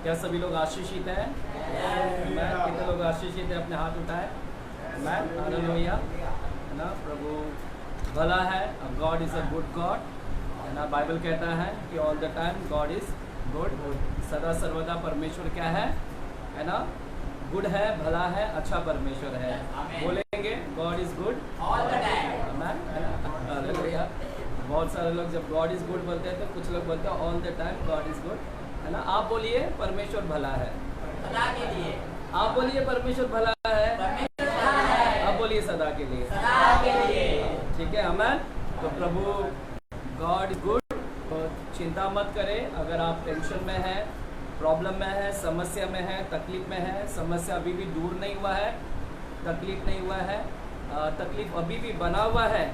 क्या सभी लोग आशीषित हैं? मैं कितने लोग आशीषित हैं? अपने हाथ उठाए। मैं हालेलुया, है ना। प्रभु भला है, God is a good God, है ना। बाइबल कहता है कि all the time God is good, सदा सर्वदा परमेश्वर क्या है ना, गुड है, भला है, अच्छा परमेश्वर है। बोलेंगे God is good all the time, hallelujah. बहुत सारे लोग जब गॉड इज़ गुड बोलते हैं तो कुछ लोग बोलते हैं all the time God is good, है ना। आप बोलिए परमेश्वर भला है, सदा के लिए। आप बोलिए परमेश्वर भला है, परमेश्वर भला है। आप बोलिए सदा के लिए, सदा के लिए। ठीक है, आमीन। तो प्रभु गॉड इज गुड। तो चिंता मत करें। अगर आप टेंशन में हैं, प्रॉब्लम में है, समस्या में है, तकलीफ में है, समस्या अभी भी दूर नहीं हुआ है, तकलीफ नहीं हुआ है, तकलीफ अभी भी बना हुआ है,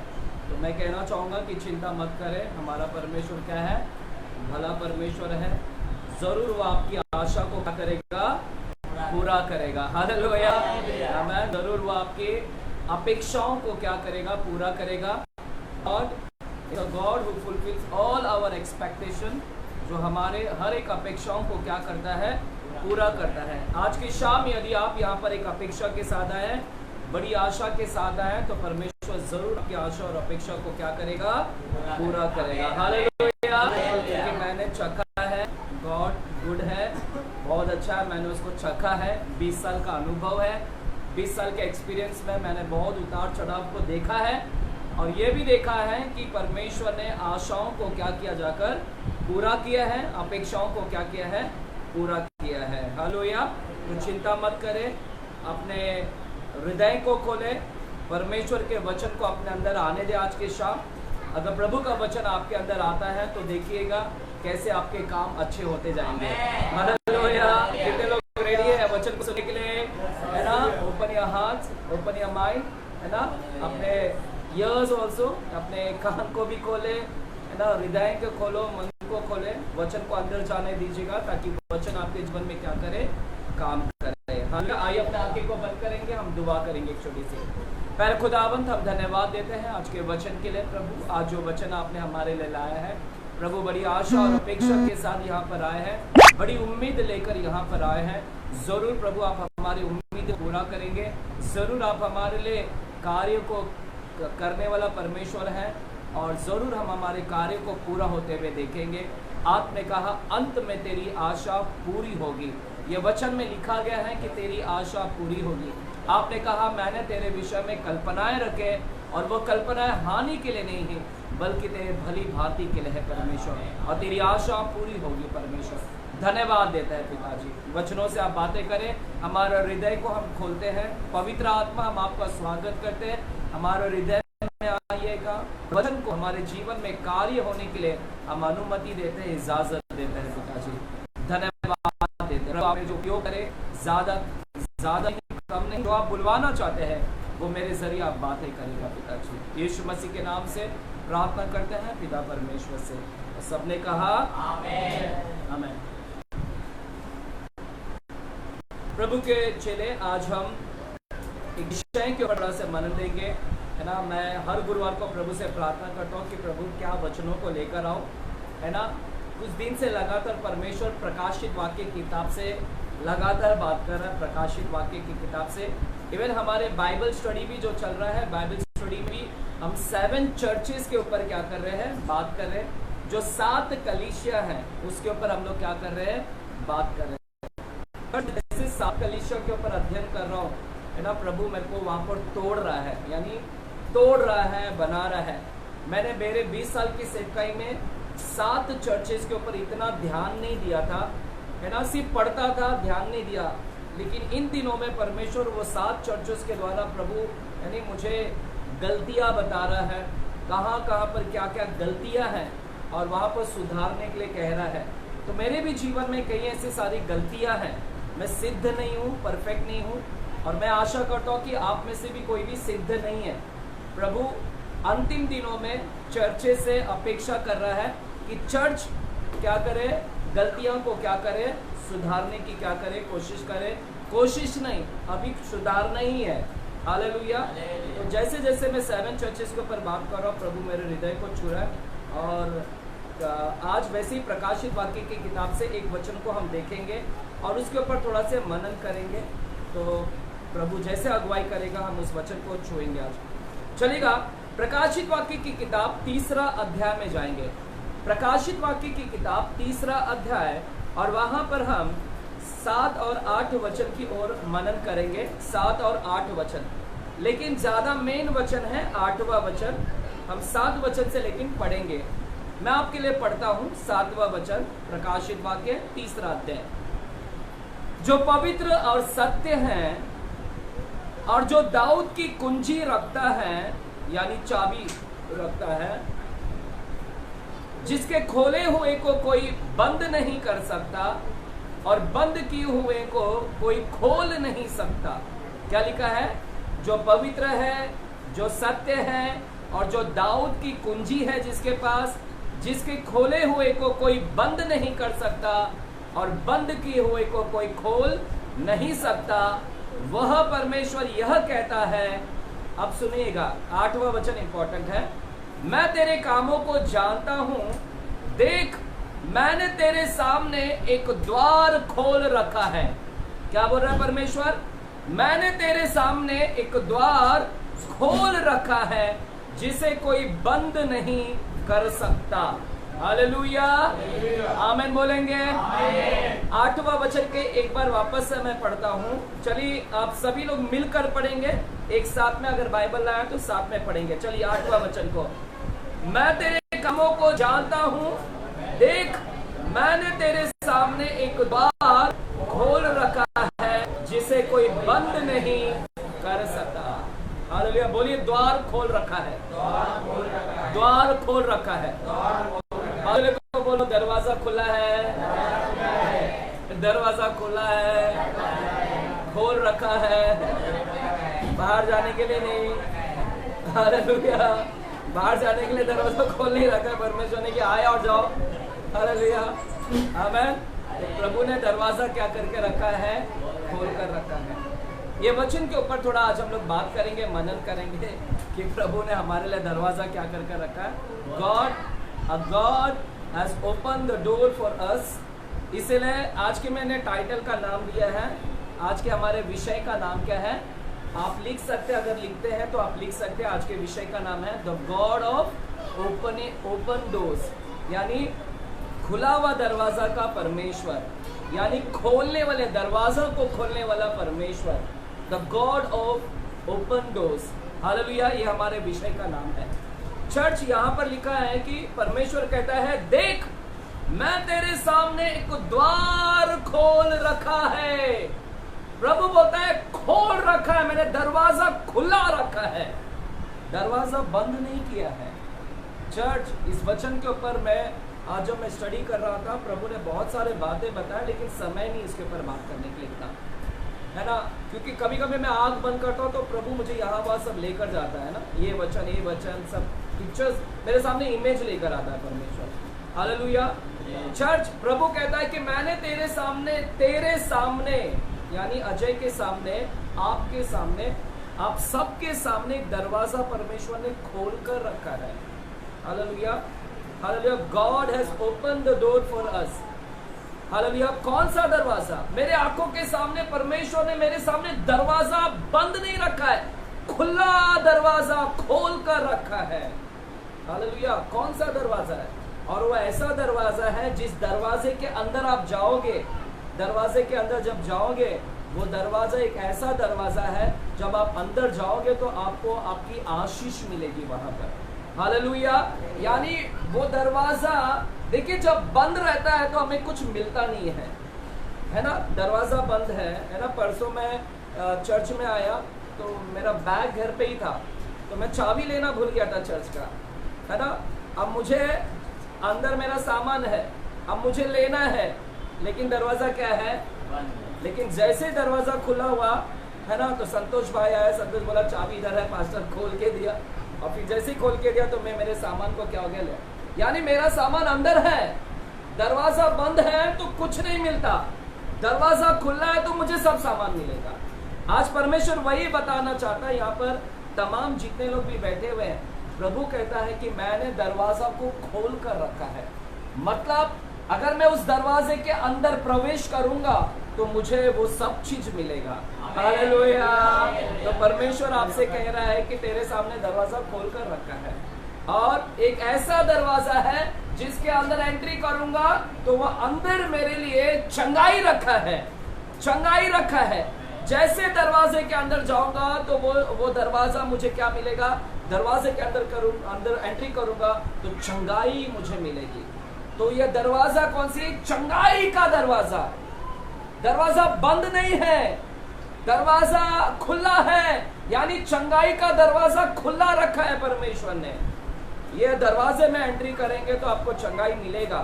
तो मैं कहना चाहूँगा कि चिंता मत करें। हमारा परमेश्वर क्या है? भला परमेश्वर है। ज़रूर वो आपकी आशा को क्या करेगा? पूरा करेगा। हालेलुया, आमीन। ज़रूर वो आपकी अपेक्षाओं को क्या करेगा? पूरा करेगा। और the God who fulfils all our expectation, जो हमारे हर एक अपेक्षाओं को क्या करता है? पूरा करता है। आज की शाम यदि आप यहाँ पर एक अपेक्षा के साथ आए हैं, बड़ी आशा के साथ आए हैं, तो परमेश्वर जरूर आपकी आशा और अपेक्षा को क्या करेगा? पूरा करेगा। हालेलुया। क्योंकि मैंने चखा है, गॉड गुड है, बहुत अच्छा है, मैंने उसको चखा है। 20 साल का अनुभव है, 20 साल के एक्सपीरियंस में मैंने बहुत उतार चढ़ाव को देखा है, और ये भी देखा है कि परमेश्वर ने आशाओं को क्या किया? जाकर पूरा किया है, अपेक्षाओं को क्या किया है? पूरा किया है। हालेलुया। तो चिंता मत करें, अपने हृदय को खोले, परमेश्वर के वचन को अपने अंदर आने दे। आज के शाम अगर प्रभु का वचन आपके अंदर आता है तो देखिएगा कैसे आपके काम अच्छे होते जाएंगे। हालेलुया। कितने लोग रेडी है वचन को सुनने के लिए? है ना। Open your hearts, open your mind, है ना। अपने ईयर्स ऑल्सो, अपने कान को भी खोले, है ना। हृदय को खोलो, मन को खोले, वचन को अंदर जाने दीजिएगा, ताकि वचन आपके जीवन में क्या करे? काम करे। आइए अपने आंखें को बंद करेंगे, हम दुआ करेंगे एक छोटी सी। पहले खुदावंत हम धन्यवाद देते हैं आज के वचन के लिए। प्रभु आज जो वचन आपने हमारे लिए लाया है, प्रभु बड़ी आशा और अपेक्षा के साथ यहाँ पर आए हैं, बड़ी उम्मीद लेकर यहाँ पर आए हैं। जरूर प्रभु आप हमारी उम्मीद पूरा करेंगे, जरूर आप हमारे लिए कार्य को करने वाला परमेश्वर है, और ज़रूर हम हमारे कार्य को पूरा होते हुए देखेंगे। आपने कहा अंत में तेरी आशा पूरी होगी, ये वचन में लिखा गया है कि तेरी आशा पूरी होगी। आपने कहा मैंने तेरे विषय में कल्पनाएं रखे, और वो कल्पनाएं हानि के लिए नहीं है, बल्कि तेरे भली भांति के लिए है परमेश्वर, और तेरी आशा पूरी होगी परमेश्वर। धन्यवाद देता है पिताजी, वचनों से आप बातें करें, हमारे हृदय को हम खोलते हैं। पवित्र आत्मा हम आपका स्वागत करते हैं, हमारे हृदय में आइएगा, वचन को हमारे जीवन में कार्य होने के लिए हम अनुमति देते हैं, इजाजत देते हैं पिताजी। धन्यवाद देते हैं। आप जो उपयोग करें, ज्यादा कम नहीं, जो आप बुलवाना चाहते हैं वो मेरे जरिए आप बातें करेगा पिताजी। यीशु मसीह के नाम से प्रार्थना करते हैं पिता परमेश्वर से। सबने कहा आमीन, आमीन। प्रभु के चेले, आज हम एक विषय के ऊपर से मनन देंगे, है ना। मैं हर गुरुवार को प्रभु से प्रार्थना करता हूँ कि प्रभु क्या वचनों को लेकर आओ, है ना। कुछ दिन से लगातार परमेश्वर प्रकाशित वाक्य की किताब से लगातार बात कर रहा है, प्रकाशित वाक्य की किताब से। इवन हमारे बाइबल स्टडी भी जो चल रहा है, बाइबल स्टडी भी हम 7 चर्चेस के ऊपर क्या कर रहे हैं? बात कर रहे हैं। जो 7 कलीसिया हैं उसके ऊपर हम लोग क्या कर रहे हैं? बात कर रहे हैं। जैसे 7 कलीसिया के ऊपर अध्ययन कर रहा हूँ, है ना, प्रभु मेरे को वहाँ पर तोड़ रहा है, यानी तोड़ रहा है, बना रहा है। मैंने मेरे 20 साल की सेवकाई में 7 चर्चेस के ऊपर इतना ध्यान नहीं दिया था, है ना। सिर्फ पढ़ता था, ध्यान नहीं दिया। लेकिन इन दिनों में परमेश्वर वो 7 चर्चेस के द्वारा प्रभु यानी मुझे गलतियाँ बता रहा है, कहाँ कहाँ पर क्या क्या गलतियाँ हैं, और वहाँ पर सुधारने के लिए कह रहा है। तो मेरे भी जीवन में कई ऐसी सारी गलतियाँ हैं। मैं सिद्ध नहीं हूँ, परफेक्ट नहीं हूँ, और मैं आशा करता हूँ कि आप में से भी कोई भी सिद्ध नहीं है। प्रभु अंतिम दिनों में चर्चे से अपेक्षा कर रहा है कि चर्च क्या करे? गलतियों को क्या करे? सुधारने की क्या करे? कोशिश करे। कोशिश नहीं, अभी सुधारना ही है। हालेलुया। तो जैसे जैसे मैं 7 चर्चेस के ऊपर बात कर रहा हूँ, प्रभु मेरे हृदय को छू रहा है, और आज वैसे ही प्रकाशित वाक्य की किताब से एक वचन को हम देखेंगे और उसके ऊपर थोड़ा से मनन करेंगे। तो प्रभु जैसे अगुवाई करेगा हम उस वचन को छुएंगे आज। चलेगा, प्रकाशित वाक्य की किताब 3 अध्याय में जाएंगे। प्रकाशित वाक्य की किताब 3 अध्याय, और वहां पर हम 7 और 8 वचन की ओर मनन करेंगे। 7 और 8 वचन, लेकिन ज्यादा मेन वचन है 8वां वचन। हम 7 वचन से लेकिन पढ़ेंगे। मैं आपके लिए पढ़ता हूं 7वां वचन, प्रकाशित वाक्य 3 अध्याय। जो पवित्र और सत्य है और जो दाऊद की कुंजी रखता है, यानी चाबी रखता है, जिसके खोले हुए को कोई बंद नहीं कर सकता और बंद किए हुए को कोई खोल नहीं सकता। क्या लिखा है? जो पवित्र है, जो सत्य है और जो दाऊद की कुंजी है जिसके पास, जिसके खोले हुए को कोई बंद नहीं कर सकता और बंद किए हुए को कोई खोल नहीं सकता, वह परमेश्वर यह कहता है। अब सुनिएगा, 8वां वचन इंपॉर्टेंट है। मैं तेरे कामों को जानता हूं, देख मैंने तेरे सामने एक द्वार खोल रखा है। क्या बोल रहा है परमेश्वर? मैंने तेरे सामने एक द्वार खोल रखा है जिसे कोई बंद नहीं कर सकता। हालेलुया, आमेन बोलेंगे। 8वां वचन के एक बार वापस से मैं पढ़ता हूँ। चलिए आप सभी लोग मिलकर पढ़ेंगे एक साथ में। अगर बाइबल लाया तो साथ में पढ़ेंगे। चलिए 8वां वचन को। मैं तेरे कामों को जानता हूँ, देख मैंने तेरे सामने एक द्वार खोल रखा है जिसे कोई बंद नहीं कर सकता। हालेलुया, बोलिए द्वार खोल रखा है। द्वार खोल रखा है। हालेलुया, बोलो दरवाजा खुला है। दरवाजा खुला है, खोल रखा है, बाहर जाने के लिए नहीं। हालेलुया, बाहर जाने के लिए दरवाजा खोल नहीं रखा है परमेश्वर ने कि आए और जाओ। हालेलुया, आमेन। प्रभु ने दरवाजा क्या करके रखा है? खोल कर रखा है। ये वचन के ऊपर थोड़ा आज हम लोग बात करेंगे, मनन करेंगे कि प्रभु ने हमारे लिए दरवाजा क्या करके रखा है। God has opened the door for us। इसीलिए आज के मैंने टाइटल का नाम दिया है, आज के हमारे विषय का नाम क्या है? आप लिख सकते हैं, अगर लिखते हैं तो आप लिख सकते हैं। आज के विषय का नाम है the God of open doors, यानी खुला हुआ दरवाजा का परमेश्वर, यानी खोलने वाले दरवाजा को खोलने वाला परमेश्वर, the God of open doors. Hallelujah, ये हमारे विषय का नाम है। चर्च, यहाँ पर लिखा है कि परमेश्वर कहता है, देख मैं तेरे सामने एक द्वार खोल रखा है। प्रभु बोलता है खोल रखा है, मैंने दरवाजा खुला रखा है, दरवाजा बंद नहीं किया है। चर्च, इस वचन के ऊपर मैं आज जब मैं स्टडी कर रहा था, प्रभु ने बहुत सारे बातें बताया, लेकिन समय नहीं इसके ऊपर बात करने के लिए इतना, है ना। क्योंकि कभी कभी मैं आंख बंद करता हूँ तो प्रभु मुझे यहाँ वहाँ सब लेकर जाता है ना, ये वचन सब पिक्चर्स मेरे सामने इमेज लेकर आता है परमेश्वर। हालेलुया। चर्च, प्रभु कहता है कि मैंने तेरे सामने यानी अजय के सामने, आपके सामने, आप सबके सामने एक दरवाजा परमेश्वर ने खोल कर रखा है। Hallelujah, hallelujah. God has open the door for us. Hallelujah. कौन सा दरवाजा? मेरे आंखों के सामने परमेश्वर ने मेरे सामने दरवाजा बंद नहीं रखा है, खुला दरवाजा खोल कर रखा है। हालेलुया। कौन सा दरवाजा है? और वो ऐसा दरवाजा है जिस दरवाजे के अंदर आप जाओगे, दरवाजे के अंदर जब जाओगे, वो दरवाजा एक ऐसा दरवाजा है जब आप अंदर जाओगे तो आपको आपकी आशीष मिलेगी वहां पर। हालेलुया। यानी वो दरवाजा, देखिए जब बंद रहता है तो हमें कुछ मिलता नहीं है ना। दरवाजा बंद है ना। परसों मैं चर्च में आया तो मेरा बैग घर पे ही था, तो मैं चाबी लेना भूल गया था चर्च का, है ना। अब मुझे अंदर मेरा सामान है, अब मुझे लेना है, लेकिन दरवाजा क्या है? लेकिन जैसे दरवाजा खुला हुआ, है ना, तो संतोष भाई आया, संतोष बोला चाबी इधर है, पास्टर खोल के दिया, और फिर जैसे ही खोल के दिया तो मैं मेरे सामान को क्या हो गया ले, यानी मेरा सामान अंदर है, दरवाजा बंद है तो कुछ नहीं मिलता, दरवाजा खुला है तो मुझे सब सामान मिलेगा। आज परमेश्वर वही बताना चाहता है। यहाँ पर तमाम जितने लोग भी बैठे हुए हैं, प्रभु कहता है कि मैंने दरवाजा को खोल कर रखा है। मतलब अगर मैं उस दरवाजे के अंदर प्रवेश करूंगा तो मुझे वो सब चीज मिलेगा। हालेलुया। तो परमेश्वर आपसे कह रहा है कि तेरे सामने दरवाजा खोल कर रखा है, और एक ऐसा दरवाजा है जिसके अंदर एंट्री करूंगा तो वह अंदर मेरे लिए चंगाई रखा है, चंगाई रखा है। जैसे दरवाजे के अंदर जाऊंगा तो वो दरवाजा मुझे क्या मिलेगा? दरवाजे के अंदर एंट्री करूंगा तो चंगाई मुझे मिलेगी। तो ये दरवाजा कौन सी? चंगाई का दरवाजा। दरवाजा बंद नहीं है, दरवाजा खुला है, यानी चंगाई का दरवाजा खुला रखा है परमेश्वर ने। ये दरवाजे में एंट्री करेंगे तो आपको चंगाई मिलेगा।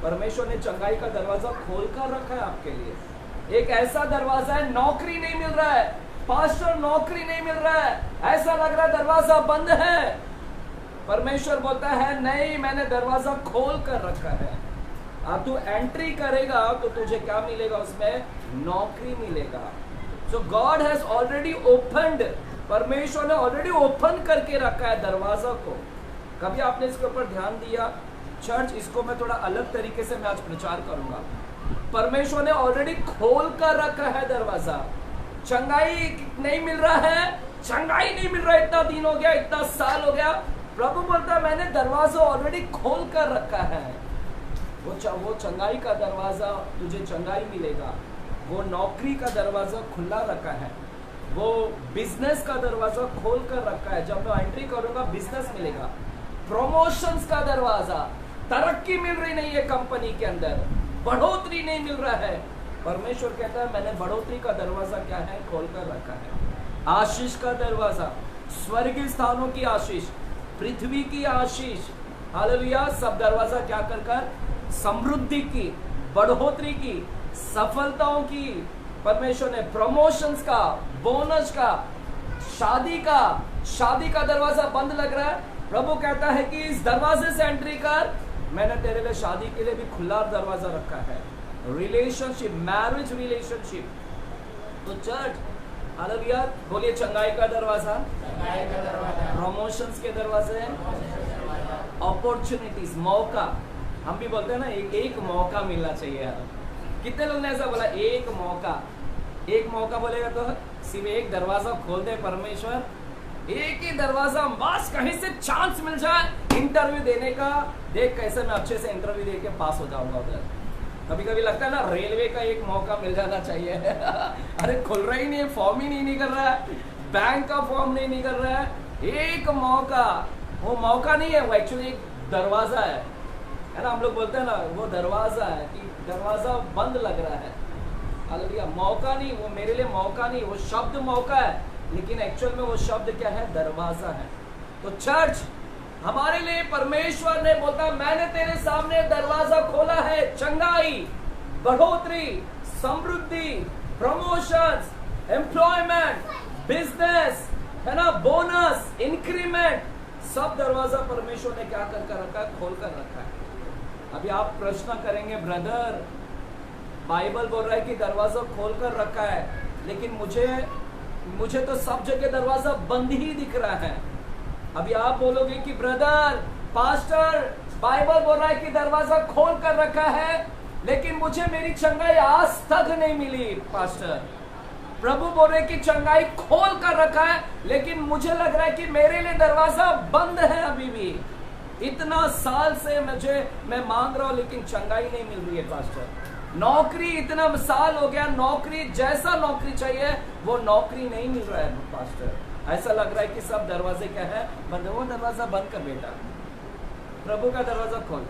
परमेश्वर ने चंगाई का दरवाजा खोल कर रखा है आपके लिए। एक ऐसा दरवाजा है, नौकरी नहीं मिल रहा है, पास्टर नौकरी नहीं मिल रहा है, ऐसा लग रहा है दरवाजा बंद है। परमेश्वर बोलता है नहीं, मैंने दरवाजा खोल कर रखा है। अब तू एंट्री करेगा तो तुझे क्या मिलेगा? उसमें नौकरी मिलेगा। सो गॉड हैज ऑलरेडी ओपन्ड, परमेश्वर ने ऑलरेडी ओपन करके रखा है दरवाजा को। कभी आपने इसके ऊपर ध्यान दिया? चर्च, इसको मैं थोड़ा अलग तरीके से मैं आज प्रचार करूंगा। परमेश्वर ने ऑलरेडी खोल कर रखा है दरवाजा। चंगाई नहीं मिल रहा है, चंगाई नहीं मिल रहा है, इतना दिन हो गया, इतना साल हो गया। प्रभु बोलता है मैंने दरवाजा ऑलरेडी खोल कर रखा है। वो चंगाई का दरवाजा, तुझे चंगाई मिलेगा। वो नौकरी का दरवाजा खुला रखा है, वो बिजनेस का दरवाजा खोल कर रखा है। जब मैं एंट्री करूंगा बिजनेस मिलेगा। प्रमोशंस का दरवाजा, तरक्की मिल रही नहीं है कंपनी के अंदर, बढ़ोतरी नहीं मिल रहा है। परमेश्वर कहता है मैंने बढ़ोतरी का दरवाजा क्या है? खोल कर रखा है। आशीष का दरवाजा, स्वर्गीय स्थानों की आशीष, पृथ्वी की आशीष, हालेलुया, सब दरवाजा क्या कर समृद्धि की, बढ़ोतरी की, सफलताओं की। परमेश्वर ने प्रमोशंस का, बोनस का, शादी का दरवाजा बंद लग रहा है। प्रभु कहता है कि इस दरवाजे से एंट्री कर, मैंने तेरे लिए शादी के लिए भी खुला दरवाजा रखा है। Relationship, marriage relationship. तो चर्च, हालेलुया, बोलिए चंगाई का दरवाजा, प्रमोशंस के दरवाजे, अपॉर्चुनिटीज, मौका। हम भी बोलते हैं ना एक मौका मिलना चाहिए यार। कितने लोग ने ऐसा बोला? एक मौका बोलेगा तो सिर्फ एक दरवाजा खोल दे परमेश्वर, एक ही दरवाजा, बस कहीं से चांस मिल जाए इंटरव्यू देने का। देख कैसे मैं अच्छे से इंटरव्यू दे के पास हो जाऊंगा उधर। कभी कभी लगता है ना रेलवे का एक मौका मिल जाना चाहिए। अरे खुल रहा ही नहीं है, फॉर्म ही नहीं निकल रहा है, बैंक का फॉर्म नहीं निकल रहा है। एक मौका, वो मौका नहीं है, वो एक्चुअली एक दरवाजा है ना। हम लोग बोलते हैं ना वो दरवाजा है, कि दरवाजा बंद लग रहा है। हालेलुया, मौका नहीं, वो मेरे लिए मौका नहीं, वो शब्द मौका है, लेकिन एक्चुअल में वो शब्द क्या है? दरवाजा है। तो चर्च, हमारे लिए परमेश्वर ने बोलता मैंने तेरे सामने दरवाजा खोला है। चंगाई, बढ़ोतरी, समृद्धि, प्रमोशंस, एम्प्लॉयमेंट, बिजनेस, है ना, बोनस, इंक्रीमेंट, सब दरवाजा परमेश्वर ने क्या कर रखा है? खोल कर रखा है। अभी आप प्रश्न करेंगे ब्रदर, बाइबल बोल रहा है कि दरवाजा खोल कर रखा है, लेकिन मुझे तो सब जगह दरवाजा बंद ही दिख रहा है। अभी आप बोलोगे कि ब्रदर, पास्टर, बाइबल बोल रहा है कि दरवाजा खोल कर रखा है, लेकिन मुझे मेरी चंगाई आज तक नहीं मिली। पास्टर, प्रभु बोल रहे कि चंगाई खोल कर रखा है, लेकिन मुझे लग रहा है कि मेरे लिए दरवाजा बंद है अभी भी। इतना साल से मैं मांग रहा हूं, लेकिन चंगाई नहीं मिल रही है। पास्टर, नौकरी, इतना साल हो गया, नौकरी, जैसा नौकरी चाहिए वो नौकरी नहीं मिल रहा है। पास्टर, ऐसा लग रहा है कि सब दरवाजे क्या है? बंद। वो दरवाजा बंद कर बेटा, प्रभु का दरवाजा खोल।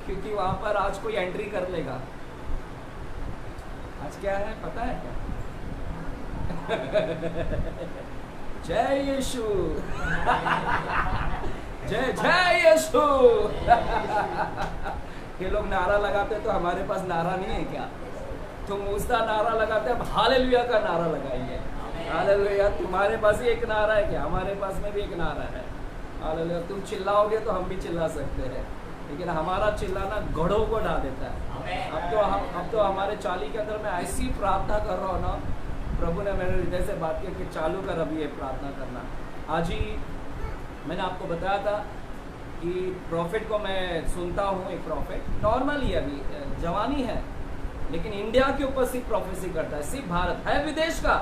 क्योंकि वहां पर आज कोई एंट्री कर लेगा। आज क्या है पता है क्या? जय यीशु। जय जय यीशु। ये लोग नारा लगाते तो हमारे पास नारा नहीं है क्या? तुम उसका नारा लगाते, अब हालेलुया का नारा लगाइए। हालेलुया, तुम्हारे पास ही एक नारा है क्या? हमारे पास में भी एक नारा है। हालेलुया, तुम चिल्लाओगे तो हम भी चिल्ला सकते हैं, लेकिन हमारा चिल्लाना गढ़ों को ढा देता है। अब तो हमारे चाली के अंदर मैं ऐसी प्रार्थना कर रहा हूँ ना, प्रभु ने मेरे हृदय से बात की कि चालू कर अभी ये प्रार्थना करना। आज ही मैंने आपको बताया था कि प्रॉफिट को मैं सुनता हूँ, एक प्रॉफिट नॉर्मल ही अभी जवानी है, लेकिन इंडिया के ऊपर सिर्फ प्रोफेसी करता है, सिर्फ भारत है विदेश का,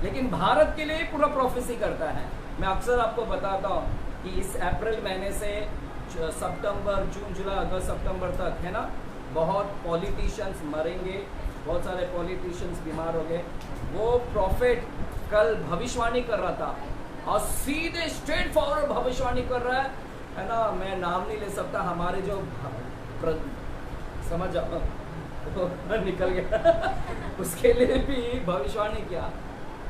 लेकिन भारत के लिए पूरा प्रोफेसी करता है। मैं अक्सर आपको बताता हूँ कि इस अप्रैल महीने से सितंबर, जून, जुलाई, अगस्त, सितंबर तक है ना, बहुत पॉलिटिशियंस मरेंगे, बहुत सारे पॉलिटिशियंस बीमार हो गए। वो प्रॉफिट कल भविष्यवाणी कर रहा था और सीधे स्ट्रेट फॉरवर्ड भविष्यवाणी कर रहा है ना। मैं नाम नहीं ले सकता, हमारे जो समझ जाओ निकल गया उसके लिए भी भविष्यवाणी किया,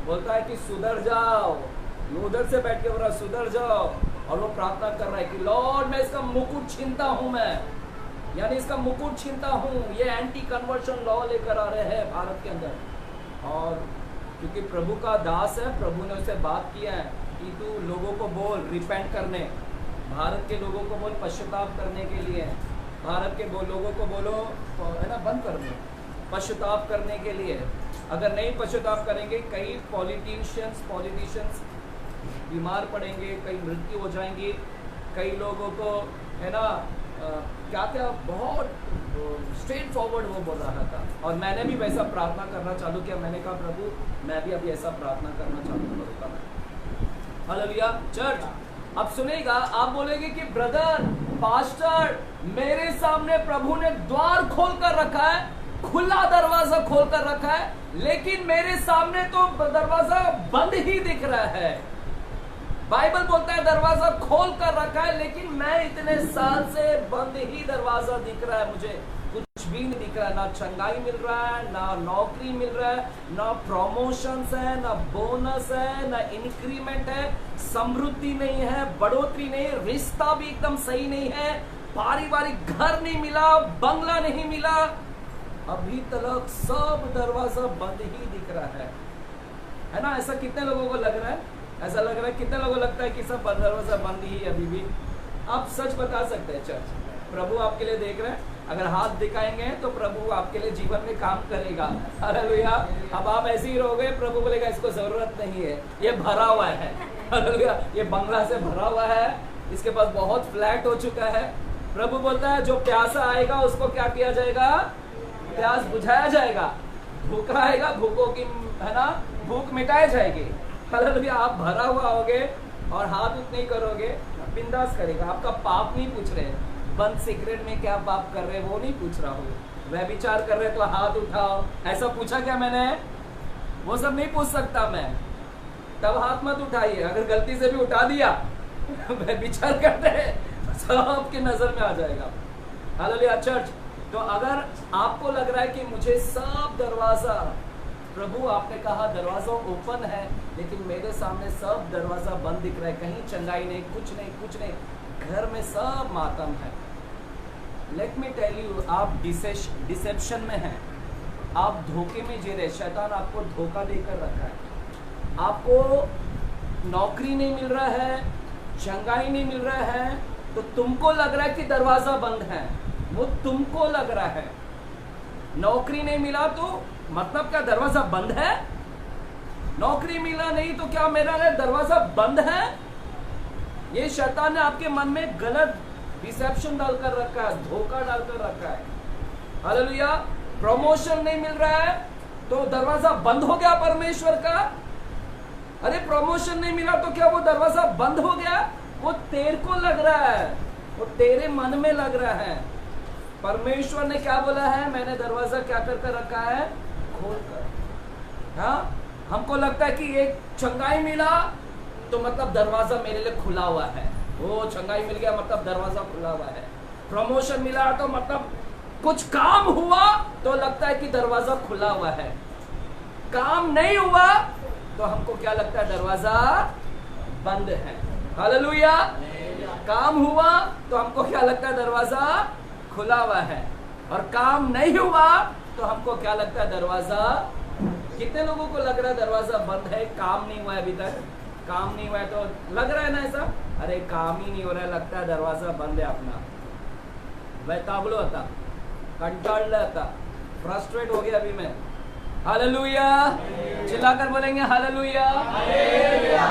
बोलता है कि सुधर जाओ, उधर से बैठ के बोल रहा सुधर जाओ, और वो प्रार्थना कर रहा है कि लॉर्ड मैं इसका मुकुट छीनता हूं, मैं यानी इसका मुकुट छीनता हूं। ये एंटी कन्वर्शन लॉ लेकर आ रहे हैं भारत के अंदर, और क्योंकि प्रभु का दास है, प्रभु ने उसे बात किया है कि तू लोगों को बोल रिपेंट करने, भारत के लोगों को बोल पश्चाताप करने के लिए, भारत के लोगों को बोलो है ना बंद कर दो पश्चाताप करने के लिए। अगर नहीं पश्चाताप करेंगे, कई पॉलिटिशियंस बीमार पड़ेंगे, कई मृत्यु हो जाएंगी, कई लोगों को है ना क्या क्या बहुत स्ट्रेट फॉरवर्ड वो बोल रहा था। और मैंने भी वैसा प्रार्थना करना चालू किया। मैंने कहा प्रभु मैं भी अभी ऐसा प्रार्थना करना चालू करूँगा। हालेलुया। चर्च अब सुनेगा, आप बोलेंगे कि ब्रदर पास्टर मेरे सामने प्रभु ने द्वार खोल कर रखा है, खुला दरवाजा खोल कर रखा है, लेकिन मेरे सामने तो दरवाजा बंद ही दिख रहा है। बाइबल बोलता है दरवाजा खोल कर रखा है, लेकिन मैं इतने साल से बंद ही दरवाजा दिख रहा है, मुझे कुछ भी नहीं दिख रहा है। ना चंगाई मिल रहा है, ना नौकरी मिल रहा है, ना प्रमोशंस है, ना बोनस है, ना इंक्रीमेंट है, समृद्धि नहीं है, बढ़ोतरी नहीं, रिश्ता भी एकदम सही नहीं है, पारिवारिक घर नहीं मिला, बंगला नहीं मिला, अभी तक सब दरवाजा बंद ही दिख रहा है ना। ऐसा कितने लोगों को लग रहा है? ऐसा लग रहा है, कितने लोगों को लगता है कि सब दरवाजा बंद ही है अभी भी? आप सच बता सकते हैं चर्च, प्रभु आपके लिए देख रहे हैं। अगर हाथ दिखाएंगे तो प्रभु आपके लिए जीवन में काम करेगा। हालेलुया। अब आप ऐसे ही रहोगे, प्रभु बोलेगा इसको जरूरत नहीं है, ये भरा हुआ है। हालेलुया। ये बंगला से भरा हुआ है, इसके पास बहुत फ्लैट हो चुका है। प्रभु बोलता है जो प्यासा आएगा उसको क्या किया जाएगा? प्यास बुझाया जाएगा। भूखा आएगा, भूखों की है ना भूख मिटाई जाएगी। हालेलुया। आप भरा हुआ होगे और हाथ उठ नहीं करोगे, बिंदास करेगा। आपका पाप नहीं पूछ रहे, बंद सिगरेट में क्या पाप कर रहे वो नहीं पूछ रहा हूँ, व्यभिचार कर रहे तो हाथ उठाओ, ऐसा पूछा क्या मैंने? वो सब नहीं पूछ सकता मैं, तब हाथ मत उठाइए। अगर गलती से भी उठा दिया व्यभिचार करते हैं सबके नजर में आ जाएगा। हालेलुया। चर्च तो अगर आपको लग रहा है कि मुझे सब दरवाजा, प्रभु आपने कहा दरवाजा ओपन है, लेकिन मेरे सामने सब दरवाजा बंद दिख रहा है, कहीं चंगाई नहीं, कुछ नहीं, घर में सब मातम है। लेट मी टेल यू, आप डिसेप्शन में हैं, आप धोखे में जी रहे, शैतान आपको धोखा देकर रखा है। आपको नौकरी नहीं मिल रहा है, चंगाई नहीं मिल रहा है, तो तुमको लग रहा है कि दरवाजा बंद है, वो तुमको लग रहा है। नौकरी नहीं मिला तो मतलब क्या दरवाजा बंद है? नौकरी मिला नहीं तो क्या मेरा दरवाजा बंद है? ये शैतान ने आपके मन में गलत डिसेप्शन डालकर रखा है, धोखा डालकर रखा है। हालेलुया। प्रमोशन नहीं मिल रहा है तो दरवाजा बंद हो गया परमेश्वर का? अरे प्रमोशन नहीं मिला तो क्या वो दरवाजा बंद हो गया? वो तेरे को लग रहा है, वो तेरे मन में लग रहा है। परमेश्वर ने क्या बोला है? मैंने दरवाजा क्या कर रखा है? खोल कर। हाँ, हमको लगता है कि एक चंगाई मिला तो मतलब दरवाजा मेरे लिए खुला हुआ है, वो चंगाई मिल गया मतलब दरवाजा खुला हुआ है। प्रमोशन मिला तो मतलब कुछ काम हुआ तो लगता है कि दरवाजा खुला हुआ है। काम नहीं हुआ तो हमको क्या लगता है? दरवाजा बंद है। हालेलुया। काम हुआ तो हमको क्या लगता है? दरवाजा खुला हुआ है। और काम नहीं हुआ तो हमको क्या लगता है? दरवाजा। कितने लोगों को लग रहा है दरवाजा बंद है, काम नहीं हुआ है अभी तक? काम नहीं हुआ है तो लग रहा है ना ऐसा, अरे काम ही नहीं हो रहा है, लगता है दरवाजा बंद है अपना। वैतावलो था, कंटाळला था, फ्रस्ट्रेट हो गया अभी मैं। हालेलुया। चिल्लाकर बोलेंगे हालेलुया।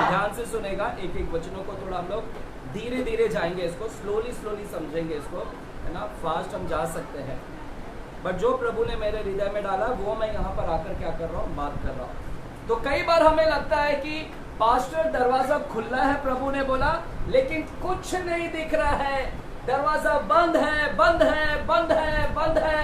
ध्यान से सुनेगा, एक एक वचनों को थोड़ा हम लोग धीरे धीरे जाएंगे इसको, स्लोली स्लोली समझेंगे इसको, है ना। फास्ट हम जा सकते हैं, बट जो प्रभु ने मेरे हृदय में डाला वो मैं यहाँ पर आकर क्या कर रहा हूँ, बात कर रहा हूँ। तो कई बार हमें लगता है कि पास्टर दरवाजा खुला है, प्रभु ने बोला, लेकिन कुछ नहीं दिख रहा है, दरवाजा बंद है, बंद है, बंद है, बंद है,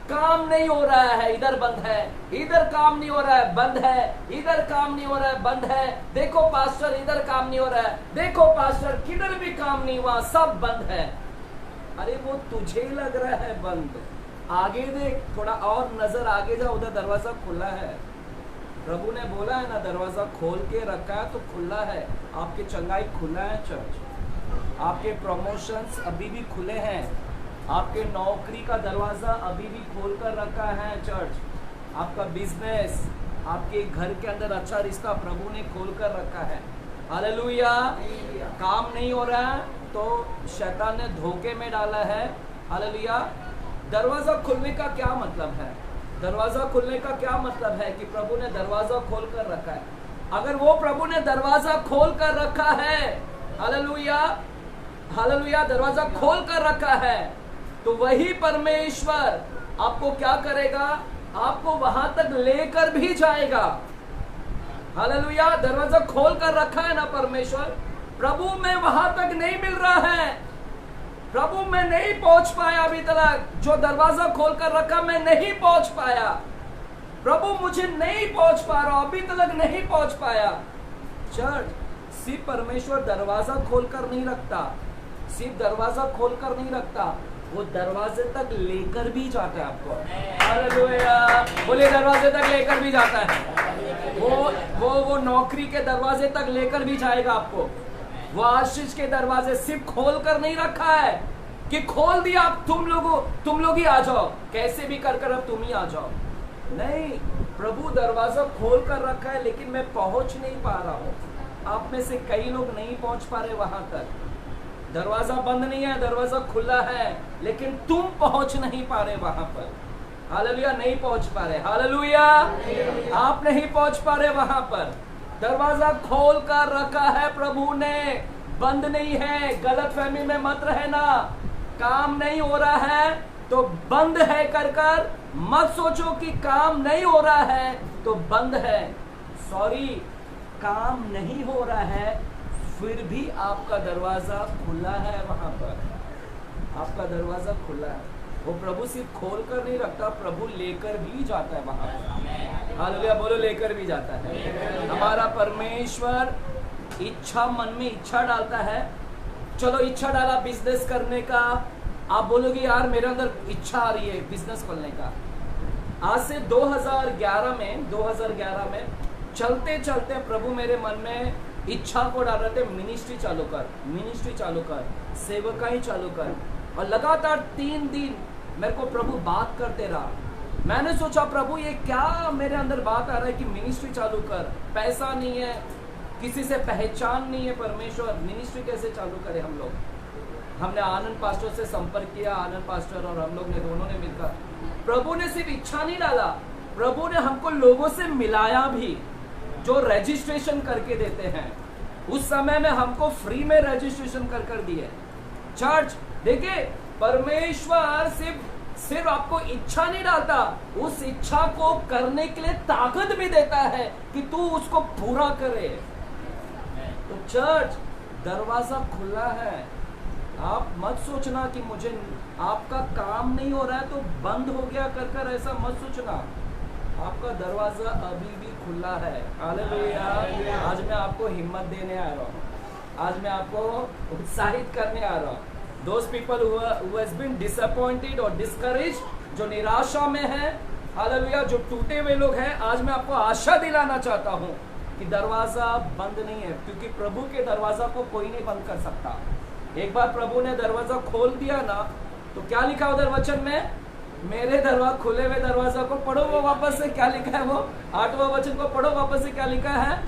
काम नहीं हो रहा है, इधर बंद है, इधर काम नहीं हो रहा है, बंद है, इधर काम नहीं हो रहा है, बंद है, देखो पास्टर इधर काम नहीं हो रहा है, देखो पास्टर किधर भी काम नहीं हुआ, सब बंद है। अरे वो तुझे लग रहा है बंद, आगे देख, थोड़ा और नजर आगे जा, उधर दरवाजा खुला है। प्रभु ने बोला है ना, दरवाजा खोल के रखा है तो खुला है। आपकी चंगाई खुला है चर्च, आपके प्रमोशंस अभी भी खुले हैं, आपके नौकरी का दरवाजा अभी भी खोल कर रखा है चर्च, आपका बिजनेस, आपके घर के अंदर अच्छा रिश्ता प्रभु ने खोल कर रखा है। हालेलुया। काम नहीं हो रहा है तो शैतान ने धोखे में डाला है। हालेलुया। दरवाजा खुलने का क्या मतलब है? दरवाजा खुलने का क्या मतलब है कि प्रभु ने दरवाजा खोल कर रखा है। अगर वो प्रभु ने दरवाजा खोल कर रखा है, हालेलुया, हालेलुया, दरवाजा खोल कर रखा है, तो वही परमेश्वर आपको क्या करेगा, आपको वहां तक लेकर भी जाएगा। हालेलुया। दरवाजा खोल कर रखा है ना परमेश्वर, प्रभु में वहां तक नहीं मिल रहा है, प्रभु मैं नहीं पहुंच पाया अभी तक, जो दरवाजा खोल कर रखा मैं नहीं पहुंच पाया, प्रभु मुझे नहीं पहुंच पा रहा, अभी तक नहीं पहुंच पाया। चर्च, सिर्फ परमेश्वर दरवाजा खोल कर नहीं रखता, सिर्फ दरवाजा खोल कर नहीं रखता, वो दरवाजे तक लेकर भी जाता है आपको। हालेलुया। बोले दरवाजे तक लेकर भी जाता है। वो नौकरी के दरवाजे तक लेकर भी जाएगा आपको। वो आशीष के दरवाजे सिर्फ खोल कर नहीं रखा है कि खोल दिया आप तुम लोग ही आ जाओ, कैसे भी कर अब तुम ही आ जाओ। नहीं, प्रभु दरवाजा खोल कर रखा है, लेकिन मैं पहुंच नहीं पा रहा हूँ। आप में से कई लोग नहीं पहुंच पा रहे वहां तक। दरवाजा बंद नहीं है, दरवाजा खुला है, लेकिन तुम पहुंच नहीं पा रहे वहां पर। हालेलुया। नहीं पहुंच पा रहे। हालेलुया। आप नहीं पहुंच पा रहे वहां पर। दरवाजा खोल कर रखा है प्रभु ने, बंद नहीं है। गलत फहमी में मत रहना। काम नहीं हो रहा है तो बंद है कर मत सोचो कि काम नहीं हो रहा है तो बंद है। सॉरी, काम नहीं हो रहा है फिर भी आपका दरवाजा खुला है। वहां पर आपका दरवाजा खुला है। वो प्रभु सिर्फ खोल कर नहीं रखता, प्रभु लेकर भी जाता है वहां पर। हालेलुया। बोलो, लेकर भी जाता है। हमारा परमेश्वर इच्छा, मन में इच्छा डालता है। चलो इच्छा डाला बिजनेस करने का, आप बोलोगे यार मेरे अंदर इच्छा आ रही है बिजनेस खोलने का। आज से 2011 में चलते चलते प्रभु मेरे मन में इच्छा को डाल रहे थे, मिनिस्ट्री चालू कर, सेवकाई चालू कर। और लगातार 3 दिन मेरे को प्रभु बात करते रहा। मैंने सोचा प्रभु ये क्या मेरे अंदर बात आ रहा है कि मिनिस्ट्री चालू कर, पैसा नहीं है, किसी से पहचान नहीं है, परमेश्वर मिनिस्ट्री कैसे चालू करें हम लोग। हमने आनंद पास्टर से संपर्क किया, आनंद पास्टर और हम लोग ने दोनों ने मिलकर, प्रभु ने सिर्फ इच्छा नहीं डाला, प्रभु ने हमको लोगों से मिलाया भी जो रजिस्ट्रेशन करके देते हैं। उस समय में हमको फ्री में रजिस्ट्रेशन कर दिए। चर्च देखिए, परमेश्वर सिर्फ आपको इच्छा नहीं डालता, उस इच्छा को करने के लिए ताकत भी देता है कि तू उसको पूरा करे। तो चर्च, दरवाजा खुला है। आप मत सोचना कि मुझे आपका काम नहीं हो रहा है तो बंद हो गया कर ऐसा मत सोचना। आपका दरवाजा अभी भी खुला है। हालेलुया। आज मैं आपको हिम्मत देने आ रहा हूँ, आज मैं आपको उत्साहित करने आ रहा हूँ। Those people who has been disappointed और discouraged, जो निराशा में है, हालेलुया, जो टूटे हुए लोग हैं, आज मैं आपको आशा दिलाना चाहता हूँ कि दरवाजा बंद नहीं है, क्योंकि प्रभु के दरवाजा को कोई नहीं बंद कर सकता। एक बार प्रभु ने दरवाजा खोल दिया ना, तो क्या लिखा उधर वचन में, मेरे दरवाजा, खुले हुए दरवाजा को पढ़ो, वो वापस से क्या लिखा है, वो 8वां वचन को पढ़ो, वापस से क्या लिखा है।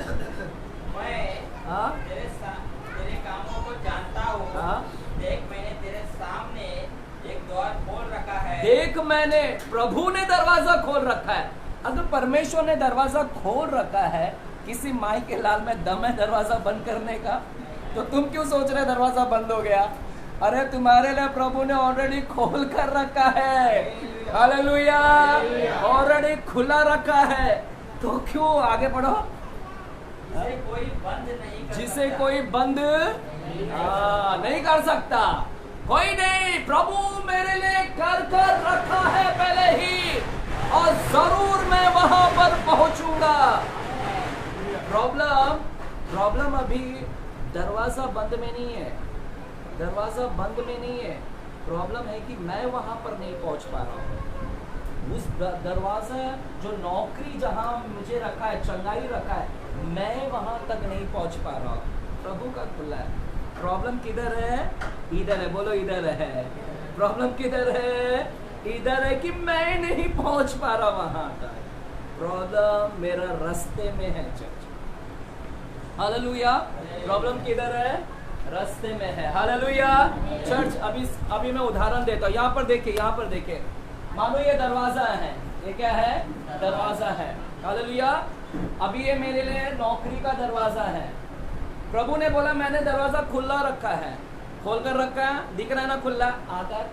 मैं तेरे कामों को जानता हूँ, देख मैंने तेरे सामने एक द्वार खोल रखा है। देख, मैंने, प्रभु ने दरवाजा खोल रखा है। अगर परमेश्वर ने दरवाजा खोल रखा है, किसी माई के लाल में दम है दरवाजा बंद करने का? तो तुम क्यों सोच रहे दरवाजा बंद हो गया? अरे तुम्हारे लिए प्रभु ने ऑलरेडी खोल कर रखा है। हालेलुया, ऑलरेडी खुला रखा है। तो क्यों आगे बढ़ो? जिसे कोई बंद नहीं कर जिसे सकता। कोई बंद नहीं कर सकता। कोई नहीं, प्रभु मेरे लिए कर रखा है पहले ही, और जरूर मैं वहां पर पहुंचूंगा। प्रॉब्लम अभी दरवाजा बंद में नहीं है, दरवाजा बंद में नहीं है। प्रॉब्लम है कि मैं वहां पर नहीं पहुंच पा रहा हूँ। उस दरवाजा जो नौकरी जहां मुझे रखा है, चंगाई रखा है, मैं वहां तक नहीं पहुंच पा रहा हूँ। प्रभु का खुला है। प्रॉब्लम किधर है? इधर है। बोलो इधर है। प्रॉब्लम किधर है? इधर है कि मैं नहीं पहुंच पा रहा वहां तक। प्रॉब्लम मेरा रास्ते में है चर्च। हालेलुया। प्रॉब्लम किधर है? रास्ते में है। Hallelujah church. अभी मैं उदाहरण देता हूँ। यहाँ पर देखिए, मानो ये दरवाजा है। ये क्या है? दरवाजा है। हालेलुया। अभी ये मेरे लिए नौकरी का दरवाजा है। प्रभु ने बोला मैंने दरवाजा खुला रखा है, खोल कर रखा है, दिख रहा है ना खुला? आकर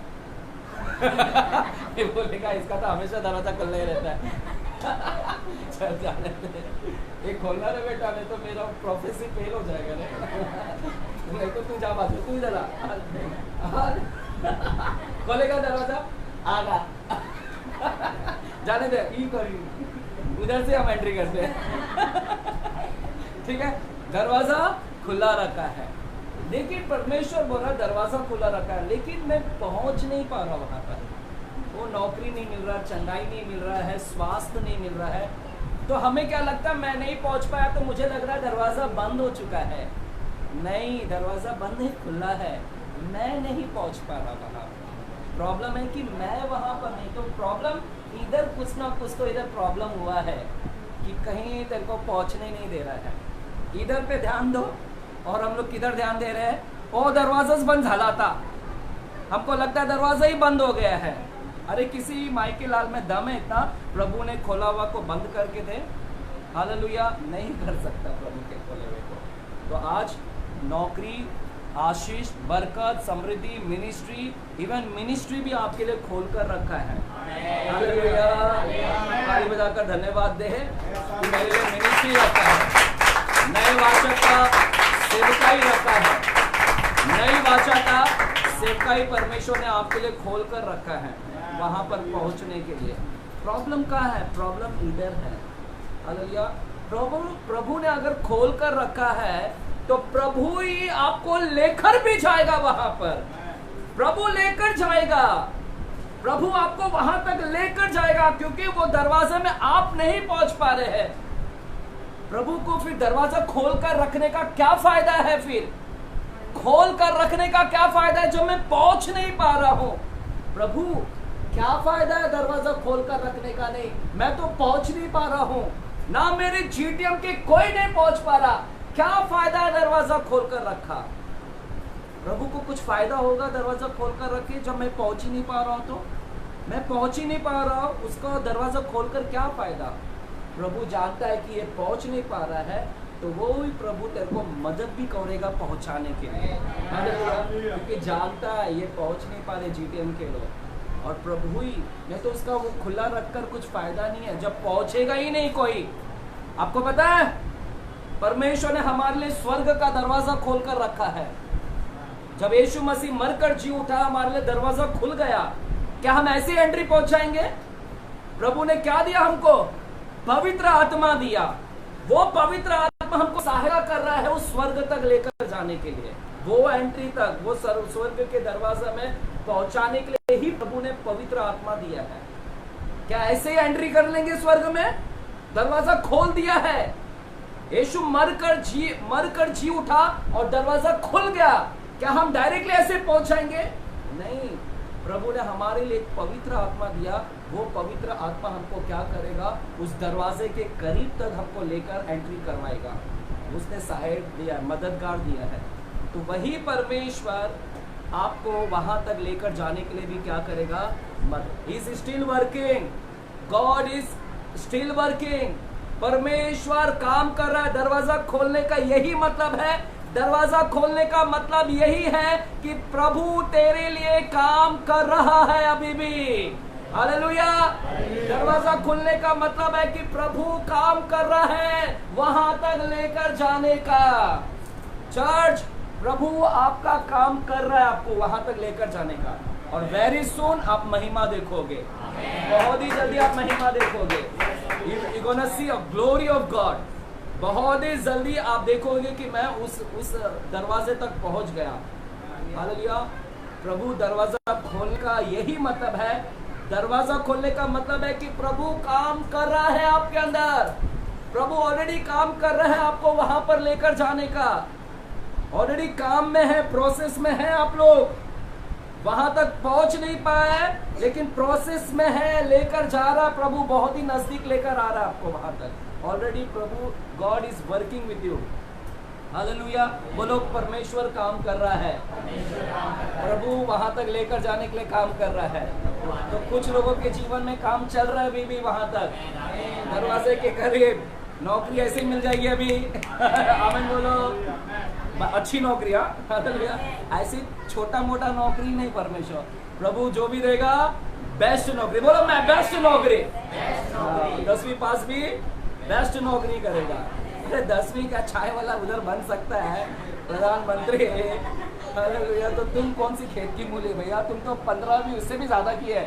ये बोलेगा इसका तो हमेशा दरवाजा खुला ही रहता है। चल जाने दे, ये खोलना रे बेटा, नहीं तो मेरा प्रोफेसी फेल हो जाएगा नहीं तो तू जा, बात तू इधर आ। खोलेगा दरवाजा, आगा जाने दे, ई करी उधर से हम एंट्री करते हैं। ठीक है, दरवाजा खुला रखा है। लेकिन परमेश्वर बोला दरवाजा खुला रखा है, लेकिन मैं पहुंच नहीं पा रहा वहां पर। वो नौकरी नहीं मिल रहा, चंगाई नहीं मिल रहा है, स्वास्थ्य नहीं मिल रहा है। तो हमें क्या लगता है? मैं नहीं पहुंच पाया तो मुझे लग रहा है दरवाजा बंद हो चुका है। नहीं, दरवाजा बंद नहीं, खुला है। मैं नहीं पहुंच पा रहा वहां। प्रॉब्लम है कि मैं वहां पर नहीं। तो प्रॉब्लम इधर कुछ ना कुछ तो इधर प्रॉब्लम हुआ है कि कहीं तेरे को पहुंचने नहीं दे रहा है। इधर पे ध्यान दो। और हम लोग किधर ध्यान दे रहे हैं? ओ दरवाजाच बंद झाला था, हमको लगता है दरवाजा ही बंद हो गया है। अरे किसी माई के लाल में दम है इतना, प्रभु ने खोला हुआ को बंद करके दे। हालेलुया। नहीं कर सकता प्रभु के खोले हुए को। तो आज नौकरी, आशीष, बरकत, समृद्धि, मिनिस्ट्री, इवन मिनिस्ट्री भी आपके लिए खोल कर रखा है। हालेलुया। ताली बजाकर धन्यवाद दे कि मेरे लिए मिनिस्ट्री रखा है, नए वाचा का सेवकाई रखा है, नई वाचा का सेवकाई परमेश्वर ने आपके लिए खोल कर रखा है वहां पर पहुंचने के लिए। प्रॉब्लम कहाँ है? प्रॉब्लम इधर है। हालेलुया। प्रभु ने अगर खोल कर रखा है तो प्रभु ही आपको लेकर भी जाएगा वहां पर। प्रभु लेकर जाएगा, प्रभु आपको वहां तक लेकर जाएगा, क्योंकि वो दरवाजे में आप नहीं पहुंच पा रहे हैं। प्रभु को फिर दरवाजा खोल कर रखने का क्या फायदा है? फिर खोल कर रखने का क्या फायदा है जब मैं पहुंच नहीं पा रहा हूं? प्रभु क्या फायदा है दरवाजा खोल कर रखने का? नहीं, मैं तो पहुंच नहीं पा रहा हूं, ना मेरे जीटीएम के कोई नहीं पहुंच पा रहा। क्या फायदा है दरवाजा खोल कर रखा? प्रभु को कुछ फायदा होगा दरवाजा खोल कर रखे जब मैं पहुंच ही नहीं पा रहा हूं? तो मैं पहुंच ही नहीं पा रहा हूं, उसका दरवाजा खोलकर क्या फायदा? प्रभु जानता है कि ये पहुंच नहीं पा रहा है, तो वो भी प्रभु तेरे को मदद भी करेगा पहुंचाने के लिए। क्योंकि जानता है ये पहुंच नहीं पा रहे जीटीएम के लोग, और प्रभु ही, नहीं तो उसका वो खुला रखकर कुछ फायदा नहीं है जब पहुंचेगा ही नहीं कोई। आपको पता है परमेश्वर ने हमारे लिए स्वर्ग का दरवाजा खोल कर रखा है। जब यीशु मसीह मरकर जी उठा, हमारे लिए दरवाजा खुल गया। क्या हम ऐसी एंट्री पहुंच जाएंगे? प्रभु ने क्या दिया हमको? पवित्र आत्मा दिया। वो पवित्र आत्मा हमको सहायता कर रहा है उस स्वर्ग तक लेकर जाने के लिए। वो एंट्री तक, वो स्वर्ग के दरवाजा में पहुंचाने के लिए ही प्रभु ने पवित्र आत्मा दिया है। क्या ऐसे ही एंट्री कर लेंगे स्वर्ग में? दरवाजा खोल दिया है। यीशु मरकर जी उठा और दरवाजा खुल गया। क्या हम डायरेक्टली ऐसे पहुंच जाएंगे? नहीं, प्रभु ने हमारे लिए एक पवित्र आत्मा दिया। वो पवित्र आत्मा हमको क्या करेगा? उस दरवाजे के करीब तक हमको लेकर एंट्री करवाएगा। उसने सहायक दिया, मददगार दिया है। तो वही परमेश्वर आपको वहां तक लेकर जाने के लिए भी क्या करेगा? He is still working. God is still working. परमेश्वर काम कर रहा है। दरवाजा खोलने का यही मतलब है, दरवाजा खोलने का मतलब यही है कि प्रभु तेरे लिए काम कर रहा है अभी भी। हालेलुया। दरवाजा खुलने का मतलब है कि प्रभु काम कर रहा है वहां तक लेकर जाने का। चर्च, प्रभु आपका काम कर रहा है आपको वहां तक लेकर जाने का, और वेरी सून आप महिमा देखोगे, बहुत ही जल्दी आप महिमा देखोगे। You gonna see a glory of God. बहुत ही जल्दी आप देखोगे कि मैं उस दरवाजे तक पहुंच गया। हालेलुया। प्रभु दरवाजा खोलने का यही मतलब है। दरवाजा खोलने का मतलब है कि प्रभु काम कर रहा है आपके अंदर। प्रभु ऑलरेडी काम कर रहा है आपको वहां पर लेकर जाने का। ऑलरेडी काम में है, प्रोसेस में है। आप लोग वहां तक पहुंच नहीं पाए, लेकिन प्रोसेस में है, लेकर जा रहा प्रभु, बहुत ही नजदीक लेकर आ रहा है आपको वहां तक। Already Prabhu God is working with you. Hallelujah. बोलो, परमेश्वर काम कर रहा है, प्रभु वहां तक लेकर जाने के लिए काम कर रहा है। तो कुछ लोगों के जीवन में काम चल रहा है अभी भी वहां तक, दरवाजे के करीब। नौकरी ऐसे ही मिल जाएगी अभी। आमीन बोलो। अच्छी नौकरी, हालेलुया। ऐसी छोटा मोटा नौकरी नहीं, परमेश्वर प्रभु जो भी देगा बेस्ट नौकरी। बोलो, मैं बेस्ट नौकरी। 10वीं पास भी बेस्ट नौकरी करेगा। अरे 10वीं का चाय वाला उधर बन सकता है प्रधानमंत्री। हालेलुया। तो तुम कौन सी खेत की मूली भैया, तुम तो 15वीं उससे भी ज्यादा की है।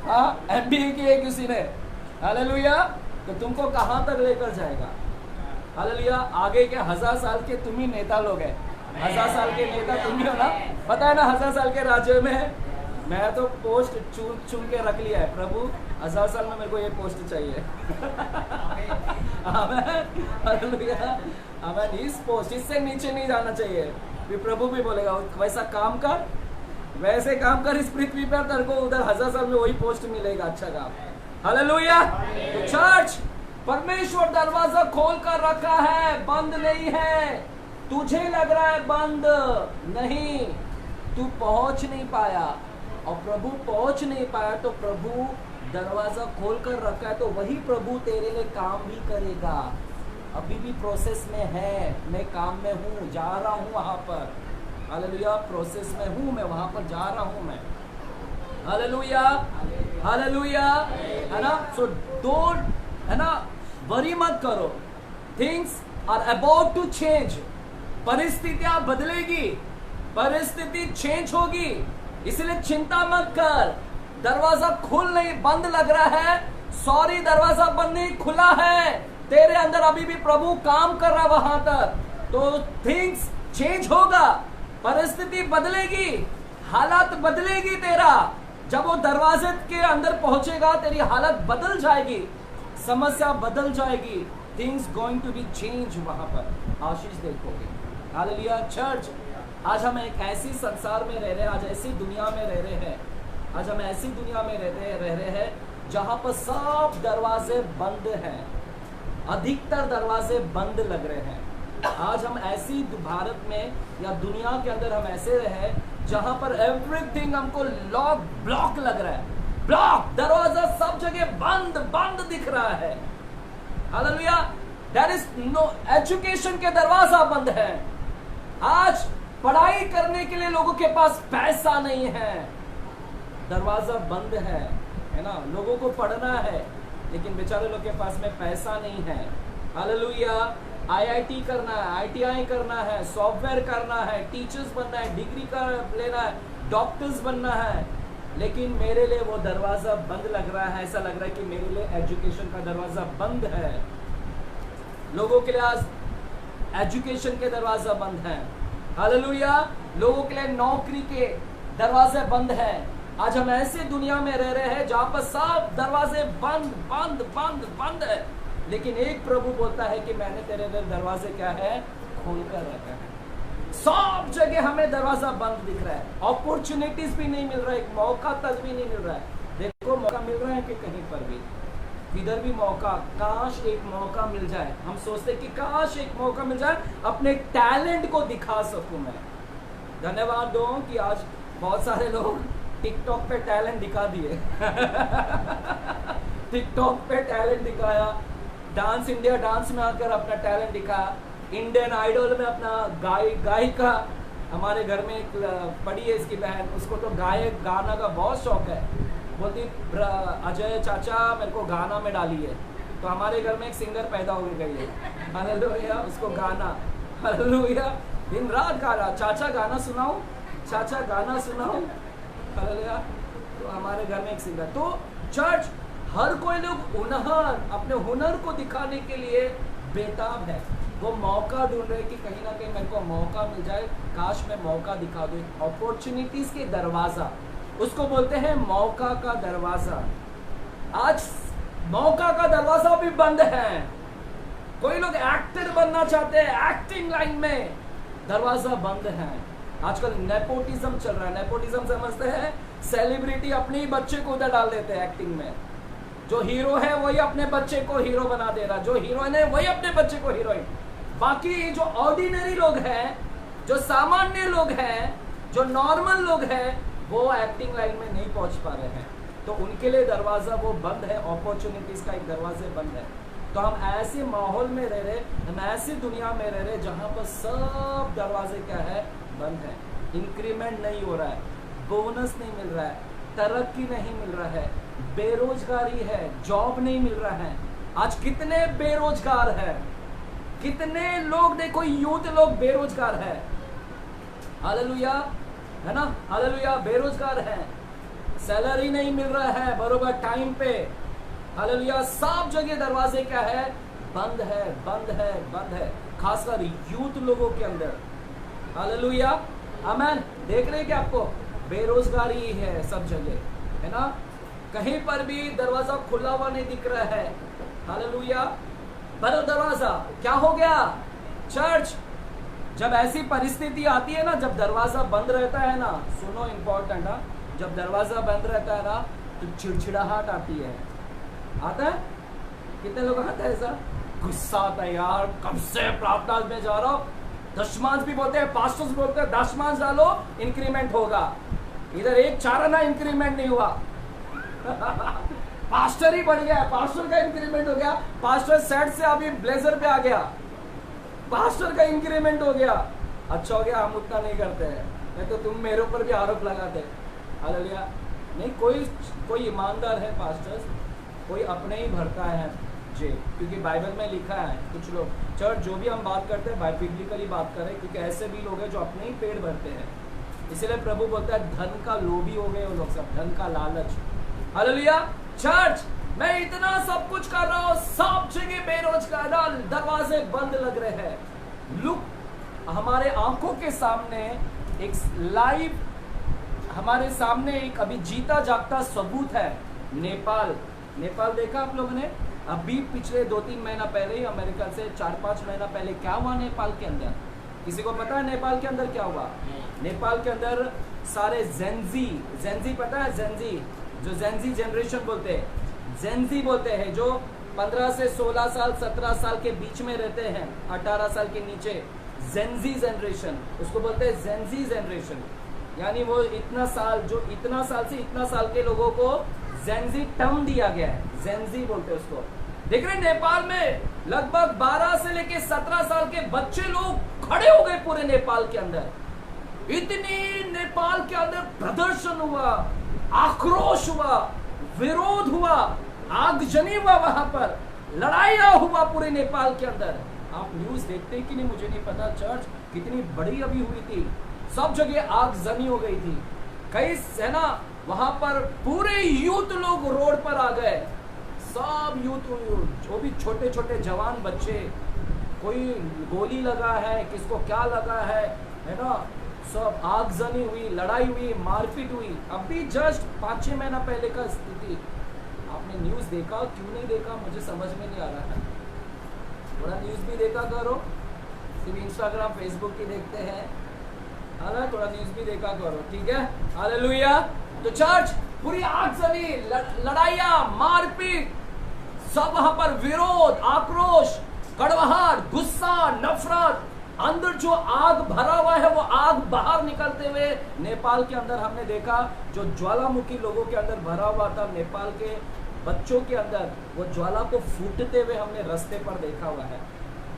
हाँ, MBA की है किसी ने। हालेलुया। तो तुमको कहां तक लेकर जाएगा। हालेलुया। आगे के 1000 साल के तुम ही नेता लोग हैं। 1000 साल के नेता तुम ही हो ना। पता है ना, 1000 साल के राज्य में मैं तो पोस्ट चुन के रख लिया है। प्रभु 1000 साल में मेरे को ये पोस्ट चाहिए। हालेलुया। आमीन। इस पोस्ट, इससे नीचे नहीं जाना चाहिए। फिर प्रभु भी बोलेगा वैसा काम कर, वैसे काम कर इस पृथ्वी पर, तेरे को उधर 1000 साल में वही पोस्ट मिलेगा, अच्छा काम। हालेलुया। तो चर्च, परमेश्वर दरवाजा खोल कर रखा है, बंद नहीं है। तुझे लग रहा है बंद, नहीं, तू पहुंच नहीं पाया, और प्रभु पहुंच नहीं पाया, तो प्रभु दरवाजा खोल कर रखा है, तो वही प्रभु तेरे लिए काम भी करेगा। अभी भी प्रोसेस में है, मैं काम में हूँ, जा रहा हूँ वहां पर। हालेलुया। प्रोसेस में हूँ मैं, वहां पर जा रहा हूँ मैं। हालेलुया। हालेलुया। है ना। सो डोंट, है ना, वरी मत करो। Things are about to change. परिस्थितियां बदलेगी, परिस्थिति चेंज होगी, इसलिए चिंता मत कर। दरवाजा खुल नहीं, बंद लग रहा है, सॉरी, दरवाजा बंद नहीं, खुला है। तेरे अंदर अभी भी प्रभु काम कर रहा है वहां तक। तो थिंग्स चेंज होगा, परिस्थिति बदलेगी, हालत बदलेगी तेरा। जब वो दरवाजे के अंदर पहुंचेगा, तेरी हालत बदल जाएगी, समस्या बदल जाएगी। Things going to be change वहां पर। आशीष देखोगे। हालेलुया। चर्च, आज हम एक ऐसी संसार में रह रहे हैं, आज ऐसी दुनिया में रह रहे हैं, आज हम ऐसी दुनिया में रह रहे हैं जहां पर सब दरवाजे बंद हैं, अधिकतर दरवाजे बंद लग रहे हैं। आज हम ऐसी भारत में या दुनिया के अंदर हम ऐसे रहे जहां पर एवरीथिंग हमको लॉक, ब्लॉक लग रहा है। ब्लॉक, दरवाजा सब जगह बंद बंद दिख रहा है। Hallelujah. There is no education के दरवाजा बंद है। आज पढ़ाई करने के लिए लोगों के पास पैसा नहीं है, दरवाजा बंद है ना। लोगों को पढ़ना है, लेकिन बेचारे लोग के पास में पैसा नहीं है। हालेलुया। IIT करना है, ITI करना है, सॉफ्टवेयर करना है, टीचर्स बनना है, डिग्री का लेना है, डॉक्टर्स बनना है, लेकिन मेरे लिए वो दरवाजा बंद लग रहा है। ऐसा लग रहा है कि मेरे लिए एजुकेशन का दरवाजा बंद है। लोगों के लिए आज एजुकेशन के दरवाजा बंद है। हालेलुया। लोगों के लिए नौकरी के दरवाजे बंद है। आज हम ऐसे दुनिया में रह रहे हैं जहां पर सब दरवाजे बंद बंद बंद बंद है, लेकिन एक प्रभु बोलता है कि मैंने तेरे लिए दरवाजे क्या है, खोल कर रखा है। सब जगह हमें दरवाजा बंद दिख रहा है, अपॉर्चुनिटीज भी नहीं मिल रहा है, एक मौका तक भी नहीं मिल रहा है। देखो, मौका मिल रहा है कि कहीं पर भी, इधर भी मौका, काश एक मौका मिल जाए। हम सोचते कि काश एक मौका मिल जाए, अपने टैलेंट को दिखा सकूं मैं। धन्यवाद दो कि आज बहुत सारे लोग टिकटॉक पे टैलेंट दिखा दिए। टिकटॉक पे टैलेंट दिखाया, डांस इंडिया डांस में आकर अपना टैलेंट दिखाया, इंडियन आइडल में अपना गायिका, हमारे घर में एक पड़ी है इसकी बहन, उसको तो गायक गाना का बहुत शौक है। बोलती अजय चाचा मेरे को गाना में डालिए, तो हमारे घर में एक सिंगर पैदा हो गई है, हालेलुया, उसको गाना, हालेलुया, दिन रात गा रहा, चाचा गाना सुनाओ, चाचा गाना सुनाओ, हालेलुया। तो हमारे घर में एक सिंगर। तो चर्च, हर कोई लोग अपने हुनर को दिखाने के लिए बेताब है। वो मौका ढूंढ रहे कि कहीं ना कहीं मेरे को मौका मिल जाए, काश मैं मौका दिखा दूं। अपॉर्चुनिटीज के दरवाजा, उसको बोलते हैं मौका का दरवाजा। आज मौका का दरवाजा भी बंद है। कोई लोग एक्टर बनना चाहते हैं, एक्टिंग लाइन में, दरवाजा बंद है। आजकल नेपोटिज्म चल रहा है। नेपोटिज्म समझते हैं? सेलिब्रिटी अपने ही बच्चे को उधर डाल देते हैं एक्टिंग में। जो हीरो है वही अपने बच्चे को हीरो बना दे रहा, जो हीरोइन है वही अपने बच्चे को हीरोइन। बाकी जो ऑर्डिनरी लोग हैं, जो सामान्य लोग हैं, जो नॉर्मल लोग हैं, वो एक्टिंग लाइन में नहीं पहुंच पा रहे हैं। तो उनके लिए दरवाजा वो बंद है, अपॉर्चुनिटीज का एक दरवाजे बंद है। तो हम ऐसे माहौल में रह रहे, हम ऐसी दुनिया में रह रहे जहां पर सब दरवाजे क्या है, बंद है। इंक्रीमेंट नहीं हो रहा है, बोनस नहीं मिल रहा है, तरक्की नहीं मिल रहा है, बेरोजगारी है, जॉब नहीं मिल रहा है। आज कितने बेरोजगार है, कितने लोग, देखो यूथ लोग बेरोजगार है, हालेलुया, है ना, हालेलुया, बेरोजगार है, सैलरी नहीं मिल रहा है बरोबर टाइम पे, हालेलुया। सब जगह दरवाजे क्या है, बंद है, बंद है, बंद है, खासकर यूथ लोगों के अंदर, हालेलुया, आमेन। देख रहे हैं क्या आपको, बेरोजगारी है सब जगह, है ना, कहीं पर भी दरवाजा खुला हुआ नहीं दिख रहा है, हालेलुया। पर दरवाजा क्या हो गया चर्च, जब ऐसी परिस्थिति आती है ना, जब दरवाजा बंद रहता है ना, सुनो इंपॉर्टेंट है, जब दरवाजा बंद रहता है ना तो चिड़चिड़ाहट आती है, आता है, कितने लोग आता है ऐसा, गुस्सा आता है, यार कब से प्रार्थना में जा रहा हूं, दशमांश भी बोलते हैं, पास्टर्स बोलते हैं दशमांश डालो इंक्रीमेंट होगा, इधर एक चाराना इंक्रीमेंट नहीं हुआ पास्टर ही बढ़ गया, पास्टर का इंक्रीमेंट हो गया, पास्टर सेट से अभी ब्लेजर पे आ गया, पास्टर का इंक्रीमेंट हो गया, अच्छा हो गया, हम उतना नहीं करते हैं, नहीं तो तुम मेरे ऊपर भी आरोप लगाते, हालेलुया। नहीं, कोई ईमानदार है पास्टर्स, कोई अपने ही भरता है जी, क्योंकि बाइबल में लिखा है, कुछ लोग चर्च जो भी हम बात करते हैं बाइबलिकली बात करें, क्योंकि ऐसे भी लोग हैं जो अपने ही पेट भरते हैं, इसलिए प्रभु बोलता है धन का लोभी हो गए वो लोग सब, धन का लालच, हालेलुया। चर्च, मैं इतना सब कुछ कर रहा हूं, सब जगह बेरोजगार, दरवाजे बंद लग रहे हैं। लुक, हमारे आंखों के सामने एक लाइव, हमारे सामने एक अभी जीता जागता सबूत है, नेपाल। नेपाल देखा आप लोगों ने? अभी पिछले 2-3 महीना पहले ही, अमेरिका से 4-5 महीना पहले क्या हुआ नेपाल के अंदर? किसी को पता है नेपाल के अंदर क्या हुआ? नेपाल के अंदर सारे जेंजी पता है? जेंजी, जो जेंजी जनरेशन बोलते हैं, जेंजी बोलते हैं, जो 15 से 16 साल 17 साल के बीच में रहते हैं, 18 साल के नीचे, जेंजी जनरेशन उसको बोलते हैं, जेंजी जनरेशन, यानी वो इतना साल, जो इतना साल से इतना साल के लोगों को जेंजी टर्म दिया गया है, जेंजी बोलते हैं उसको। देख रहे नेपाल में लगभग 12 से लेके 17 साल के बच्चे लोग खड़े हो गए पूरे नेपाल के अंदर, इतनी नेपाल के अंदर प्रदर्शन हुआ, आक्रोश हुआ, विरोध हुआ, आगजनी हुआ, वहां पर लड़ाइयां हुआ पूरे नेपाल के अंदर। आप न्यूज देखते हैं कि नहीं मुझे नहीं पता, चर्च कितनी बड़ी अभी हुई थी, सब जगह आगजनी हो गई थी, कई है ना, वहां पर पूरे यूथ लोग रोड पर आ गए, सब यूथ, जो भी छोटे छोटे जवान बच्चे, कोई गोली लगा है, किसको क्या लगा है ना, सब आगजनी हुई, लड़ाई हुई, मारपीट हुई। अभी जस्ट 5-6 महीना पहले का स्थिति, आपने न्यूज देखा? क्यों नहीं देखा मुझे समझ में नहीं आ रहा है, थोड़ा न्यूज भी देखा करो, सिर्फ इंस्टाग्राम फेसबुक ही देखते हैं, है, थोड़ा न्यूज भी देखा करो, ठीक है, हालेलुया। तो चर्च, पूरी आगजनी, लड़ाइयां, मारपीट, सब वहां पर विरोध, आक्रोश, कड़वाहट, गुस्सा, नफरत, अंदर जो आग भरा हुआ है वो आग बाहर निकलते हुए नेपाल के अंदर हमने देखा, जो ज्वालामुखी लोगों के अंदर भरा हुआ था, नेपाल के बच्चों के अंदर वो ज्वाला को फूटते हुए हमने रास्ते पर देखा हुआ है।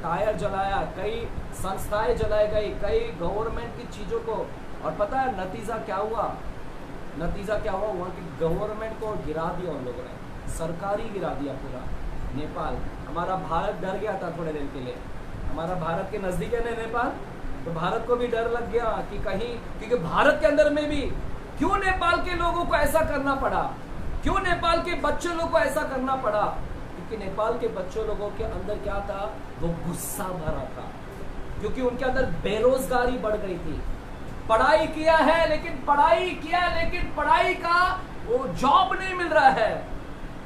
टायर जलाया, कई संस्थाएं जलाई गई, कई गवर्नमेंट की चीज़ों को, और पता है नतीजा क्या हुआ? नतीजा क्या हुआ? वहाँ की गवर्नमेंट को गिरा दिया उन लोगों ने, सरकार ही गिरा दिया पूरा। नेपाल, हमारा भारत डर गया था थोड़े दिन के लिए, हमारा भारत के नज़दीक है ना नेपाल, तो भारत को भी डर लग गया कि कहीं, क्योंकि भारत के अंदर में भी क्यों नेपाल के लोगों को ऐसा करना पड़ा, क्यों नेपाल के बच्चों लोगों को ऐसा करना पड़ा? क्योंकि नेपाल के बच्चों लोगों के अंदर क्या था? वो गुस्सा भरा था, क्योंकि उनके अंदर बेरोजगारी बढ़ गई थी। पढ़ाई किया है लेकिन पढ़ाई का वो जॉब नहीं मिल रहा है।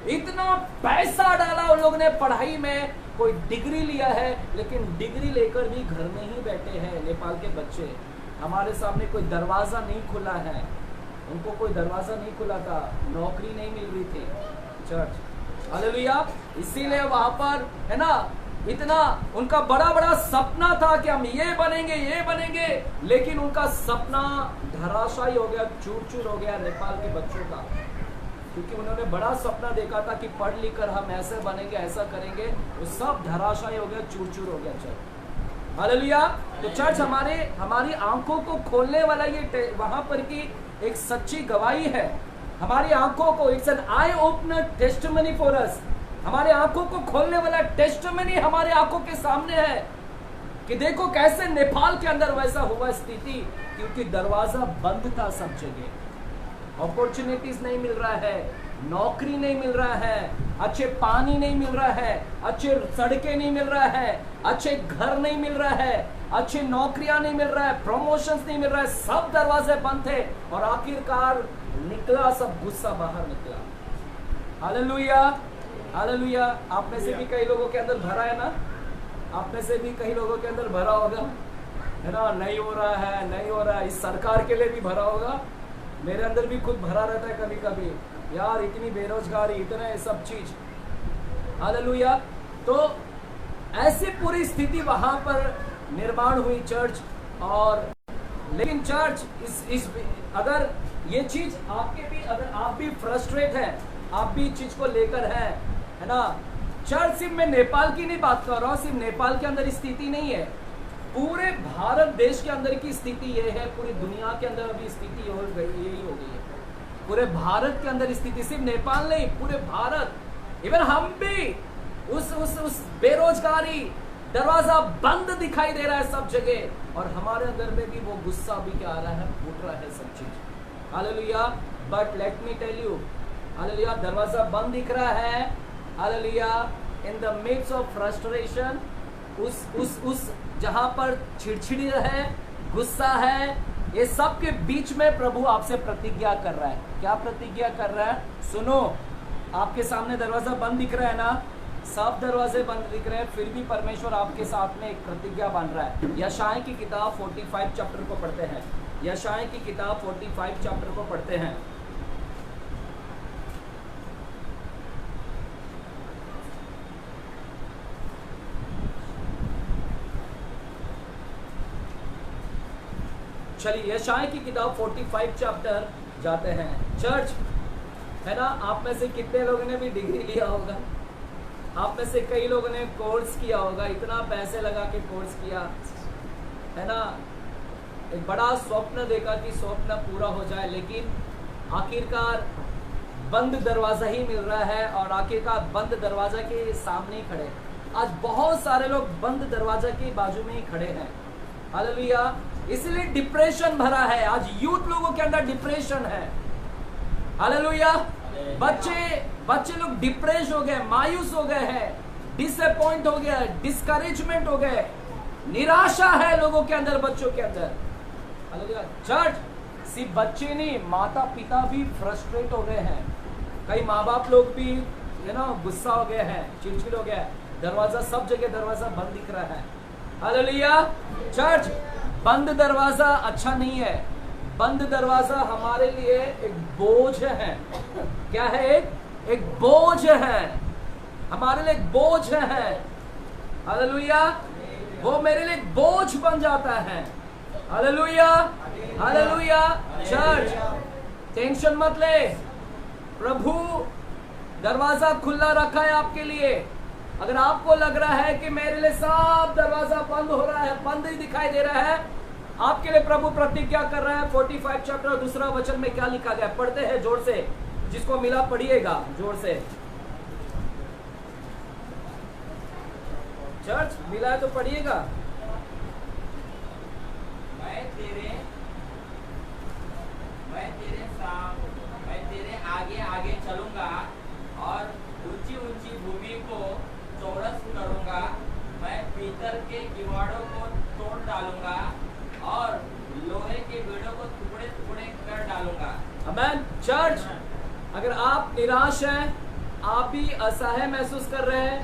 इतना पैसा डाला उन लोगों ने पढ़ाई में, कोई डिग्री लिया है लेकिन डिग्री लेकर भी घर में ही बैठे हैं नेपाल के बच्चे। हमारे सामने कोई दरवाजा नहीं खुला है, उनको कोई दरवाजा नहीं खुला था, नौकरी नहीं मिल रही थी चर्च। हालेलुया। इसीलिए वहां पर है ना, इतना उनका बड़ा बड़ा सपना था कि हम ये बनेंगे, लेकिन उनका सपना धराशायी हो गया, चूर चूर हो गया नेपाल के बच्चों का, क्योंकि उन्होंने बड़ा सपना देखा था कि पढ़ लिख कर हम ऐसे बनेंगे, ऐसा करेंगे, वो सब धराशायी हो गया, चूर चूर हो गया चर्च। हालेलुया। तो चर्च हमारी आंखों को खोलने वाला ये वहां पर की एक सच्ची गवाही है। हमारी आंखों को, it's an eye opener testimony for us. हमारे आंखों को खोलने वाला टेस्टिमनी हमारे आंखों के सामने है कि देखो कैसे नेपाल के अंदर वैसा हुआ स्थिति, क्योंकि दरवाजा बंद था सब जगह। अपॉर्चुनिटीज नहीं मिल रहा है, नौकरी नहीं मिल रहा है, अच्छे पानी नहीं मिल रहा है, अच्छे सड़कें नहीं मिल रहा है, अच्छे घर नहीं मिल रहा है, अच्छी नौकरियां नहीं मिल रहा है, प्रमोशंस नहीं मिल रहा है, सब दरवाजे बंद थे और आखिरकार निकला सब गुस्सा बाहर निकला। Hallelujah, hallelujah. आप में से भी कई लोगों के अंदर भरा है ना, आप में से भी कई लोगों के अंदर भरा होगा, है ना, नहीं हो रहा है, इस सरकार के लिए भी भरा होगा। मेरे अंदर भी खुद भरा रहता है कभी कभी, यार इतनी बेरोजगारी, इतने सब चीज। हालेलुया। तो ऐसी पूरी स्थिति वहां पर निर्माण हुई चर्च। और लेकिन चर्च इस अगर ये चीज आपके भी, अगर आप भी फ्रस्ट्रेट हैं, आप भी चीज को लेकर हैं, है ना, चर्च सिर्फ मैं नेपाल की नहीं बात कर रहा हूँ, सिर्फ नेपाल के अंदर स्थिति नहीं है, पूरे भारत देश के अंदर की स्थिति ये है, पूरी दुनिया के अंदर अभी स्थिति यही हो गई है। पूरे भारत के अंदर स्थिति, सिर्फ नेपाल नहीं, पूरे भारत, इवन हम भी उस बेरोजगारी, दरवाजा बंद दिखाई दे रहा है सब जगह, और हमारे अंदर में भी वो गुस्सा भी क्या आ रहा है, फूट रहा है सब चीज। Hallelujah. But let me tell you, hallelujah, दरवाजा बंद दिख रहा है, hallelujah, in the midst of frustration, उस जहां पर चिड़चिड़ी है, गुस्सा है, ये सब के बीच में प्रभु आपसे प्रतिज्ञा कर रहा है। क्या प्रतिज्ञा कर रहा है? सुनो, आपके सामने दरवाजा बंद दिख रहा है ना, सब दरवाजे बंद दिख रहे हैं, फिर भी परमेश्वर आपके साथ में एक प्रतिज्ञा बन रहा है। यशायाह की किताब 45 चैप्टर को पढ़ते हैं, यशायाह की किताब 45 चैप्टर को पढ़ते हैं। चलिए यशायाह की किताब 45 चैप्टर जाते हैं। चर्च, है ना, आप में से कितने लोगों ने भी डिग्री लिया होगा, आप में से कई लोगों ने कोर्स किया होगा, इतना पैसे लगा के कोर्स किया, है ना, एक बड़ा स्वप्न देखा कि स्वप्न पूरा हो जाए, लेकिन आखिरकार बंद दरवाजा ही मिल रहा है, और आखिरकार बंद दरवाजा के सामने ही खड़े। आज बहुत सारे लोग बंद दरवाजा के बाजू में ही खड़े हैं। हालेलुया। इसलिए डिप्रेशन भरा है, आज यूथ लोगों के अंदर डिप्रेशन है। हालेलुया। बच्चे लोग डिप्रेस हो गए, मायूस हो गए हैं, डिसअपॉइंट हो गया, डिस्करेजमेंट हो गए, निराशा है लोगों के अंदर, बच्चों के अंदर। हालेलुया। चर्च, सिर्फ बच्चे नहीं, माता पिता भी फ्रस्ट्रेट हो गए हैं, कई माँ बाप लोग भी, है ना, गुस्सा हो गए हैं, चिड़चिड़ हो गया है, दरवाजा, सब जगह दरवाजा बंद दिख रहा है। हालेलुया। चर्च, बंद दरवाजा अच्छा नहीं है, बंद दरवाजा हमारे लिए एक बोझ है। क्या है? एक बोझ है, हमारे लिए एक बोझ है। हालेलुया। वो मेरे लिए एक बोझ बन जाता है। Hallelujah, hallelujah. चर्च, टेंशन मत ले, प्रभु दरवाजा खुला रखा है आपके लिए, अगर आपको लग रहा है कि मेरे लिए सब दरवाजा बंद हो रहा है, बंद ही दिखाई दे रहा है, आपके लिए प्रभु प्रतिज्ञा कर रहा है। 45 चैप्टर दूसरा वचन में क्या लिखा गया, पढ़ते हैं जोर से, जिसको मिला पढ़िएगा जोर से। चर्च मिला है तो पढ़िएगा। मैं तेरे आगे आगे चलूंगा और ऊंची ऊंची भूमि को चौरस करूंगा। मैं पीतल के किवाड़ों को तोड़ डालूंगा और लोहे के बेड़ों को टुकड़े टुकड़े कर डालूंगा। आमेन। चर्च, अगर आप निराश हैं, आप भी असहाय महसूस कर रहे हैं,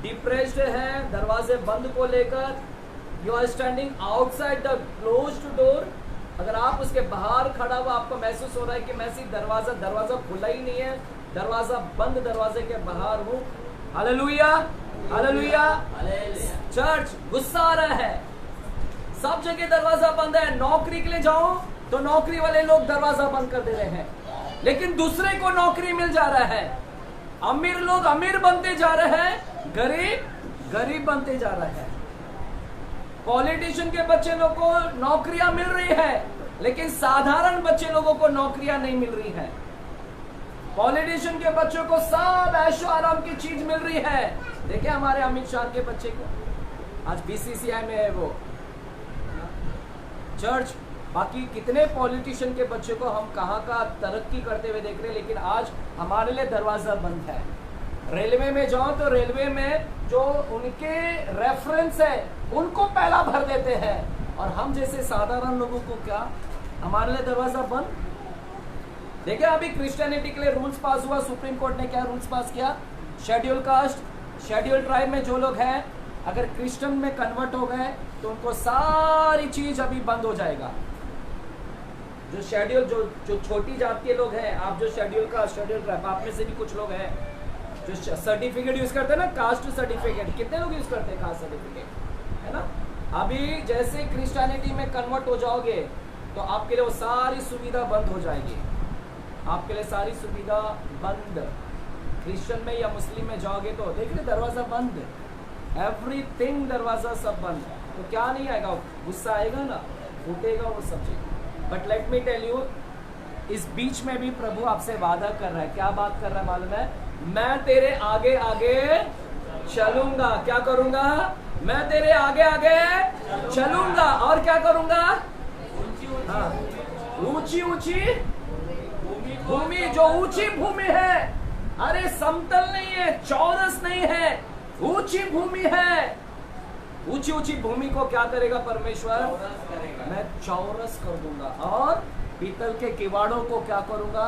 डिप्रेस्ड हैं दरवाजे बंद को लेकर, you are standing outside the closed door, अगर आप उसके बाहर खड़ा हुआ आपको महसूस हो रहा है कि मैं सिर्फ दरवाजा खुला ही नहीं है, दरवाजा बंद, दरवाजे के बाहर हूं। Hallelujah, hallelujah. चर्च, गुस्सा आ रहा है, सब जगह दरवाजा बंद है। नौकरी के लिए जाओ तो नौकरी वाले लोग दरवाजा बंद कर दे रहे हैं, लेकिन दूसरे को नौकरी मिल जा रहा है। अमीर लोग अमीर बनते जा रहे हैं, गरीब गरीब बनते जा रहे हैं। पॉलिटिशियन के बच्चे लोगों को नौकरियां मिल रही है, लेकिन साधारण बच्चे लोगों को नौकरियां नहीं मिल रही है। पॉलिटिशियन के बच्चों को सब ऐशो आराम की चीज मिल रही है। देखिए हमारे अमित शाह के बच्चे को, आज बीसीसीआई में है वो। चर्च, बाकी कितने पॉलिटिशियन के बच्चे को हम कहाँ का तरक्की करते हुए देख रहे हैं, लेकिन आज हमारे लिए दरवाजा बंद है। रेलवे में जाओ तो रेलवे में जो उनके रेफरेंस है उनको पहला भर देते हैं, और हम जैसे साधारण लोगों को क्या, हमारे लिए दरवाजा बंद। देखिए अभी क्रिश्चियनिटी के लिए रूल्स पास हुआ, सुप्रीम कोर्ट ने क्या रूल्स पास किया, शेड्यूल कास्ट, शेड्यूल ट्राइब में जो लोग हैं अगर क्रिश्चियन में कन्वर्ट हो गए तो उनको सारी चीज अभी बंद हो जाएगा। जो शेड्यूल जो छोटी जाति के लोग हैं, आप जो शेड्यूल कास्ट, शेड्यूल ट्राइब, आप में से भी कुछ लोग हैं जो सर्टिफिकेट यूज करते हैं ना, कास्ट सर्टिफिकेट, कितने लोग यूज करते हैं कास्ट सर्टिफिकेट, है ना। अभी जैसे क्रिश्चियनिटी में कन्वर्ट हो जाओगे तो आपके लिए वो सारी सुविधा बंद हो जाएगी, आपके लिए सारी सुविधा बंद। क्रिश्चियन में या मुस्लिम में जाओगे तो देख रहे दरवाजा बंद, एवरीथिंग दरवाजा सब बंद, तो क्या नहीं आएगा, गुस्सा आएगा ना, फूटेगा वो सब चीज। But let me tell you, इस बीच में भी प्रभु आपसे वादा कर रहा है। क्या बात कर रहा है मालूम है, मैं तेरे आगे आगे चलूंगा। क्या करूंगा, मैं तेरे आगे आगे चलूंगा, और क्या करूंगा, हाँ, ऊंची ऊंची भूमि, जो ऊंची भूमि है, अरे समतल नहीं है, चौरस नहीं है, ऊंची भूमि है, ऊंची ऊंची भूमि को क्या करेगा परमेश्वर, मैं चौरस कर दूंगा, और पीतल के किवाड़ों को क्या करूंगा,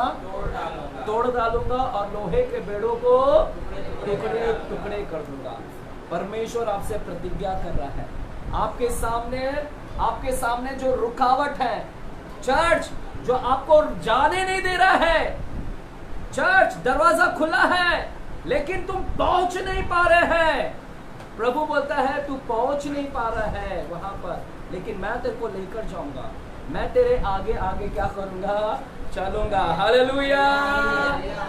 तोड़ डालूंगा, और लोहे के बेड़ों को टुकड़े टुकड़े कर दूंगा। परमेश्वर आपसे प्रतिज्ञा कर रहा है। आपके सामने जो रुकावट है, चर्च, जो आपको जाने नहीं दे रहा है, चर्च दरवाजा खुला है लेकिन तुम पहुंच नहीं पा रहे हैं। प्रभु बोलता है तू पहुंच नहीं पा रहा है वहां पर, लेकिन मैं तेरे को लेकर जाऊंगा, मैं तेरे आगे आगे क्या करूंगा, चलूंगा। हालेलुया।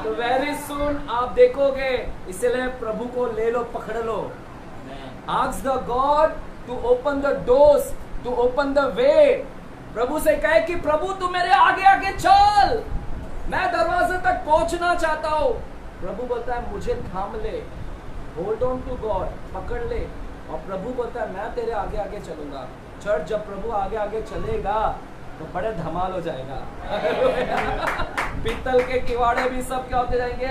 तो वेरी सुन आप देखोगे, इसलिए प्रभु को ले लो, पकड़ लो। Ask the God to open the doors, to open the way. प्रभु से कहे कि प्रभु तू मेरे आगे आगे चल, मैं दरवाजे तक पहुंचना चाहता हूं। प्रभु बोलता है मुझे थाम ले, होल्ड ऑन टू गॉड, पकड़ ले, और प्रभु बोलता है मैं तेरे आगे आगे चलूंगा। चर्च, जब प्रभु आगे आगे चलेगा तो बड़े धमाल हो जाएगा। पीतल के किवाड़े भी सब क्या होते जाएंगे,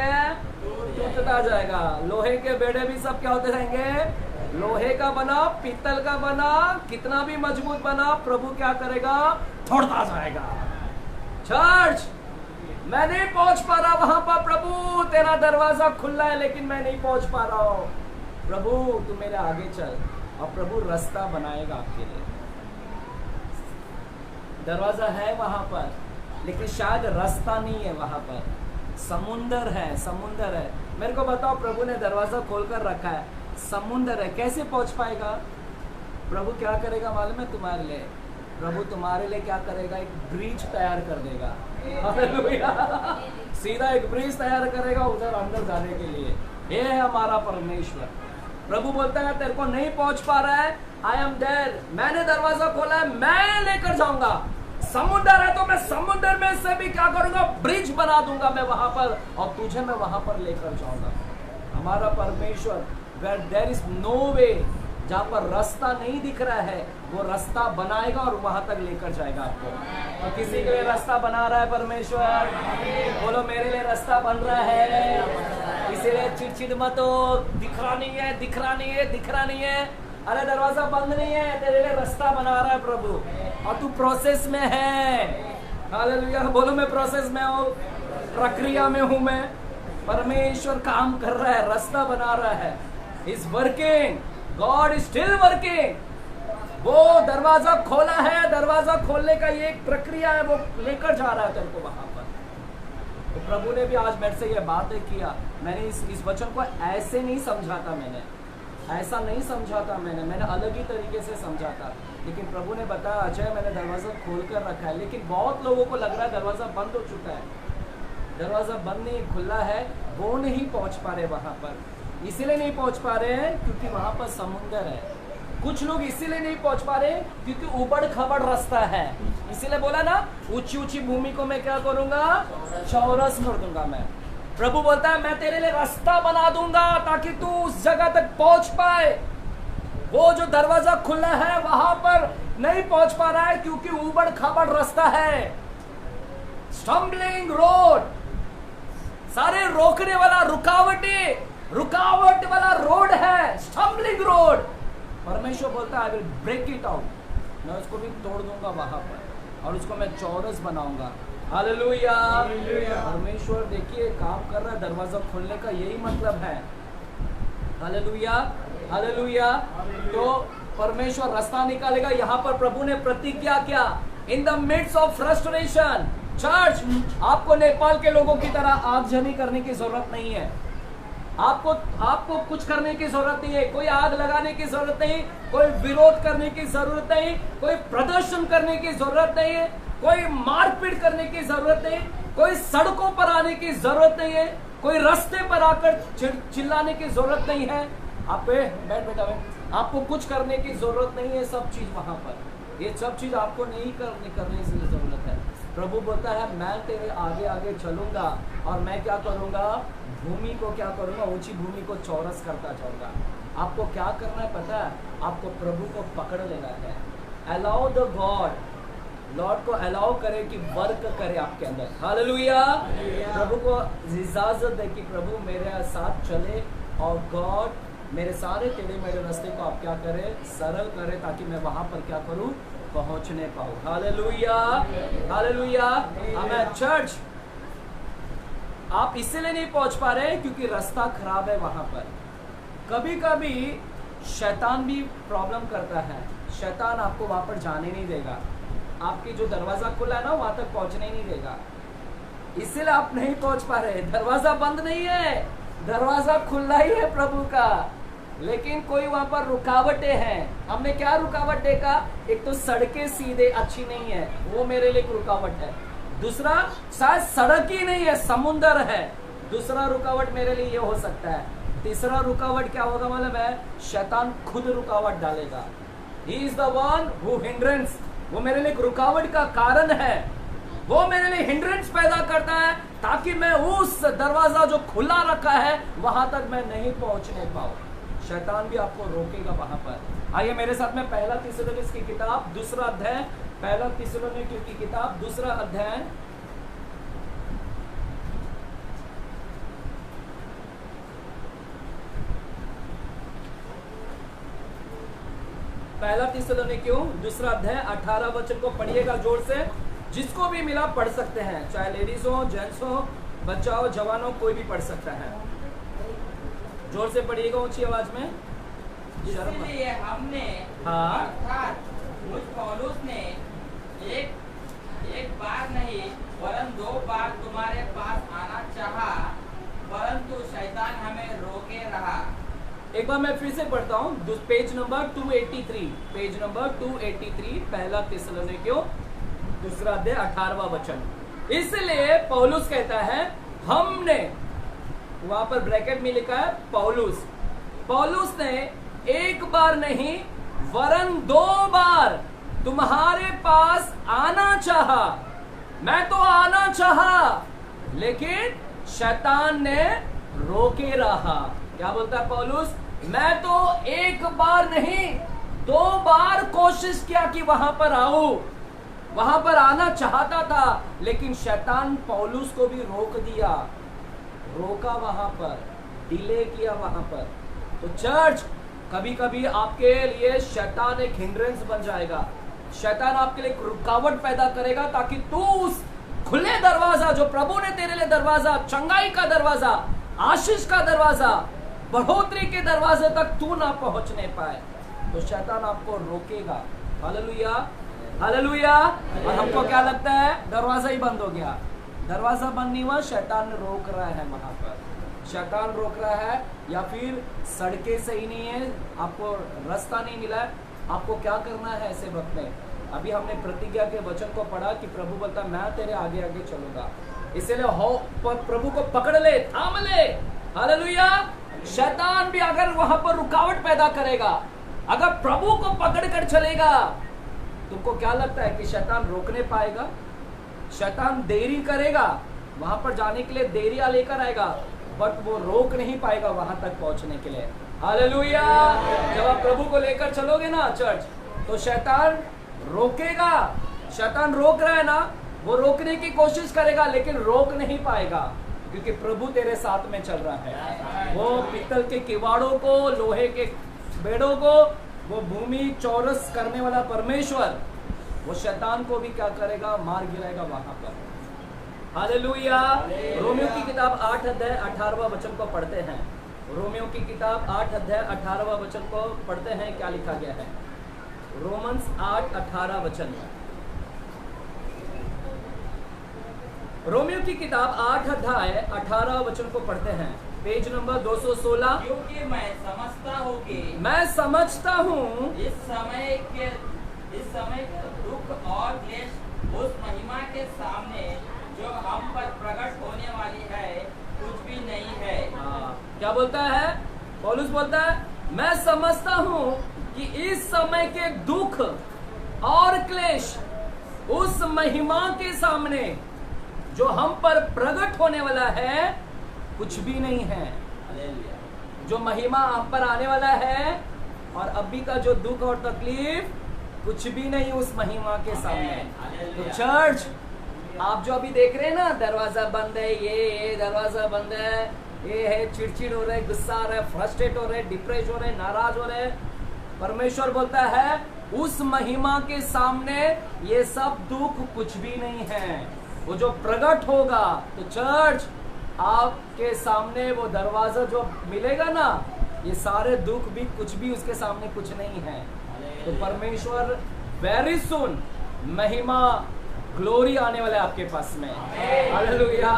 टूटता जाएगा। लोहे के बेड़े भी सब क्या होते जाएंगे, लोहे का बना, पीतल का बना, कितना भी मजबूत बना, प्रभु क्या करेगा, तोड़ता जाएगा। चर्च, मैं नहीं पहुंच पा रहा वहां पर, प्रभु तेरा दरवाजा खुला है लेकिन मैं नहीं पहुंच पा रहा हूं। प्रभु तू मेरे आगे चल, और प्रभु रास्ता बनाएगा आपके लिए। दरवाजा है वहां पर, लेकिन शायद रास्ता नहीं है वहां पर, समुंदर है, समुंदर है। मेरे को बताओ, प्रभु ने दरवाजा खोलकर रखा है, समुंदर है, कैसे पहुंच पाएगा? प्रभु क्या करेगा मालूम है तुम्हारे लिए? प्रभु तुम्हारे लिए क्या करेगा, एक ब्रिज तैयार कर देगा। हालेलुया। सीधा एक ब्रिज तैयार करेगा उधर अंदर जाने के लिए। ये है हमारा परमेश्वर। प्रभु बोलता है तेरे को नहीं पहुंच पा रहा है, आई एम देयर, मैंने दरवाजा खोला है, मैं लेकर जाऊंगा। समुद्र है तो मैं समुद्र में से भी क्या करूंगा, ब्रिज बना दूंगा मैं वहां पर, और तुझे मैं वहां पर लेकर जाऊंगा। हमारा परमेश्वर, वेयर देयर इज नो वे, जहां पर रास्ता नहीं दिख रहा है, वो रास्ता बनाएगा और वहां तक लेकर जाएगा आपको। और किसी के लिए रास्ता बना रहा है परमेश्वर, बोलो मेरे लिए रास्ता बन रहा है। इसीलिए चिड़चिड़ मत हो, दिख रहा नहीं है, दिख रहा नहीं है, दिख रहा नहीं है, अरे दरवाजा बंद नहीं है, तेरे लिए रास्ता बना रहा है प्रभु, और तू प्रोसेस में है। हालेलुया, बोलो मैं प्रोसेस में हूँ, प्रक्रिया में हूँ मैं। परमेश्वर काम कर रहा है, रास्ता बना रहा है, is working, God is still working. वो दरवाजा खोला है, दरवाजा खोलने का ये एक प्रक्रिया है, वो लेकर जा रहा है तेरे को वहां पर। तो प्रभु ने भी आज मेरे से ये बातें किया। मैंने इस वचन को ऐसे नहीं समझा था, मैंने ऐसा नहीं समझा था, मैंने अलग ही तरीके से समझा था। लेकिन प्रभु ने बताया अजय मैंने दरवाजा खोल कर रखा है, लेकिन बहुत लोगों को लग रहा है दरवाजा बंद हो चुका है, दरवाजा बंद नहीं खुला है, वो नहीं पहुंच पा रहे वहां पर। इसीलिए नहीं पहुंच पा रहे हैं क्योंकि वहां पर समुंदर है। कुछ लोग इसीलिए नहीं पहुंच पा रहे क्योंकि उबड़ खबड़ रास्ता है। इसीलिए बोला ना, ऊंची ऊंची भूमि को मैं क्या करूंगा, चौरस कर दूंगा मैं। प्रभु बोलता है मैं तेरे लिए रास्ता बना दूंगा ताकि तू उस जगह तक पहुंच पाए। वो जो दरवाजा खुला है वहां पर नहीं पहुंच पा रहा है क्योंकि उबड़ खबड़ रास्ता है, स्टम्बलिंग रोड, सारे रोकने वाला रुकावट वाला रोड है, स्टम्बलिंग रोड। परमेश्वर बोलता है I will break it out, मैं उसको भी तोड़ दूंगा वहां पर और उसको मैं चौरस बनाऊंगा। हालेलुया। परमेश्वर देखिए काम कर रहा है, दरवाजा खोलने का यही मतलब है। Hallelujah, hallelujah. तो परमेश्वर रास्ता निकालेगा। यहाँ पर प्रभु ने प्रतिज्ञा किया, in the midst of frustration. Church, आपको नेपाल के लोगों की तरह आगजनी करने की जरूरत नहीं है। आपको कुछ करने की जरूरत नहीं है, कोई आग लगाने की जरूरत नहीं, कोई विरोध करने की जरूरत नहीं, कोई प्रदर्शन करने की जरूरत नहीं है, कोई मारपीट करने की जरूरत नहीं, कोई सड़कों पर आने की जरूरत नहीं है, कोई रास्ते पर आकर चिल्लाने की जरूरत नहीं है। आप बैठ बेटा बैठ, आपको कुछ करने की जरूरत नहीं है। सब चीज वहां पर, ये सब चीज आपको नहीं करने की जरूरत है। प्रभु बोलता है मैं तेरे आगे आगे चलूंगा और मैं क्या करूंगा, भूमि को क्या करूंगा, ऊंची भूमि को चौरस करता जाऊंगा। आपको क्या करना है पता है, आपको प्रभु को पकड़ लेना है। अलाउ द गॉड, लॉर्ड को अलाउ करे कि वर्क करे आपके अंदर। हालेलुया। प्रभु को इजाजत दे कि प्रभु मेरे साथ चले और गॉड मेरे सारे टेढ़े मेढ़े रास्ते को आप क्या करे, सरल करे, ताकि मैं वहां पर क्या करूं, पहुंचने पाऊं। Hallelujah, hallelujah. आमेन। चर्च, आप इसलिए नहीं पहुंच पा रहे क्योंकि रास्ता खराब है वहां पर। कभी कभी शैतान भी प्रॉब्लम करता है, शैतान आपको वहां पर जाने नहीं देगा, आपकी जो दरवाजा खुला है ना वहां तक पहुंचने नहीं देगा, इसलिए आप नहीं पहुंच पा रहे। दरवाजा बंद नहीं है, दरवाजा खुला ही है प्रभु का, लेकिन कोई वहां पर रुकावटें हैं। हमने क्या रुकावट देखा, एक तो सड़कें सीधे अच्छी नहीं है, वो मेरे लिए रुकावट है। दूसरा शायद सड़क ही नहीं है, समुंदर है, दूसरा रुकावट मेरे लिए ये हो सकता है। तीसरा रुकावट क्या होगा मालूम है, शैतान खुद रुकावट डालेगा। He is the one who hindrance, वो मेरे लिए रुकावट का कारण है, वो मेरे लिए हिंड्रेंस पैदा करता है ताकि मैं उस दरवाजा जो खुला रखा है वहां तक मैं नहीं पहुंचने पाऊं। शैतान भी आपको रोकेगा वहां पर। आइए मेरे साथ में पहला थिस्सलुनीके की किताब दूसरा अध्याय, पहला थिस्सलुनीके की किताब दूसरा अध्याय, पहला थिस्सलुनीके दूसरा अध्याय 18 वचन को पढ़िएगा जोर से। जिसको भी मिला पढ़ सकते हैं, चाहे लेडीज हो, जेंट्स हो, बच्चा हो, जवान हो, कोई भी पढ़ सकता है। जोर से पढ़िएगा ऊंची आवाज में। इसलिए हमने अर्थात मुझ पौलुस ने एक बार नहीं वरन 2 बार तुम्हारे पास आना चाहा, परंतु शैतान हमें रोके रहा। एक बार मैं फिर से पढ़ता हूँ, पेज नंबर 283, पेज नंबर 283, पहला थिस्सलुनीके दूसरा अध्याय 18वां वचन। इसलिए पौलुस कहता है हमने, वहां पर ब्रैकेट में लिखा है पौलुस, पौलुस ने एक बार नहीं वरन 2 बार तुम्हारे पास आना चाहा, मैं तो आना चाहा, लेकिन शैतान ने रोके रहा। क्या बोलता है पौलुस? मैं तो एक बार नहीं 2 बार कोशिश किया कि वहां पर आऊं, वहां पर आना चाहता था, लेकिन शैतान पौलुस को भी रोक दिया, रोका, वहां पर डिले किया वहां पर। तो चर्च, कभी कभी आपके लिए शैतान एक हिंड्रेंस बन जाएगा, शैतान आपके लिए रुकावट पैदा करेगा, ताकि तू उस खुले दरवाजा जो प्रभु ने तेरे लिए दरवाजा, चंगाई का दरवाजा, आशीष का दरवाजा, बढ़ोतरी के दरवाजे तक तू ना पहुंचने पाए, तो शैतान आपको रोकेगा। Hallelujah, hallelujah. और हमको क्या लगता है? दरवाजा ही बंद हो गया। दरवाजा बंद नहीं हुआ, शैतान रोक रहा है वहां पर, शैतान रोक रहा है, या फिर सड़कें सही नहीं है, आपको रास्ता नहीं मिला है। आपको क्या करना है ऐसे वक्त में? अभी हमने प्रतिज्ञा के वचन को पढ़ा कि प्रभु बोलता मैं तेरे आगे आगे चलूंगा, इसलिए हो प्रभु को पकड़ ले, थाम ले। हालेलुया। शैतान भी अगर वहां पर रुकावट पैदा करेगा, अगर प्रभु को पकड़ कर चलेगा, तुमको क्या लगता है कि शैतान रोकने पाएगा? शैतान देरी करेगा, वहां पर जाने के लिए देरियां लेकर आएगा, बट वो रोक नहीं पाएगा वहां तक पहुंचने के लिए। हालेलुया। जब आप प्रभु को लेकर चलोगे ना चर्च, तो शैतान रोकेगा। शैतान रोक रहा है ना, वो रोकने की कोशिश करेगा, लेकिन रोक नहीं पाएगा, क्योंकि प्रभु तेरे साथ में चल रहा है। वो पीतल के किवाड़ों को, लोहे के बेड़ों को, वो भूमि चौरस करने वाला परमेश्वर, वो शैतान को भी क्या करेगा? मार गिराएगा वहां पर। हालेलुया। रोमियो की किताब 8 अध्याय 18वां वचन को पढ़ते हैं। रोमियो की किताब 8 अध्याय 18वां वचन को पढ़ते हैं। क्या लिखा गया है? रोमन्स 8:18 वचन। रोमियो की किताब 8 अध्याय 18 वचन को पढ़ते हैं, पेज नंबर 216। क्योंकि मैं समझता हूँ कि मैं समझता हूँ इस समय के दुख और क्लेश उस महिमा के सामने जो हम पर प्रकट होने वाली है कुछ भी नहीं है। क्या बोलता है पौलुस? बोलता है मैं समझता हूँ कि इस समय के दुख और क्लेश उस महिमा के सामने जो हम पर प्रकट होने वाला है कुछ भी नहीं है। जो महिमा हम पर आने वाला है और अभी का जो दुख और तकलीफ कुछ भी नहीं उस महिमा के सामने। तो चर्च, आप जो अभी देख रहे हैं ना, दरवाजा बंद है, ये दरवाजा बंद है, ये है, चिड़चिड़ हो रहे, गुस्सा आ रहा है, फ्रस्ट्रेट हो रहे, डिप्रेस हो रहे, नाराज हो रहे, परमेश्वर बोलता है उस महिमा के सामने ये सब दुख कुछ भी नहीं है। वो जो प्रकट होगा, तो चर्च आपके सामने वो दरवाजा जो मिलेगा ना, ये सारे दुख भी कुछ भी उसके सामने कुछ नहीं है। तो परमेश्वर वेरी सुन महिमा ग्लोरी आने वाला है आपके पास में। हालेलुया।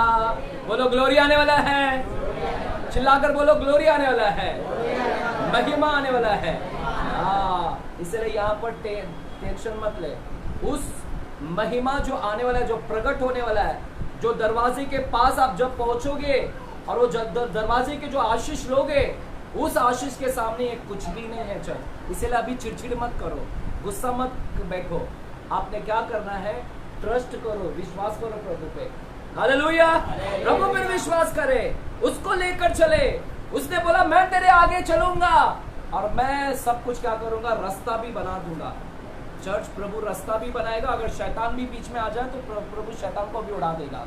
बोलो ग्लोरी आने वाला है, चिल्लाकर बोलो ग्लोरी आने वाला है, महिमा आने वाला है। इसलिए यहाँ पर टेंशन मत ले। उस महिमा जो आने वाला है, जो प्रकट होने वाला है, जो दरवाजे के पास आप जब पहुंचोगे और वो दरवाजे के जो आशीष लोगे, उस आशीष के सामने ये कुछ भी नहीं है। चल, इसलिए अभी चिड़चिड़ मत करो, गुस्सा मत बैठो। आपने क्या करना है? ट्रस्ट करो, विश्वास करो प्रभु पे। हालेलुया। प्रभु पर विश्वास करे, उसको लेकर चले। उसने बोला मैं तेरे आगे चलूंगा और मैं सब कुछ क्या करूंगा? रास्ता भी बना दूंगा। चर्च, प्रभु रास्ता भी बनाएगा। अगर शैतान भी बीच में आ जाए तो प्रभु शैतान को भी उड़ा देगा।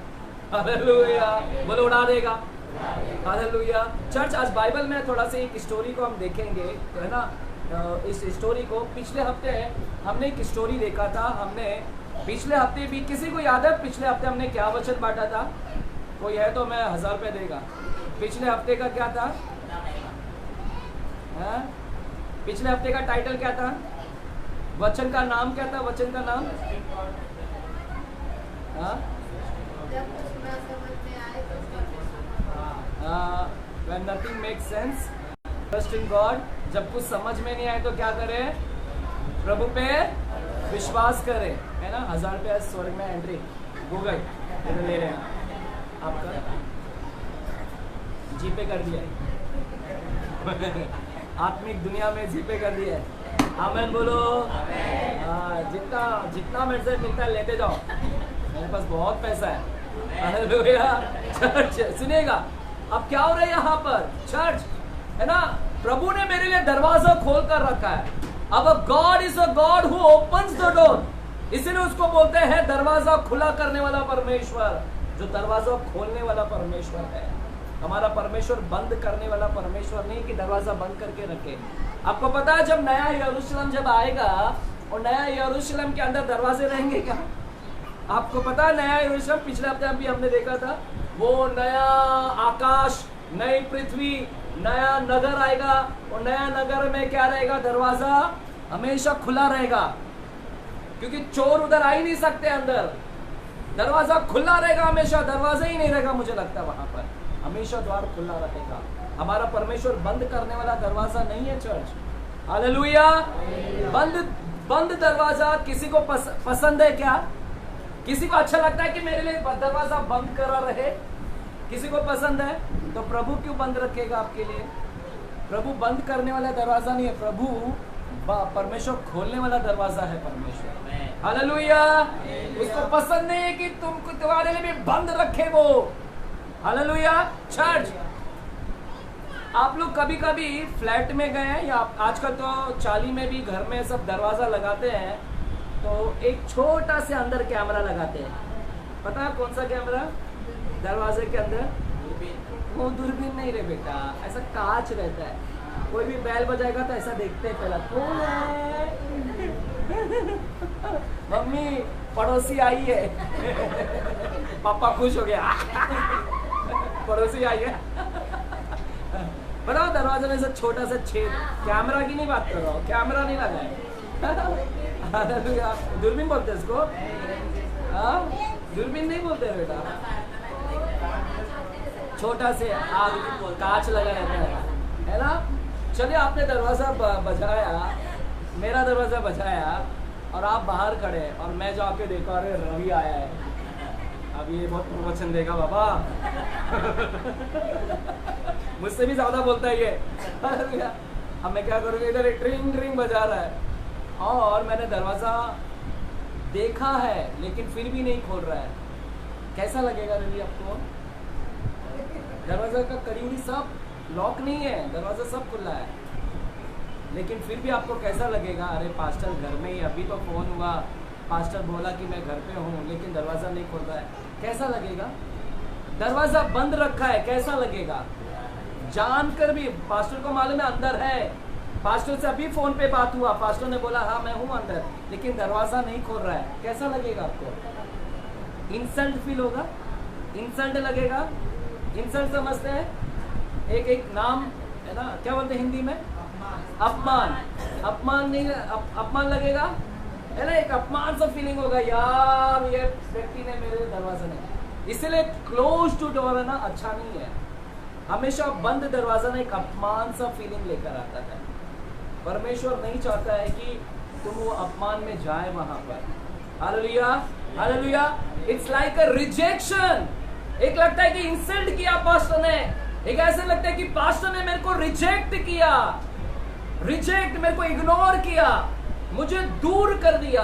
हालेलुया। बोलो उड़ा देगा। हालेलुया। चर्च, आज बाइबल में थोड़ा सा एक स्टोरी को हम देखेंगे, तो है ना। इस स्टोरी को पिछले हफ्ते हमने एक स्टोरी देखा था। हमने पिछले हफ्ते भी, किसी को याद है पिछले हफ्ते हमने क्या वचन बांटा था? कोई है तो मैं 1000 रुपये देगा। पिछले हफ्ते का क्या था? पिछले हफ्ते का टाइटल क्या था? वचन का नाम क्या था? वचन का नाम When nothing makes sense, trust in God। जब कुछ समझ में नहीं आए तो क्या करें? प्रभु पे विश्वास करें, है ना। 1000 रुपया स्वर्ग में एंट्री गूगल ले रहे हैं, आपका जीपे कर दिया आत्मिक दुनिया में जीपे कर दिए। आमेन बोलो। जितना जितना मेरे से मिलता है लेते जाओ, मेरे पास बहुत पैसा है। हालेलुया। चर्च सुनिएगा, अब क्या हो रहा है यहाँ पर चर्च, है ना, प्रभु ने मेरे लिए दरवाजा खोल कर रखा है। अब God is a God who opens the door, इसीलिए उसको बोलते हैं दरवाजा खुला करने वाला परमेश्वर, जो दरवाजा खोलने वाला परमेश्वर है। हमारा परमेश्वर बंद करने वाला परमेश्वर नहीं कि दरवाजा बंद करके रखे। आपको पता है जब नया यरूशलेम जब आएगा और नया यरूशलेम के अंदर दरवाजे रहेंगे क्या? आपको पता है नया यरूशलेम, पिछले हफ्ते अभी हमने देखा था, वो नया आकाश, नई पृथ्वी, नया नगर आएगा और नया नगर में क्या रहेगा? दरवाजा हमेशा खुला रहेगा, क्योंकि चोर उधर आ ही नहीं सकते अंदर। दरवाजा खुला रहेगा हमेशा, दरवाजा ही नहीं रहेगा। मुझे लगता है वहां पर हमेशा द्वार खुला रहेगा। हमारा परमेश्वर बंद करने वाला दरवाजा नहीं है चर्च। हालेलुया। बंद दरवाजा किसी को पसंद है क्या? किसी को अच्छा लगता है कि मेरे लिए दरवाजा बंद करा रहे? किसी को पसंद है? तो प्रभु क्यों बंद रखेगा आपके लिए? प्रभु बंद करने वाला दरवाजा नहीं है, प्रभु परमेश्वर खोलने वाला दरवाजा है परमेश्वर। हालेलुया। उसको पसंद नहीं है कि तुमको तुम्हारे लिए भी बंद रखे वो। हालेलुया। चर्च, आप लोग कभी कभी फ्लैट में गए हैं या आजकल तो चाली में भी घर में सब दरवाजा लगाते हैं, तो एक छोटा से अंदर कैमरा लगाते हैं। पता है कौन सा कैमरा? दरवाजे के अंदर वो दूरबीन नहीं रे बेटा, ऐसा कांच रहता है। कोई भी बैल बजाएगा तो ऐसा देखते हैं पहला, कौन है? मम्मी पड़ोसी आई है। पापा खुश हो गया। पड़ोसी आई है। बताओ दरवाजे में से छोटा सा छेद, कैमरा की नहीं बात कर रहा हूँ, कैमरा नहीं लगा है। दूरबीन बोलते इसको? दूरबीन नहीं बोलते बेटा, छोटा से कांच लगा रहता है ना। चलिए आपने दरवाजा बजाया, मेरा दरवाजा बजाया और आप बाहर खड़े और मैं जाके देखा अरे रवि आया है, अब ये बहुत प्रवचन देगा बाबा। मुझसे भी ज्यादा बोलता है ये। अब मैं क्या करूँगा? इधर एक ट्रिंग ट्रिंग बजा रहा है और मैंने दरवाजा देखा है लेकिन फिर भी नहीं खोल रहा है। कैसा लगेगा रवि आपको? दरवाजा का कड़ी सब लॉक नहीं है, दरवाजा सब खुला है, लेकिन फिर भी आपको कैसा लगेगा? अरे पास्टर घर में ही, अभी तो फोन हुआ, पास्टर बोला कि मैं घर पे हूँ लेकिन दरवाजा नहीं खोल रहा है। कैसा लगेगा? दरवाजा बंद रखा है, कैसा लगेगा? जानकर भी पास्टर को मालूम है अंदर है, पास्टर से अभी फोन पे बात हुआ, पास्टर ने बोला हाँ मैं हूँ अंदर, लेकिन दरवाजा नहीं खोल रहा है। कैसा लगेगा आपको? इंसल्ट फील होगा, इंसल्ट लगेगा। इंसल्ट समझते हैं? एक नाम है ना, क्या बोलते हैं हिंदी में? अपमान। अपमान नहीं, अपमान लगेगा है ना, एक अपमान सा फीलिंग होगा, यार ये व्यक्ति ने मेरे दरवाजा नहीं। इसलिए क्लोज टू डोर है ना अच्छा नहीं है। हमेशा बंद दरवाजा ना एक अपमान सा फीलिंग लेकर आता है। परमेश्वर नहीं चाहता है कि तुम वो अपमान में जाए वहां पर। Hallelujah, hallelujah. It's like a rejection. एक लगता है कि इंसल्ट किया पास्टर ने, एक ऐसा लगता है कि पास्टर ने मेरे को रिजेक्ट किया, रिजेक्ट, मेरे को इग्नोर किया, मुझे दूर कर दिया।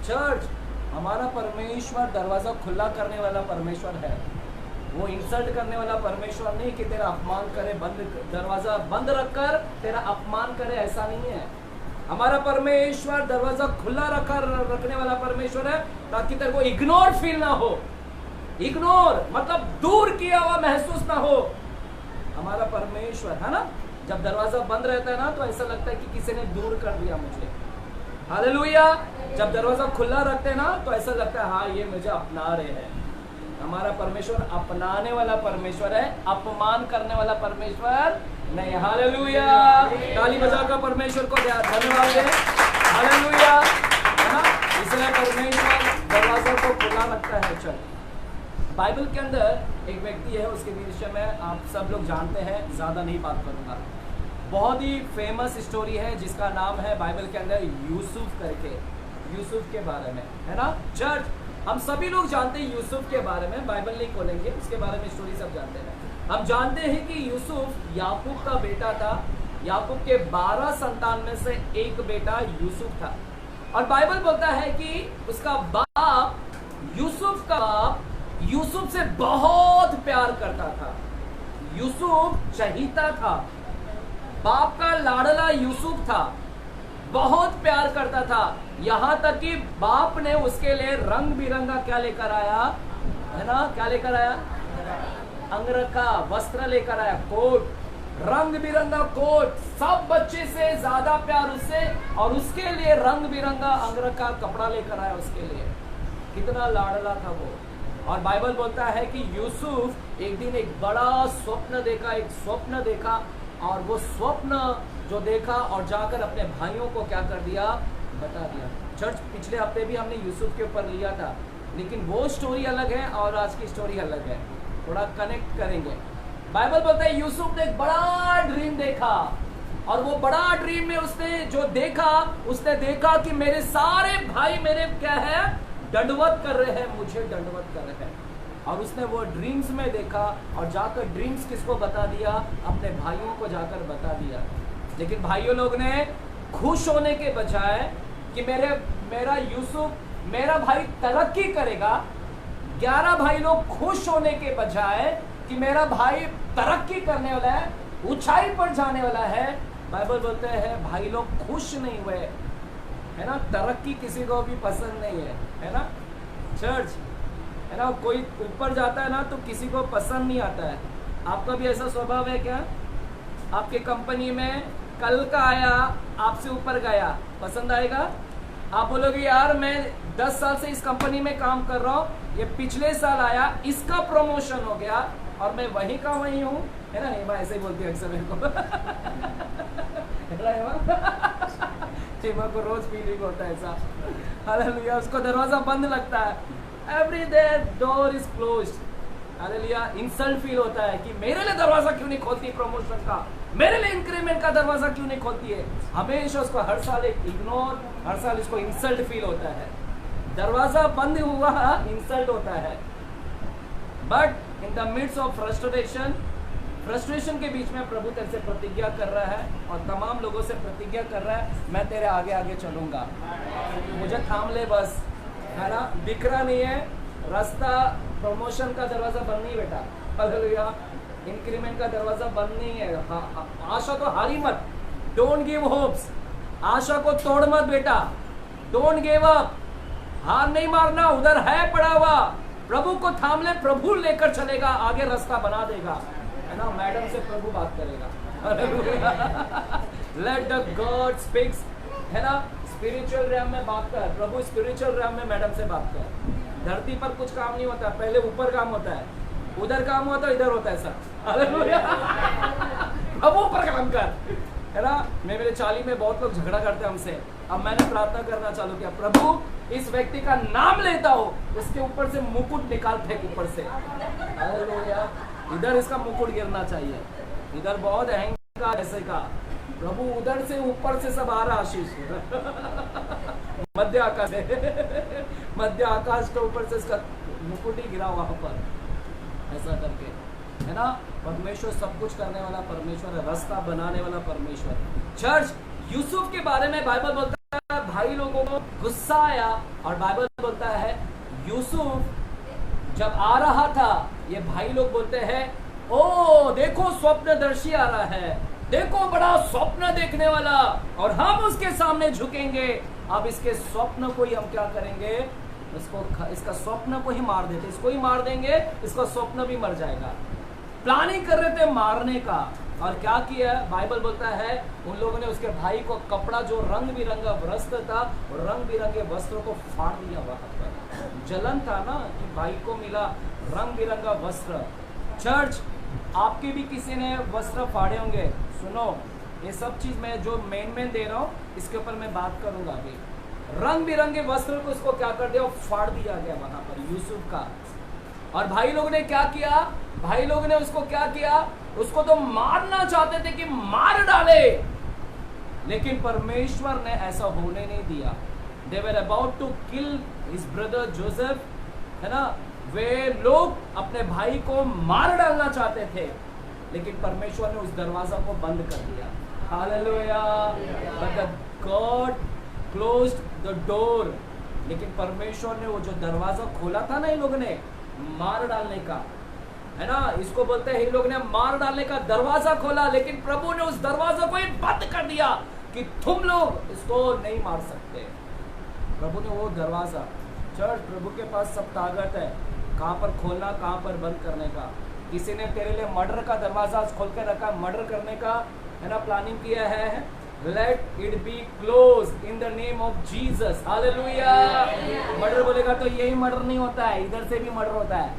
चर्च, हमारा परमेश्वर दरवाजा खुला करने वाला परमेश्वर है, वो इंसल्ट करने वाला परमेश्वर नहीं कि तेरा अपमान करे, दरवाजा बंद रखकर तेरा अपमान करे, ऐसा नहीं है। हमारा परमेश्वर दरवाजा खुला रखने वाला परमेश्वर है ताकि तेरे को इग्नोर फील ना हो। इग्नोर मतलब दूर किया हुआ महसूस ना हो। हमारा परमेश्वर है ना, जब दरवाजा बंद रहता है ना तो ऐसा लगता है कि किसी ने दूर कर दिया मुझे। हालेलुया। जब दरवाजा खुला रखते हैं ना तो ऐसा लगता है हाँ ये मुझे अपना रहे हैं। हमारा परमेश्वर अपनाने वाला परमेश्वर है, अपमान करने वाला परमेश्वर नहीं। हालेलुया। ताली बजाकर परमेश्वर को धन्यवाद दें। हालेलुया, है ना। इसलिए परमेश्वर दरवाजा को खुला रखता है। चल, बाइबल के अंदर एक व्यक्ति है, उसके विषय में आप सब लोग जानते हैं, ज़्यादा नहीं बात करूँगा। बहुत ही फेमस स्टोरी है जिसका नाम है बाइबल के अंदर यूसुफ करके, यूसुफ के बारे में, है ना। चर्च, हम सभी लोग जानते हैं यूसुफ के बारे में, बाइबल नहीं खोलेंगे, उसके बारे में स्टोरी सब जानते हैं। हम जानते हैं कि यूसुफ याकूब का बेटा था याकूब के 12 संतान में से एक बेटा यूसुफ था। और बाइबल बोलता है कि उसका बाप, यूसुफ का बाप यूसुफ से बहुत प्यार करता था। यूसुफ चहीता था, बाप का लाडला यूसुफ था, बहुत प्यार करता था। यहां तक कि बाप ने उसके लिए रंग बिरंगा क्या लेकर आया है ना, क्या लेकर आया, अंगरखा वस्त्र लेकर आया, कोट, रंग बिरंगा कोट, सब बच्चे से ज्यादा प्यार उससे, और उसके लिए रंग बिरंगा अंगरखा कपड़ा लेकर आया उसके लिए। कितना लाडला था वो। और बाइबल बोलता है कि यूसुफ एक दिन एक बड़ा स्वप्न देखा, एक स्वप्न देखा, और वो स्वप्न जो देखा और जाकर अपने भाइयों को क्या कर दिया, बता दिया। चर्च पिछले हफ्ते भी हमने यूसुफ के ऊपर लिया था, लेकिन वो स्टोरी अलग है और आज की स्टोरी अलग है, थोड़ा कनेक्ट करेंगे। बाइबल बोलता है यूसुफ ने एक बड़ा ड्रीम देखा, और वो बड़ा ड्रीम में उसने जो देखा, उसने देखा कि मेरे सारे भाई मेरे क्या है, दंडवत कर रहे हैं, मुझे दंडवत कर रहे हैं। और उसने वो ड्रीम्स में देखा और जाकर ड्रीम्स किसको बता दिया, अपने भाइयों को जाकर बता दिया। लेकिन भाइयों लोग ने खुश होने के बजाय कि मेरा यूसुफ, मेरा भाई तरक्की करेगा, 11 भाई लोग खुश होने के बजाय कि मेरा भाई तरक्की करने वाला है, ऊंचाई पर जाने वाला है, बाइबल बोलते हैं भाई लोग खुश नहीं हुए, है ना। तरक्की किसी को भी पसंद नहीं है ना चर्च, है ना। कोई ऊपर जाता है ना तो किसी को पसंद नहीं आता है। आपका भी ऐसा स्वभाव है क्या? आपके कंपनी में कल का आया, आपसे ऊपर गया, पसंद आएगा? आप बोलोगे यार मैं 10 साल से इस कंपनी में काम कर रहा हूँ, ये पिछले साल आया, इसका प्रमोशन हो गया और मैं वही का वही हूँ, है ना। हेमा ऐसे ही बोलती है अक्सर मेरे को हेमा को रोज फीलिंग होता है ऐसा, हालेलुया। उसको दरवाजा बंद लगता है, every day door is closed, hallelujah. Insult feel होता है कि मेरे लिए दरवाजा क्यों नहीं खोलती प्रमोशन का, मेरे लिए इंक्रीमेंट का दरवाजा क्यों नहीं खोलती है। हमेशा उसको हर साल एक इग्नोर, हर साल इसको इंसल्ट फील होता है। दरवाजा बंद हुआ इंसल्ट होता है। But in the midst of frustration के बीच में प्रभु तेरे से प्रतिज्ञा कर रहा है और तमाम लोगों से प्रतिज्ञा कर रहा है, मैं तेरे आगे आगे चलूंगा, मुझे थाम ले बस, है ना। दिख रहा नहीं है रास्ता, प्रमोशन का दरवाजा बंद नहीं बेटा, हालेलुया। इंक्रीमेंट का दरवाजा बंद नहीं है। आशा तो हारी मत, डोंट गिव होप्स, आशा को तोड़ मत बेटा, डोंट गिव अप, हार नहीं मारना, उधर है पड़ा हुआ, प्रभु को थाम ले, प्रभु लेकर चलेगा, आगे रास्ता बना देगा, है ना। मैडम से प्रभु बात करेगा, लेट द गॉड स्पीक्स, है ना। स्पिरिचुअल रैम में बात कर, प्रभु स्पिरिचुअल रैम में मैडम से बात कर। धरती पर कुछ काम नहीं होता, पहले ऊपर काम होता है, उधर काम होता है, इधर होता है सब, हालेलुया। प्रभु पर काम कर, है ना। मेरे चाली में बहुत लोग झगड़ा करते हैं हमसे, अब मैंने प्रार्थना करना चालू किया, प्रभु इस व्यक्ति का नाम लेता हो, उसके ऊपर से मुकुट निकाल फेंक ऊपर से, हालेलुया। इधर इसका मुकुट गिरना चाहिए, इधर बहुत अहंकार ऐसे का, प्रभु उधर से ऊपर से सब आ रहा आशीष मध्य आकाश मध्य आकाश के ऊपर से इसका मुकुट ही गिरा वहां पर, ऐसा करके, है ना। परमेश्वर सब कुछ करने वाला परमेश्वर है, रास्ता बनाने वाला परमेश्वर। चर्च, यूसुफ के बारे में बाइबल बोलता है भाई लोगों को गुस्सा आया, और बाइबल बोलता है यूसुफ जब आ रहा था, ये भाई लोग बोलते हैं ओ देखो स्वप्नदर्शी आ रहा है, देखो बड़ा स्वप्न देखने वाला, और हम उसके सामने झुकेंगे। अब इसके स्वप्न को ही हम क्या करेंगे, इसका स्वप्न को ही मार देते, इसको ही मार देंगे, इसका स्वप्न भी मर जाएगा। प्लानिंग कर रहे थे मारने का, और क्या किया, बाइबल बोलता है उन लोगों ने उसके भाई को कपड़ा जो रंग बिरंगा वस्त्र था, रंग बिरंगे वस्त्रों को फाड़ दिया वहां पर। जलन था ना कि भाई को मिला रंग बिरंगा वस्त्र। चर्च, आपके भी किसी ने वस्त्र फाड़े होंगे। सुनो, ये सब चीज मैं जो मेन दे रहा हूँ, इसके ऊपर मैं बात करूंगा अभी। रंग बिरंगे वस्त्र को उसको क्या कर दिया, फाड़ दिया गया वहां पर यूसुफ का। और भाई लोग ने क्या किया, भाई लोग ने उसको क्या किया, उसको तो मारना चाहते थे कि मार डाले, लेकिन परमेश्वर ने ऐसा होने नहीं दिया। They were about to kill his brother Joseph, है ना। वे लोग अपने भाई को मार डालना चाहते थे, लेकिन परमेश्वर ने उस दरवाजा को बंद कर दिया। Hallelujah. But the God closed the door. लेकिन परमेश्वर ने वो जो दरवाजा खोला था ना इन लोगों ने मार डालने का, है ना, इसको बोलते हैं इन लोगों ने मार डालने का दरवाजा खोला, लेकिन प्रभु ने उस दरवाजा को ही बंद कर दिया कि तुम लोग इसको नहीं मार सकते। प्रभु ने वो दरवाजा, चर्च, प्रभु के पास सब ताकत है, कहाँ पर खोलना, कहाँ पर बंद करने का। किसी ने तेरे लिए मर्डर का दरवाजा खोल के रखा, मर्डर करने का, है ना, प्लानिंग किया है, late it be close in the name of Jesus. Hallelujah. Murder बोलेगा तो यही मर्डर नहीं होता है, इधर से भी मर्डर होता है,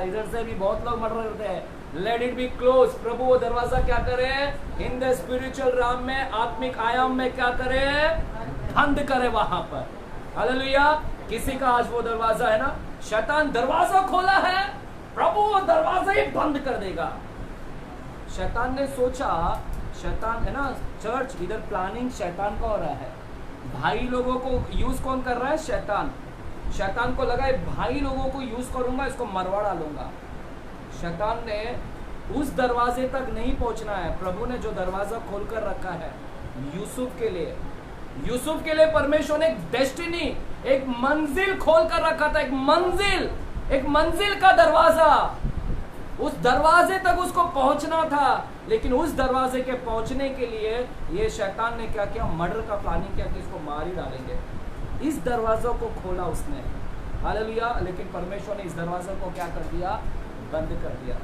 इधर से भी बहुत लोग मर्डर होते हैं। Let it be close. प्रभु वो दरवाजा क्या करे, इन द स्पिरिचुअल राम में, आत्मिक आयाम में क्या करे, बंद करे वहां पर। हालेलुया। किसी का आज वो दरवाजा है ना, शैतान दरवाजा खोला है, प्रभु वो दरवाजा ही बंद कर देगा। शैतान ने सोचा, शैतान है ना, चर्च, इधर प्लानिंग शैतान का हो रहा है, भाई लोगों को यूज कौन कर रहा है, शैतान। शैतान को लगा भाई लोगों को यूज करूंगा, इसको मरवा डालूंगा। शैतान ने उस दरवाजे तक नहीं पहुंचना है। प्रभु ने जो दरवाजा खोलकर रखा है यूसुफ के लिए, यूसुफ के लिए परमेश्वर ने एक डेस्टिनी, एक मंजिल खोल कर रखा था, एक मंजिल का दरवाजा। उस दरवाजे तक उसको पहुंचना था, लेकिन उस दरवाजे के पहुंचने के लिए ये शैतान ने क्या किया, मर्डर का प्लानिंग किया कि इसको मार ही डालेंगे। इस दरवाजों को खोला उसने, हालेलुया। लेकिन परमेश्वर ने इस दरवाजे को क्या कर दिया, बंद कर दिया।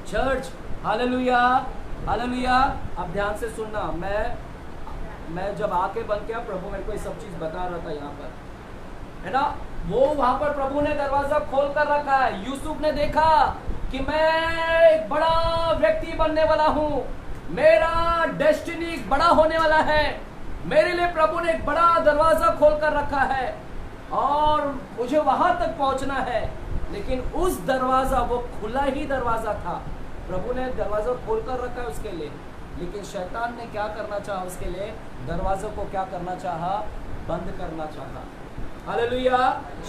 Church, hallelujah, hallelujah. अब ध्यान से सुनना, मैं जब आके बंद किया, प्रभु मेरे को ये सब चीज बता रहा था यहाँ पर, है ना, वो वहां पर प्रभु ने दरवाजा खोल कर रखा है। यूसुफ ने देखा कि मैं एक बड़ा व्यक्ति बनने वाला हूं, मेरा डेस्टिनी बड़ा होने वाला है, मेरे लिए प्रभु ने एक बड़ा दरवाजा खोल कर रखा है और मुझे वहां तक पहुंचना है। लेकिन उस दरवाजा, वो खुला ही दरवाजा था, प्रभु ने दरवाजा खोल कर रखा है उसके लिए, लेकिन शैतान ने क्या करना चाहा उसके लिए, दरवाजे को क्या करना चाहा, बंद करना चाहा। हालेलुया।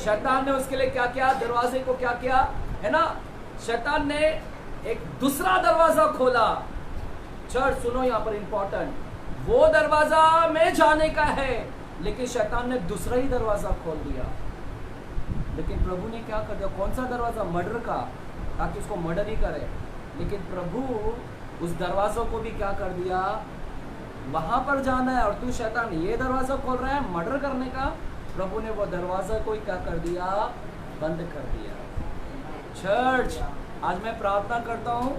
शैतान ने उसके लिए क्या किया, दरवाजे को क्या किया, है ना, शैतान ने एक दूसरा दरवाजा खोला। चर्च सुनो यहाँ पर इंपॉर्टेंट, वो दरवाजा में जाने का है, लेकिन शैतान ने दूसरा ही दरवाजा खोल दिया। लेकिन प्रभु ने क्या कर दिया, कौन सा दरवाजा, मर्डर का, ताकि उसको मर्डर ही करे। लेकिन प्रभु उस दरवाजों को भी क्या कर दिया, वहां पर जाना है और तू शैतान ये दरवाजा खोल रहा है मर्डर करने का। प्रभु ने वो दरवाजा को ही क्या कर दिया, बंद कर दिया। चर्च, आज मैं प्रार्थना करता हूं,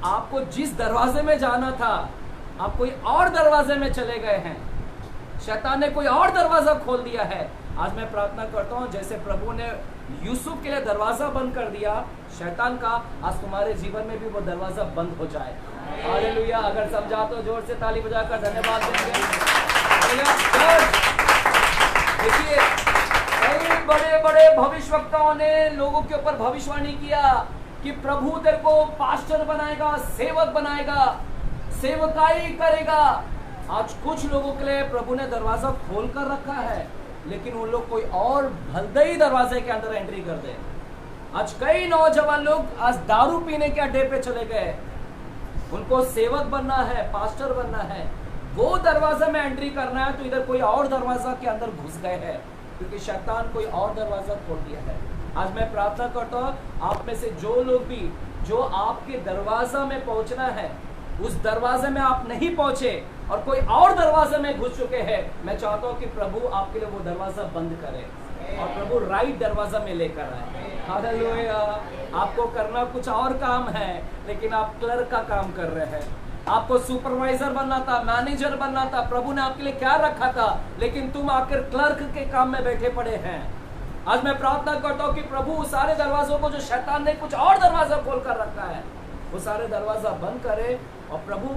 आपको जिस दरवाजे में जाना था, आप कोई और दरवाजे में चले गए हैं, शैतान ने कोई और दरवाजा खोल दिया है। आज मैं प्रार्थना करता हूं, जैसे प्रभु ने यूसुफ के लिए दरवाजा बंद कर दिया शैतान का, आज तुम्हारे जीवन में भी वो दरवाजा बंद हो जाए। हालेलुया। अगर समझा तो जोर से ताली बजाकर धन्यवाद देंगे। देखिए, कई बड़े बड़े भविष्यवक्ताओं ने लोगों के ऊपर भविष्यवाणी किया कि प्रभु तेरे को पास्टर बनाएगा, सेवक बनाएगा, सेवकाई करेगा। आज कुछ लोगों के लिए प्रभु ने दरवाजा खोल कर रखा है, लेकिन वो लोग कोई और भलदई दरवाजे के अंदर एंट्री कर दे। आज कई नौजवान लोग आज दारू पीने के अड्डे पे चले गए, उनको सेवक बनना है, पास्टर बनना है, वो दरवाजे में एंट्री करना है तो इधर कोई और दरवाजा के अंदर घुस गए हैं, क्योंकि शैतान कोई और दरवाजा खोल दिया है। आज मैं प्रार्थना करता हूँ, आप में से जो लोग भी, जो आपके दरवाजा में पहुंचना है, उस दरवाजे में आप नहीं पहुंचे और कोई और दरवाजे में घुस चुके हैं, मैं चाहता हूँ कि प्रभु आपके लिए वो दरवाजा बंद करे और प्रभु राइट दरवाजा में लेकर आए। हालेलुया। आपको करना कुछ और काम है, लेकिन आप क्लर्क का काम कर रहे हैं। आपको सुपरवाइजर बनना था, मैनेजर बनना था, प्रभु ने आपके लिए क्या रखा था, लेकिन तुम आकर क्लर्क के काम में बैठे पड़े हैं। आज मैं प्रार्थना करता हूँ कि प्रभु सारे दरवाजों को, जो शैतान ने कुछ और दरवाजा खोल कर रखा है, वो सारे दरवाजा बंद करे और प्रभु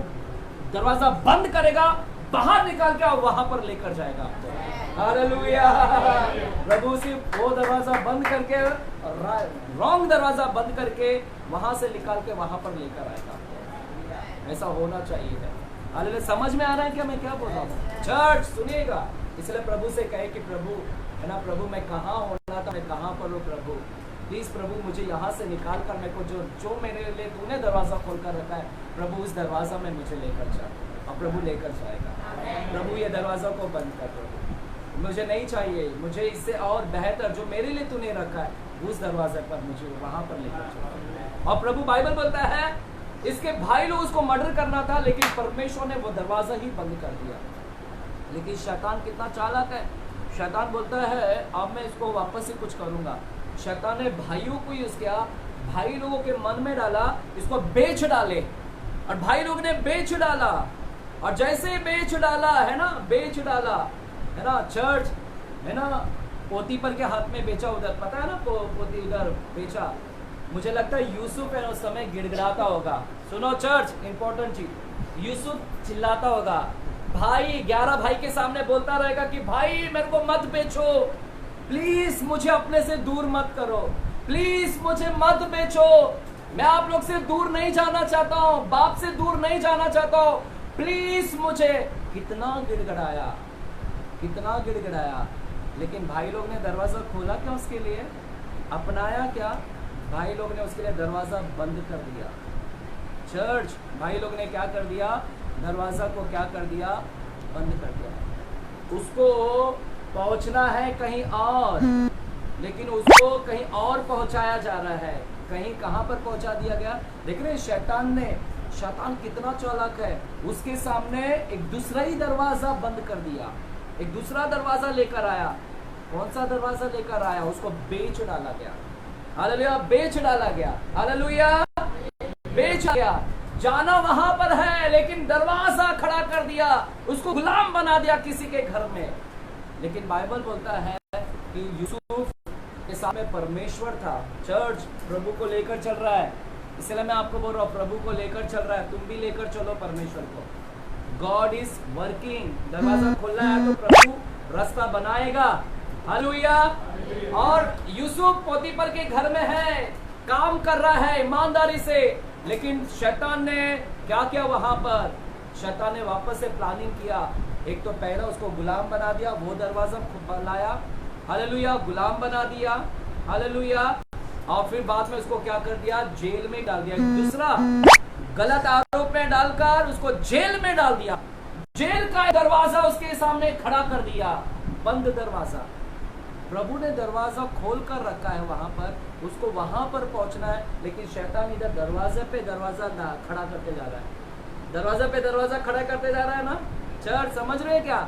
दरवाजा बंद करेगा, बाहर निकाल के और वहां पर लेकर जाएगा आपको। हालेलुया। प्रभु सिर्फ वो दरवाजा बंद करके, रॉन्ग दरवाजा बंद करके वहां से निकाल के वहां पर लेकर आएगा। ऐसा होना चाहिए। हालेलुया। समझ में आ रहा है क्या मैं क्या बोल रहा हूँ? चर्च सुनिएगा। इसलिए प्रभु से कहे कि प्रभु, है ना, प्रभु मैं कहाँ होना था, मैं कहाँ पर हूँ प्रभु, प्लीज प्रभु मुझे यहाँ से निकाल कर मेरे को जो मेरे लिए तूने दरवाजा खोल कर रखा है प्रभु उस दरवाजा में मुझे लेकर जा, और प्रभु लेकर जाएगा। प्रभु ये दरवाजा को बंद कर प्रभु, मुझे नहीं चाहिए, मुझे इससे और बेहतर जो मेरे लिए तूने रखा है उस दरवाजे पर मुझे वहां पर लेकर जा। और प्रभु बाइबल बोलता है इसके भाई लोग उसको मर्डर करना था, लेकिन परमेश्वर ने वो दरवाजा ही बंद कर दिया। लेकिन शैतान कितना चालाक है, शैतान बोलता है अब मैं इसको वापस से कुछ करूंगा। शैतान ने भाइयों को यूज किया, भाई लोगों के मन में डाला इसको बेच डाले, और भाई लोग ने बेच डाला, और जैसे बेच डाला है ना, बेच डाला है ना, चर्च है ना, पोती पर के हाथ में बेचा, उधर पता है ना पोती उधर बेचा। मुझे लगता है यूसुफ है उस समय गिड़गिड़ाता होगा। सुनो चर्च, इंपॉर्टेंट चीज, यूसुफ चिल्लाता होगा, भाई 11 भाई के सामने बोलता रहेगा कि भाई मेरे को मत बेचो, प्लीज मुझे अपने से दूर मत करो, प्लीज मुझे मत बेचो, मैं आप लोग से दूर नहीं जाना चाहता हूँ, बाप से दूर नहीं जाना चाहता हूँ, प्लीज मुझे। कितना गिड़गिड़ाया, कितना गिड़गिड़ाया, लेकिन भाई लोग ने दरवाजा खोला क्या उसके लिए, अपनाया क्या? भाई लोग ने उसके लिए दरवाजा बंद कर दिया। चर्च, भाई लोग ने क्या कर दिया, दरवाजा को क्या कर दिया, बंद कर दिया। उसको पहुंचना है कहीं और, लेकिन उसको कहीं और पहुंचाया जा रहा है। कहीं कहां पर पहुंचा दिया गया? देख रहे शैतान कितना चालाक है, उसके सामने एक दूसरा ही दरवाजा बंद कर दिया, एक दूसरा दरवाजा लेकर आया। कौन सा दरवाजा लेकर आया? उसको बेच डाला गया। हालेलुया, बेच डाला गया। हालेलुया, बेच गया। जाना वहां पर है, लेकिन दरवाजा खड़ा कर दिया, उसको गुलाम बना दिया किसी के घर में। लेकिन बाइबल बोलता है कि यूसुफ के सामने परमेश्वर था। चर्च, प्रभु को लेकर चल रहा है, इसलिए मैं आपको बोल रहा हूँ प्रभु को लेकर चल रहा है, तुम भी लेकर चलो परमेश्वर को। God is working. दरवाजा खोलना है तो प्रभु रास्ता बनाएगा। हालेलुया। और यूसुफ पोतीफर के घर में है, काम कर रहा है ईमानदारी से, लेकिन शैतान ने क्या किया वहां पर? शैतान ने वापस से प्लानिंग किया। एक तो पहला उसको गुलाम बना दिया, वो दरवाजा बनाया, हालेलुया, गुलाम बना दिया, हालेलुया, और फिर बाद में उसको क्या कर दिया, जेल में डाल दिया। दूसरा गलत आरोप में डालकर उसको जेल में डाल दिया, जेल का दरवाजा उसके सामने खड़ा कर दिया, बंद दरवाजा। प्रभु ने दरवाजा खोल कर रखा है वहां पर, उसको वहां पर पहुंचना है, लेकिन शैतान इधर दरवाजे पे दरवाजा खड़ा करते जा रहा है, दरवाजा पे दरवाजा खड़ा करते जा रहा है ना। चर्च, समझ रहे हैं क्या?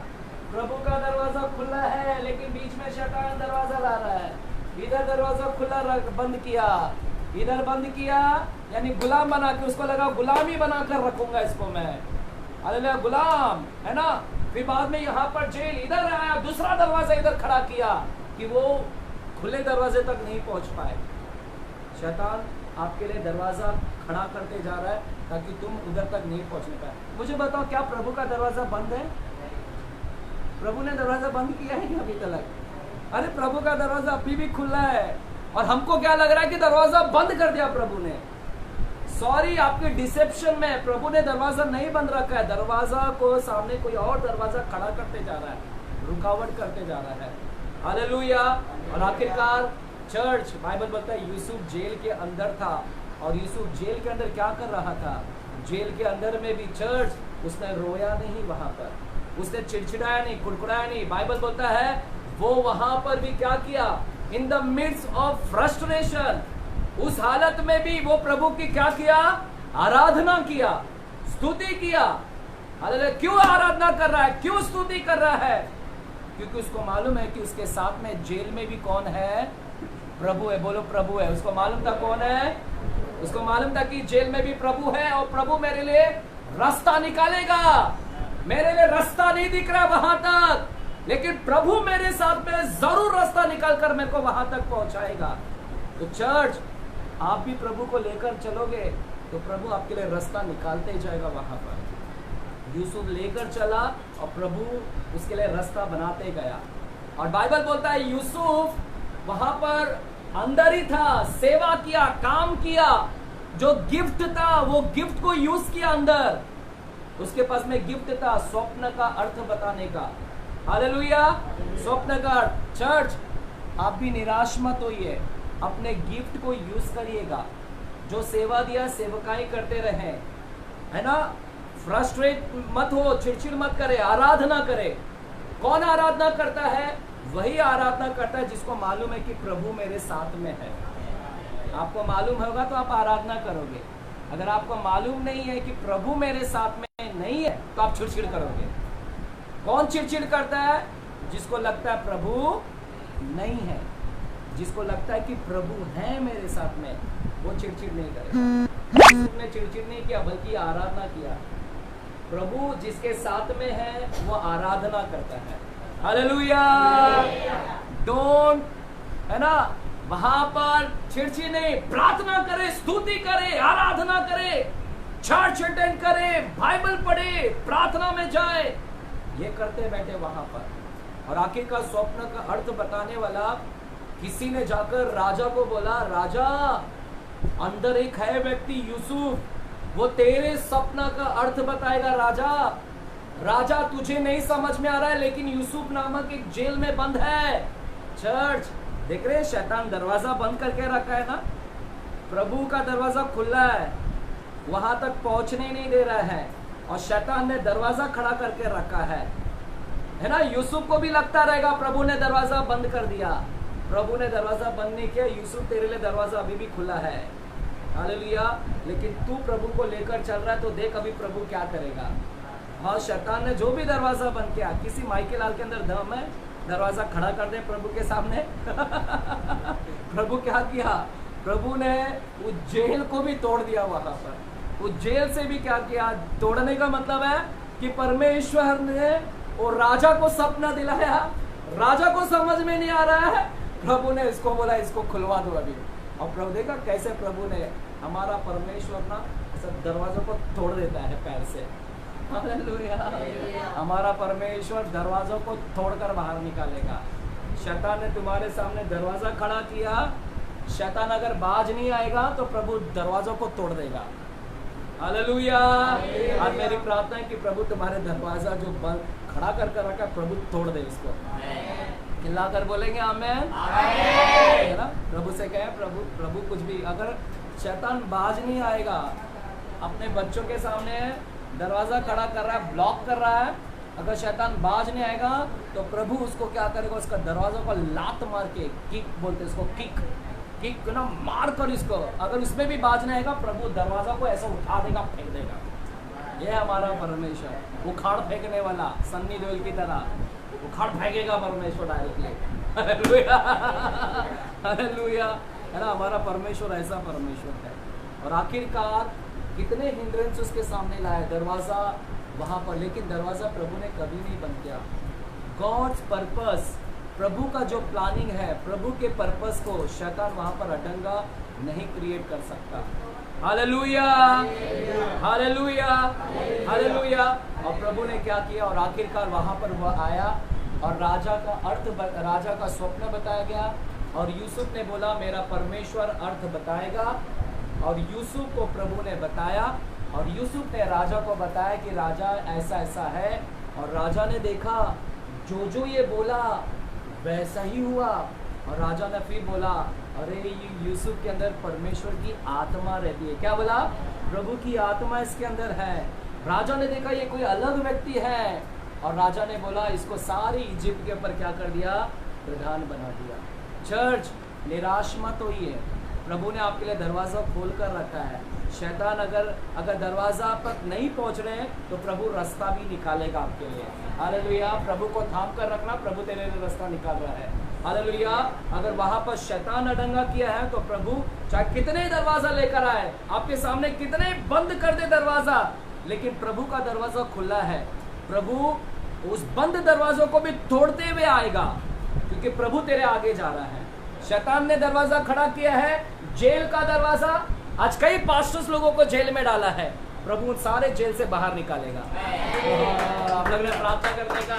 प्रभु का दरवाजा खुला है, लेकिन बीच में शैतान दरवाजा ला रहा है। इधर दरवाजा खुला बंद किया, इधर बंद किया, यानी गुलाम बना के, उसको लगा गुलामी बनाकर रखूंगा इसको मैं, हालेलुया, गुलाम है ना। फिर बाद में यहाँ पर जेल, इधर आया, दूसरा दरवाजा इधर खड़ा किया कि वो खुले दरवाजे तक नहीं पहुंच पाए। शैतान आपके लिए दरवाजा खड़ा करते जा रहा है ताकि तुम उधर तक नहीं पहुंचने पाए। मुझे बताओ, क्या प्रभु का दरवाजा बंद है? प्रभु ने दरवाजा बंद किया है क्या अभी तक? अरे प्रभु का दरवाजा अभी भी खुला है, और हमको क्या लग रहा है कि दरवाजा बंद कर दिया प्रभु ने। सॉरी, आपके डिसेप्शन में प्रभु ने दरवाजा नहीं बंद रखा है, दरवाजा को सामने कोई और दरवाजा खड़ा करते जा रहा है, रुकावट करते जा रहा है। हालेलुया। और आखिरकार चर्च, बाइबल बोलता है यूसुफ जेल के अंदर था, और यूसुफ जेल के अंदर क्या कर रहा था? जेल के अंदर में भी चर्च, उसने रोया नहीं वहां पर, उसने चिड़चिड़ाया नहीं, कुड़कुड़ाया नहीं। बाइबल बोलता है वो वहां पर भी क्या किया? In the midst of frustration, उस हालत में भी वो प्रभु की क्या किया? आराधना किया, स्तुति किया। हालेलुया। क्यों आराधना कर रहा है, क्यों स्तुति कर रहा है? क्योंकि उसको मालूम है कि उसके साथ में जेल में भी कौन है? प्रभु है। बोलो प्रभु है। उसको मालूम था कौन है, उसको मालूम था कि जेल में भी प्रभु है, और प्रभु मेरे लिए रास्ता निकालेगा। मेरे लिए रास्ता नहीं दिख रहा वहां तक, लेकिन प्रभु मेरे साथ में जरूर रास्ता निकाल कर मेरे को वहां तक पहुंचाएगा। तो चर्च, आप भी प्रभु को लेकर चलोगे तो प्रभु आपके लिए रास्ता निकालते जाएगा वहां पर। यूसुफ लेकर चला और प्रभु उसके लिए रास्ता बनाते गया। और बाइबल बोलता है यूसुफ वहां पर अंदर ही था, सेवा किया, काम किया, जो गिफ्ट था वो गिफ्ट को यूज किया अंदर। उसके पास में गिफ्ट था स्वप्न का अर्थ बताने का। हालेलुया। स्वप्न का अर्थ। चर्च, आप भी निराश मत होइए, अपने गिफ्ट को यूज करिएगा। जो सेवा दिया सेवकाई करते रहे, है ना। फ्रस्ट्रेट मत हो, चिड़चिड़ मत करे, आराधना करे। कौन आराधना करता है? वही आराधना करता है जिसको मालूम है कि प्रभु मेरे साथ में है। आपको मालूम होगा तो आप आराधना करोगे। अगर आपको मालूम नहीं है कि प्रभु मेरे साथ में नहीं है तो आप चिड़चिड़ करोगे। कौन चिड़चिड़ करता है? जिसको लगता है प्रभु नहीं है। जिसको लगता है कि प्रभु है मेरे साथ में, वो चिड़चिड़ नहीं करेगा। यूसुफ ने चिड़चिड़ नहीं किया बल्कि आराधना किया। प्रभु जिसके साथ में है वो आराधना करता है। हालेलुया। डोंट, है ना, वहां पर चिड़चिड़ नहीं, प्रार्थना करे, स्तुति करे, आराधना करे, चर्च अटेंड करे, बाइबल पढ़े, प्रार्थना में जाए, ये करते बैठे वहां पर। और आखिर का स्वप्न का अर्थ बताने वाला किसी ने जाकर राजा को बोला, राजा अंदर एक है व्यक्ति यूसुफ, वो तेरे सपना का अर्थ बताएगा। राजा राजा तुझे नहीं समझ में आ रहा है, लेकिन यूसुफ नामक एक जेल में बंद है। चर्च देख रहे, शैतान दरवाजा बंद करके रखा है ना, प्रभु का दरवाजा खुला है, वहां तक पहुंचने नहीं दे रहा है, और शैतान ने दरवाजा खड़ा करके रखा है ना। यूसुफ को भी लगता रहेगा प्रभु ने दरवाजा बंद कर दिया। प्रभु ने दरवाजा बंद नहीं किया, यूसुफ तेरे लिए दरवाजा अभी भी खुला है। हालेलुया। लेकिन तू प्रभु को लेकर चल रहा है तो देख अभी प्रभु क्या करेगा। हाँ, शैतान ने जो भी दरवाजा बंद किया, किसी माइके लाल के अंदर दम है, दरवाजा खड़ा कर दे प्रभु के सामने। प्रभु क्या किया? प्रभु ने उस जेल को भी तोड़ दिया वहां पर। उस जेल से भी क्या किया? तोड़ने का मतलब है कि परमेश्वर ने वो राजा को सपना दिलाया, राजा को समझ में नहीं आ रहा है, प्रभु ने इसको बोला इसको खुलवा दो अभी। और प्रभु देखा कैसे प्रभु ने, हमारा परमेश्वर ना सब दरवाजों को तोड़ देता है पैर से। हालेलुया। हमारा परमेश्वर दरवाजों को तोड़कर बाहर निकालेगा। शैतान ने तुम्हारे सामने दरवाजा खड़ा किया, शैतान अगर बाज नहीं आएगा तो प्रभु दरवाजों को तोड़ देगा। हालेलुया। आज मेरी प्रार्थना है कि प्रभु तुम्हारे दरवाजा जो बंद खड़ा कर रखा, प्रभु तोड़ दे इसको। चिल्ला कर बोलेंगे आमेन, है ना। प्रभु से कहें, प्रभु कुछ भी, अगर शैतान बाज नहीं आएगा, अपने बच्चों के सामने दरवाजा खड़ा कर रहा है, ब्लॉक कर रहा है, अगर शैतान बाज नहीं आएगा तो प्रभु उसको क्या करेगा? उसका दरवाजा पर लात मार के, किक बोलते इसको, किक ना, मार कर इसको, अगर उसमें भी बाज नहीं आएगा प्रभु दरवाजा को ऐसा उठा देगा, फेंक देगा। ये हमारा परमेश्वर, उखाड़ फेंकने वाला, सन्नी देओल की तरह उखाड़ फेंकेगा परमेश्वर डायरेक्टली। हालेलुया, हालेलुया, है ना। हमारा परमेश्वर ऐसा परमेश्वर है। और आखिरकार कितने हिंड्रेंस उसके सामने लाए, दरवाजा वहां पर, लेकिन दरवाजा प्रभु ने कभी नहीं बंद किया। गॉड्स पर्पस, प्रभु का जो प्लानिंग है, प्रभु के पर्पस को शैतान वहां पर अडंगा नहीं क्रिएट कर सकता। Hallelujah, hallelujah, hallelujah. और प्रभु ने क्या किया? और आखिरकार वहां पर वह आया और राजा का अर्थ, राजा का स्वप्न बताया गया, और यूसुफ ने बोला मेरा परमेश्वर अर्थ बताएगा, और यूसुफ को प्रभु ने बताया, और यूसुफ ने राजा को बताया कि राजा ऐसा ऐसा है, और राजा ने देखा जो जो ये बोला वैसा ही हुआ। और राजा ने फिर बोला, अरे ये यूसुफ के अंदर परमेश्वर की आत्मा रहती है। क्या बोला? प्रभु की आत्मा इसके अंदर है। राजा ने देखा ये कोई अलग व्यक्ति है, और राजा ने बोला इसको सारी इजिप्ट के ऊपर क्या कर दिया? प्रधान बना दिया। चर्च, निराश मत होइए, प्रभु ने आपके लिए दरवाजा खोल कर रखा है। शैतान अगर दरवाजा तक नहीं पहुंच रहे हैं तो प्रभु रास्ता भी निकालेगा आपके लिए। हालेलुया। प्रभु को थाम कर रखना, प्रभु तेरे लिए रास्ता निकाल रहा है। हालेलुया। अगर वहां पर शैतान अडंगा किया है तो प्रभु चाहे कितने दरवाजा लेकर आए, आपके सामने कितने बंद कर दे दरवाजा, लेकिन प्रभु का दरवाजा खुला है। प्रभु उस बंद दरवाजों को भी तोड़ते हुए आएगा, क्योंकि प्रभु तेरे आगे जा रहा है। शैतान ने दरवाजा खड़ा किया है, जेल का दरवाजा। आज कई पास्टर्स लोगों को जेल में डाला है, प्रभु उन सारे जेल से बाहर निकालेगा। आप लग रहे प्रार्थना करने का,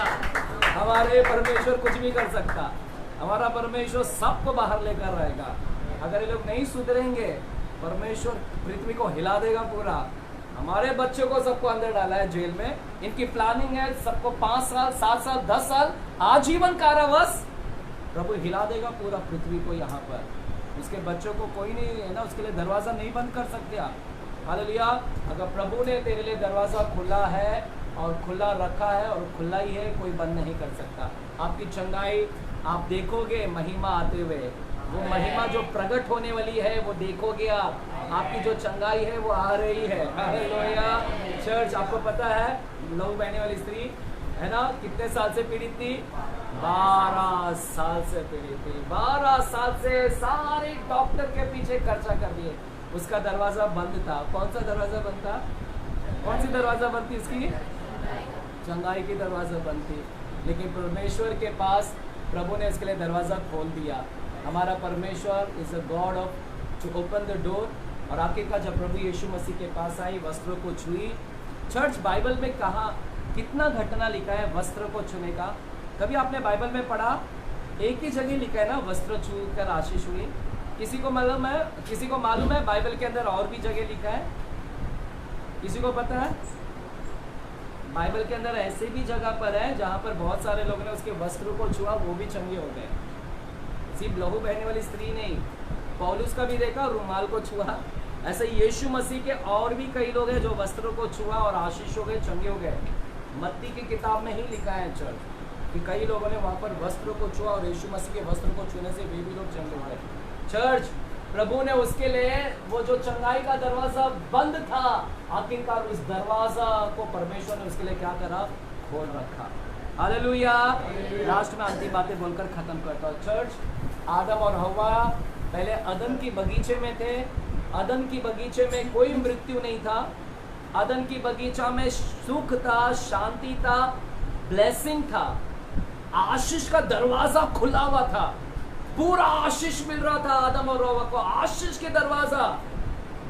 हमारे परमेश्वर कुछ भी कर सकता, हमारा परमेश्वर सबको बाहर लेकर रहेगा। अगर ये लोग नहीं सुधरेंगे, परमेश्वर पृथ्वी को हिला देगा पूरा। हमारे बच्चों को सबको अंदर डाला है जेल में, इनकी प्लानिंग है सबको 5 साल 7 साल 10 साल आजीवन कारावास। प्रभु हिला देगा पूरा पृथ्वी को यहाँ पर। उसके बच्चों को कोई नहीं है ना, उसके लिए दरवाज़ा नहीं बंद कर सकते आप। हालेलुया। अगर प्रभु ने तेरे लिए दरवाज़ा खुला है और खुला रखा है और खुला ही है, कोई बंद नहीं कर सकता। आपकी चंगाई आप देखोगे महिमा आते हुए, वो महिमा जो प्रकट होने वाली है वो देखोगे आप। आपकी जो चंगाई है वो आ रही है। हालेलुया। चर्च, आपको पता है लहू बहने वाली स्त्री है ना, कितने साल से पीड़ित थी? 12 साल से पीड़ित थी। 12 साल से सारे डॉक्टर के पीछे खर्चा कर दिए, उसका दरवाजा बंद था। कौन सा दरवाजा बंद था? कौन सी दरवाजा बंद थी इसकी? चंगाई की दरवाजा बंद थी। लेकिन परमेश्वर के पास प्रभु ने इसके लिए दरवाजा खोल दिया। हमारा परमेश्वर is a God of to open the door. और आखिरकार जब प्रभु यीशु मसीह के पास आई, वस्त्रों को छुई। चर्च, बाइबल में कहा कितना घटना लिखा है वस्त्र को छूने का? कभी आपने बाइबल में पढ़ा? एक ही जगह लिखा है ना, वस्त्र छू कर आशीष हुई। किसी को मालूम है? किसी को मालूम है बाइबल के अंदर और भी जगह लिखा है? किसी को पता है? बाइबल के अंदर ऐसे भी जगह पर है जहाँ पर बहुत सारे लोगों ने उसके वस्त्र को छुआ, वो भी चंगे हो गए। सिर्फ लहू बहने वाली स्त्री नहीं, पौलुस का भी देखा, रुमाल को छुआ। ऐसे यीशु मसीह के और भी कई लोग हैं जो वस्त्रों को छुआ और आशीष हो गए, चंगे हो गए। मत्ती की किताब में ही लिखा है चर्च कि कई लोगों ने वहाँ पर वस्त्रों को छुआ और यीशु मसीह के वस्त्र को छूने से वे भी लोग चंगे हो गए। चर्च, प्रभु ने उसके लिए वो जो चंगाई का दरवाजा बंद था, आखिरकार उस दरवाजा को परमेश्वर ने उसके लिए क्या करा? खोल रखा। हालेलुया। लास्ट में अंतिम बातें बोलकर खत्म करता हूँ। चर्च, आदम और हव्वा पहले अदन की बगीचे में थे। अदन की बगीचे में कोई मृत्यु नहीं था। अदन की बगीचा में सुख था, शांति था, ब्लेसिंग था, आशीष का दरवाजा खुला हुआ था। पूरा आशीष मिल रहा था आदम और हव्वा को। आशीष के दरवाजा,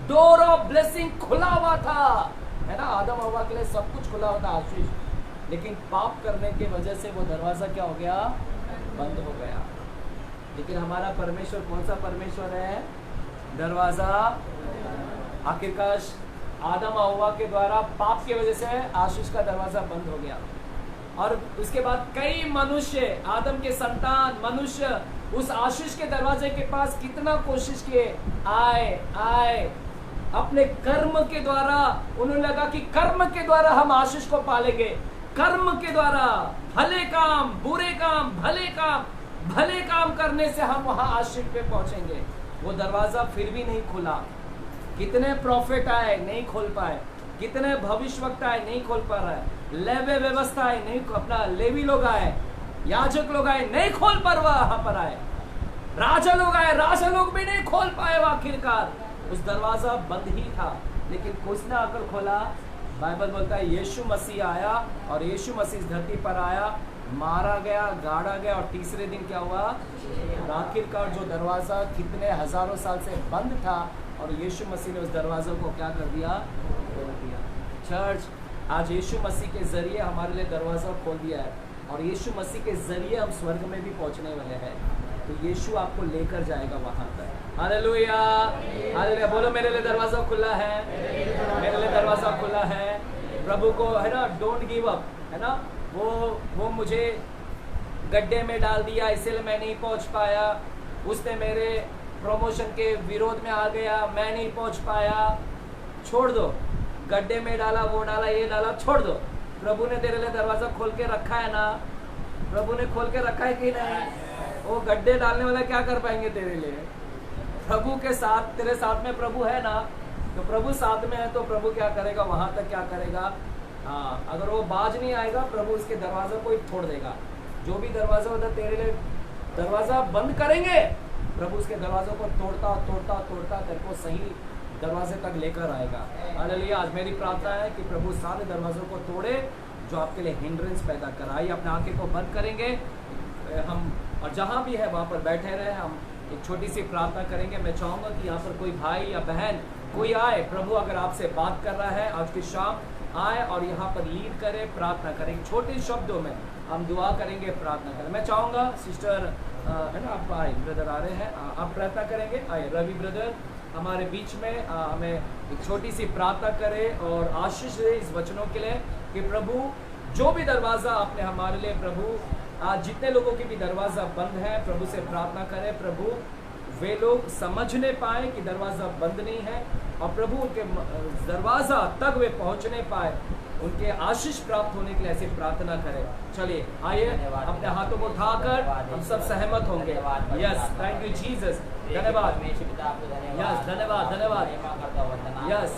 डोर ऑफ ब्लेसिंग खुला हुआ था, है ना। आदम और हव्वा के लिए सब कुछ खुला हुआ था, आशीष। लेकिन पाप करने की वजह से वो दरवाजा क्या हो गया? बंद हो गया। लेकिन हमारा परमेश्वर कौन सा परमेश्वर है? दरवाजा आखिरकार आदम और हव्वा के द्वारा पाप की वजह से आशीष का दरवाजा बंद हो गया। और उसके बाद कई मनुष्य, आदम के संतान मनुष्य, उस आशीष के दरवाजे के पास कितना कोशिश किए, आए अपने कर्म के द्वारा। उन्होंने लगा कि कर्म के द्वारा हम आशीष को पालेंगे, कर्म के द्वारा भले काम, बुरे काम, भले काम करने से हम वहां आशीष पे पहुंचेंगे। वो दरवाजा फिर भी नहीं खुला। कितने प्रॉफिट आए, नहीं खोल पाए। कितने भविष्यवक्ता आए, नहीं खोल पा रहा है। लेवे व्यवस्था आए, नहीं, अपना लेवी लोग आए, याजक लोग आए, नहीं खोल पा वहां पर आए। राजा लोग आए, राजा लोग भी नहीं खोल पाए। आखिरकार उस दरवाजा बंद ही था, लेकिन किसने आकर खोला? बाइबल बोलता है यीशु मसीह आया, और यीशु मसीह इस धरती पर आया, मारा गया, गाड़ा गया, और तीसरे दिन क्या हुआ? आखिरकार जो दरवाजा कितने हजारों साल से बंद था, और यीशु मसीह ने उस दरवाजे को क्या कर दिया? खोल दिया। चर्च, आज यीशु मसीह के जरिए हमारे लिए दरवाजा खोल दिया है, और यीशु मसीह के जरिए हम स्वर्ग में भी पहुंचने वाले हैं। तो यीशु आपको लेकर जाएगा वहां तक। Hallelujah, hallelujah. बोलो, मेरे लिए दरवाजा खुला है, मेरे लिए दरवाजा खुला है। प्रभु को, है ना, डोंट गिव अप, है ना। वो मुझे गड्ढे में डाल दिया, इसलिए मैं नहीं पहुंच पाया। उसने मेरे प्रमोशन के विरोध में आ गया, मैं नहीं पहुंच पाया। छोड़ दो, गड्ढे में डाला, वो डाला, ये डाला, छोड़ दो। प्रभु ने तेरे लिए दरवाजा खोल के रखा है ना। प्रभु ने खोल के रखा है कि नहीं? वो गड्ढे डालने वाला क्या कर पाएंगे तेरे लिए? प्रभु के साथ, तेरे साथ में प्रभु है ना, तो प्रभु साथ में है, तो प्रभु क्या करेगा? वहां तक क्या करेगा? हाँ, अगर वो बाज नहीं आएगा, प्रभु उसके दरवाजे को ही तोड़ देगा। जो भी दरवाजा होता तेरे लिए दरवाजा बंद करेंगे, प्रभु उसके दरवाजों को तोड़ता तोड़ता तोड़ता तेरे को सही दरवाजे तक लेकर आएगा। हालेलुया। आज मेरी प्रार्थना है कि प्रभु सारे दरवाजों को तोड़े जो आपके लिए हिंड्रेंस पैदा कराए। अपने आंखें को बंद करेंगे हम, और जहाँ भी है वहाँ पर बैठे रहे। हम एक छोटी सी प्रार्थना करेंगे। मैं चाहूँगा कि यहाँ पर कोई भाई या बहन कोई आए, प्रभु अगर आपसे बात कर रहा है आज की शाम, आए और यहाँ पर लीड करें, प्रार्थना करें। छोटे शब्दों में हम दुआ करेंगे, प्रार्थना करें। मैं चाहूँगा सिस्टर, है ना, आप आए, ब्रदर आ रहे हैं, आप प्रार्थना करेंगे। आए रवि ब्रदर हमारे बीच में, हमें एक छोटी सी प्रार्थना करें और आशीष दे इस वचनों के लिए कि प्रभु जो भी दरवाज़ा आपने हमारे लिए, प्रभु आज जितने लोगों की भी दरवाज़ा बंद है, प्रभु से प्रार्थना करें, प्रभु वे लोग समझने पाए कि दरवाज़ा बंद नहीं है, और प्रभु उनके दरवाज़ा तक वे पहुंचने पाए, उनके आशीष प्राप्त होने के लिए ऐसे प्रार्थना करें। चलिए आइए अपने हाथों को उठाकर हम सब सहमत होंगे। यस, थैंक यू जीसस, धन्यवाद। यस, धन्यवाद, धन्यवाद। यस,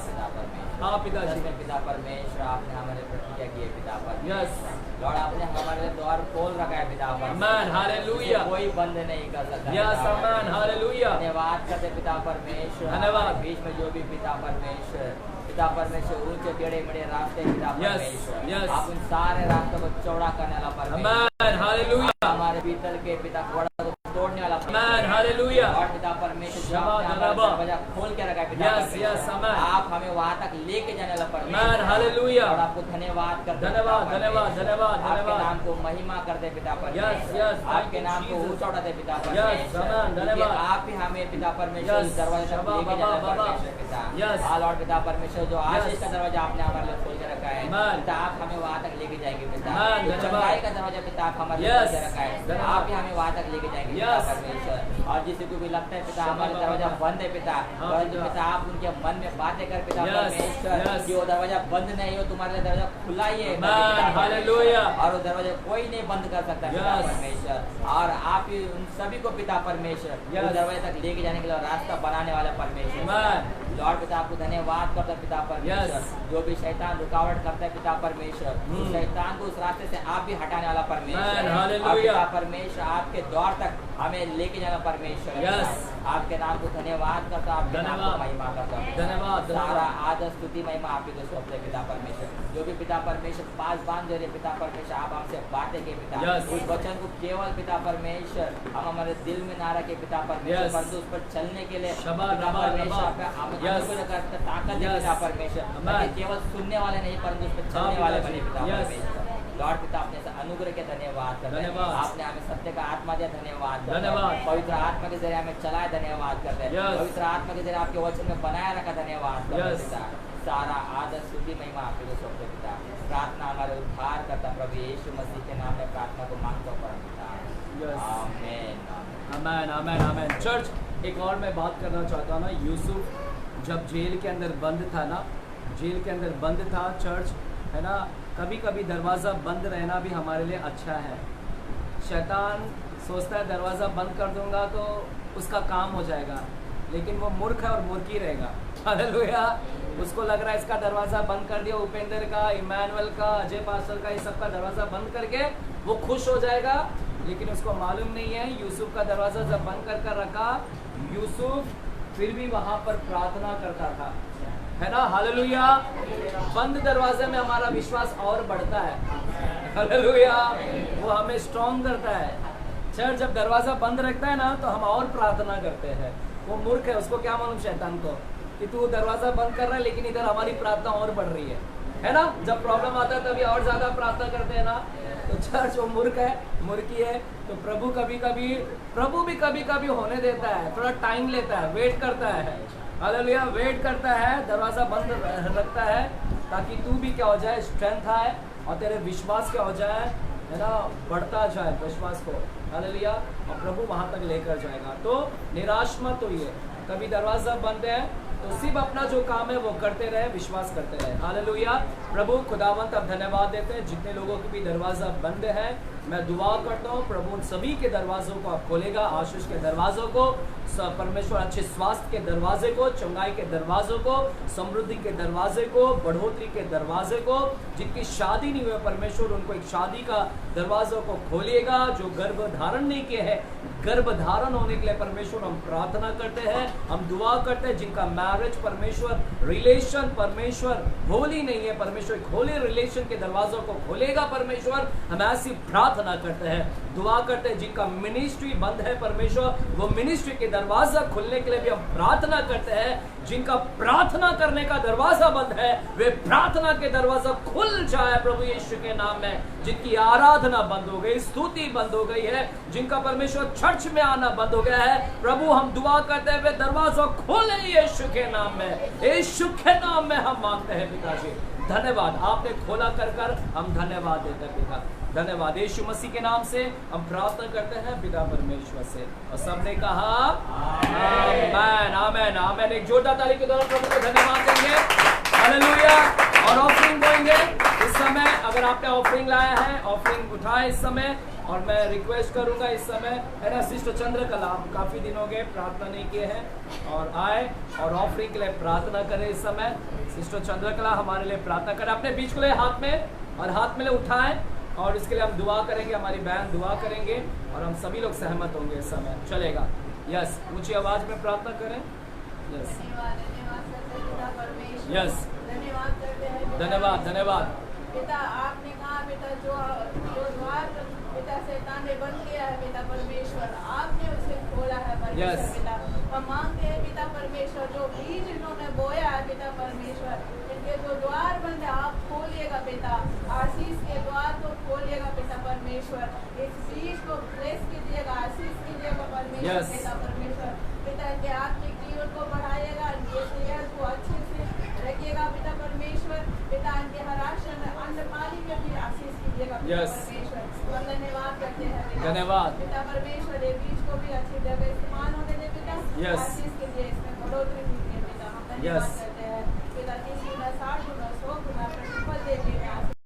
हाँ पिताजी, पिता परमेश्वर, आपने हमारे प्रतिज्ञा की है पिता परमेश्वर। यस लॉर्ड, आपने हमारे द्वार खोल रखा है पिता परमेश्वर। आमेन, हालेलुया। कोई बंद नहीं कर सकता। यस, आमेन, हालेलुया। धन्यवाद करते पिता परमेश्वर। धन्यवाद। बीच में जो भी पिता परमेश्वर ऊंचे टेढ़े मेढ़े रास्ते पिता परमेश्वर, यस। आप उन सारे रास्तों को चौड़ा करने वाला परमेश्वर, आमेन, हालेलुया। हमारे भीतर के पिता को तोड़ने वाला आमेन, हालेलुया। और पिता परमेश्वर, जो शबा आपने हमारा दरबा। दरवाजा खोल के रखा है पिता यस, परमेश्वर, यस, आमेन। आप हमें वहाँ तक लेके जाने वाला आमेन, परमेश्वर, हालेलुया। और आपको धन्यवाद करते हैं धन्यवाद, पिता धन्यवाद, परमेश्वर। धन्यवाद, आपके धन्यवाद। नाम को महिमा करते पिता यस, परमेश्वर, यस, आपके नाम को Jesus. ऊंचा उठाते पिता यस, परमेश्वर, आमेन, क्योंकि धन्यवाद। आप ही हमें पिता परमेश्वर यस, इस दरवाजे तक शबा लेके बाबा, जाने बाबा। परमेश्वर पिता। यस। हाँ लॉर्ड पिता परमेश्वर, जो आशीष का दरवाजा आपने हमारे लिए खोल के रखा है आमेन। पिता, आप हमें वहाँ तक लेके जाएंगे पिता। आमेन, जो धन्यवाद। चंगाई का दरवाजा पिता आप हमारे लिए यस, खोल के रखा है, धन्यवाद। आप ही हमें वहाँ तक लेके जाएंगे पिता यस। परमेश्वर। और जिसे को भी लगता है पिता शबा हमारे बाबा। दरवाजा बंद है पिता, हाँ, परंतु पिता। पिता आप उनके मन में बातें कर पिता यस, परमेश्वर, यस। कि वो दरवाजा बंद नहीं हो, तुम्हारे लिए दरवाजा खुला ही है आमेन, पिता परमेश्वर। हालेलुया। और वो दरवाजा कोई नहीं बंद कर सकता पिता यस। परमेश्वर। और आप ही उन सभी को पिता परमेश्वर यस। उस दरवाजे तक लेके जाने के लिए रास्ता बनाने वाला परमेश्वर। आमेन। लॉर्ड पिता आपको धन्यवाद करता है पिता परमेश्वर, यस। जो भी शैतान रुकावट करता है पिता परमेश्वर, उस शैतान को उस रास्ते से आप भी हटाने वाला परमेश्वर। आमेन, और हालेलुया। पिता परमेश्वर आपके द्वार तक हमें लेके जाना परमेश्वर। यस। आपके नाम को धन्यवाद करता, आपके नाम को धन्यवाद। महिमा करता। धन्यवाद, सारा धन्यवाद। आदर स्तुति महिमा आप ही को सौंपते पिता परमेश्वर। जो भी पिता परमेश्वर पास बांध दे रहे पिता परमेश्वर, आप हमसे बातें के पिता, यस। उस वचन को केवल पिता परमेश्वर हम हमारे दिल में ना रखे पिता परमेश्वर, यस। परंतु उस पर चलने के लिए शबा पिता रबा परमेश्वर रबा। आपका हम यस। अनुग्रह करते ताकत दे यस। पिता परमेश्वर, आमेन। ताकि केवल सुनने वाले नहीं परंतु उस पर चलने हाँ, वाले पिताजी। बने पिता यस। परमेश्वर। लॉर्ड पिता अपने से अनुग्रह के धन्यवाद करते हैं। धन्यवाद। आपने हमें सत्य का आत्मा दिया, धन्यवाद करते हैं। धन्यवाद। पवित्र आत्मा के जरिए हमें चलाए, धन्यवाद करते हैं। यस। पवित्र आत्मा के जरिए आपके वचन में बनाए रखा, धन्यवाद करते हैं यस। पिता। सारा आदर स्तुति महिमा आपके को सौंपते पिता। प्रार्थना हमारे उद्धार करता प्रभु यीशु मसीह के नाम में प्रार्थना को मांगता हूं परम पिता, यस। आमीन। आमेन, आमेन, आमेन। चर्च, एक और मैं बात करना चाहता हूँ ना, यूसुफ जब जेल के अंदर बंद था ना, जेल के अंदर बंद था चर्च, है ना, कभी कभी दरवाज़ा बंद रहना भी हमारे लिए अच्छा है। शैतान सोचता है दरवाज़ा बंद कर दूंगा तो उसका काम हो जाएगा, लेकिन वो मूर्ख है और मूर्ख ही रहेगा। हालेलुया। उसको लग रहा है इसका दरवाज़ा बंद कर दिया, उपेंद्र का, इमानुअल का, अजय पास्टर का, ये सब का दरवाज़ा बंद करके वो खुश हो जाएगा, लेकिन उसको मालूम नहीं है यूसुफ का दरवाज़ा जब बंद कर रखा, यूसुफ फिर भी वहाँ पर प्रार्थना करता था, है ना। हालेलुया। बंद दरवाजे में हमारा विश्वास और बढ़ता है। हालेलुया। वो हमें स्ट्रॉन्ग करता है। चर्च जब दरवाज़ा बंद रखता है ना तो हम और प्रार्थना करते हैं। वो मूर्ख है, उसको क्या मालूम शैतान को कि तू दरवाज़ा बंद कर रहा है, लेकिन इधर हमारी प्रार्थना और बढ़ रही है ना। जब प्रॉब्लम आता है तभी और ज़्यादा प्रार्थना करते हैं ना। तो चर्च वो मूर्ख है, मूर्खी है। तो प्रभु भी कभी कभी होने देता है, थोड़ा टाइम लेता है, वेट करता है। हालेलुया। वेट करता है, दरवाज़ा बंद रखता है ताकि तू भी क्या हो जाए, स्ट्रेंथ आए और तेरे विश्वास क्या हो जाए, है ना, बढ़ता जाए विश्वास को। हालेलुया। और प्रभु वहाँ तक लेकर जाएगा। तो निराश मत होइए, कभी दरवाज़ा बंद है तो सिर्फ अपना जो काम है वो करते रहे, विश्वास करते रहे। हालेलुया। प्रभु खुदावंत अब धन्यवाद देते हैं जितने लोगों के भी दरवाज़ा बंद है, मैं दुआ करता हूँ प्रभु उन सभी के दरवाज़ों को आप खोलेगा, आशीष के दरवाज़ों को, परमेश्वर अच्छे स्वास्थ्य के दरवाजे को, चंगाई के दरवाज़ों को, समृद्धि के दरवाजे को, बढ़ोतरी के दरवाजे को, जिनकी शादी नहीं हुई परमेश्वर उनको एक शादी का दरवाज़ों को खोलिएगा। जो गर्भ धारण नहीं किए हैं, गर्भ धारण होने के लिए परमेश्वर हम प्रार्थना करते हैं, हम दुआ करते हैं। जिनका मैरिज परमेश्वर रिलेशन परमेश्वर होली नहीं है, परमेश्वर एक होली रिलेशन के दरवाजों को खोलेगा परमेश्वर, हम ऐसी प्रार्थना करते हैं, दुआ करते हैं। जिनका मिनिस्ट्री बंद है परमेश्वर, वो मिनिस्ट्री के दरवाजा खुलने के लिए भी हम प्रार्थना करते हैं। जिनका प्रार्थना करने का दरवाजा बंद है, वे प्रार्थना के दरवाजा खुल जाए प्रभु यीशु के नाम में। जिनकी आराधना बंद हो गई, स्तुति बंद हो गई है, जिनका परमेश्वर चर्च में आना बंद हो गया है, प्रभु हम दुआ करते हैं दरवाजा खोले यीशु के नाम में, यीशु के नाम में हम मांगते हैं पिताजी। धन्यवाद, आपने खोला कर हम धन्यवाद देते हैं पिता। धन्यवाद यीशु मसीह के नाम से हम प्रार्थना करते हैं पिता परमेश्वर से, और सबने कहा आमेन आमेन आमेन। एक जोरदार ताली के द्वारा प्रभु को धन्यवाद देंगे, हालेलुया। और ऑफरिंग देंगे इस समय। अगर आपने ऑफरिंग लाया है, ऑफरिंग उठाए इस समय। और मैं रिक्वेस्ट करूंगा इस समय, है ना, सिस्टर चंद्रकला, आप काफ़ी दिन हो गए प्रार्थना नहीं किए हैं, और आए और ऑफरिंग के लिए प्रार्थना करें इस समय। सिस्टर चंद्रकला हमारे लिए प्रार्थना करें, अपने बीच को ले हाथ में, और हाथ में ले उठाएं, और इसके लिए हम दुआ करेंगे, हमारी बहन दुआ करेंगे, और हम सभी लोग सहमत होंगे इस समय। चलेगा? यस, ऊंची आवाज़ में प्रार्थना करें। यस यस, धन्यवाद धन्यवाद। पिता आपने कहा बेटा जो द्वार पिता शैतान ने बंद किया है पिता परमेश्वर, आपने उसे खोला है परमेश्वर। पिता हम मांगते हैं पिता परमेश्वर, जो बीज इन्होंने बोया है पिता परमेश्वर, इनके जो द्वार बंद है आप खोलिएगा पिता, आशीष के द्वार को खोलिएगा पिता परमेश्वर। इस बीज को ब्लेस कीजिएगा, आशीष कीजिएगा परमेश्वर। पिता परमेश्वर, पिता इनके आत्मिक जीवन को बढ़ाइएगा, इनके सेहत को अच्छे से रखिएगा पिता परमेश्वर। पिता इनके हर आसन अन्न पानी में भी आशीष कीजिएगा पिता परमेश्वर। हम धन्यवाद करते हैं धन्यवाद पिता परमेश्वर, ये बीज को भी अच्छी जगह इस्तेमाल होने दे पिता, आशीष कीजिए, इसमें बढ़ोतरी कीजिए पिता। हम धन्यवाद करते हैं पिता, किसी न 60 गुना 100 गुना प्रतिफल दे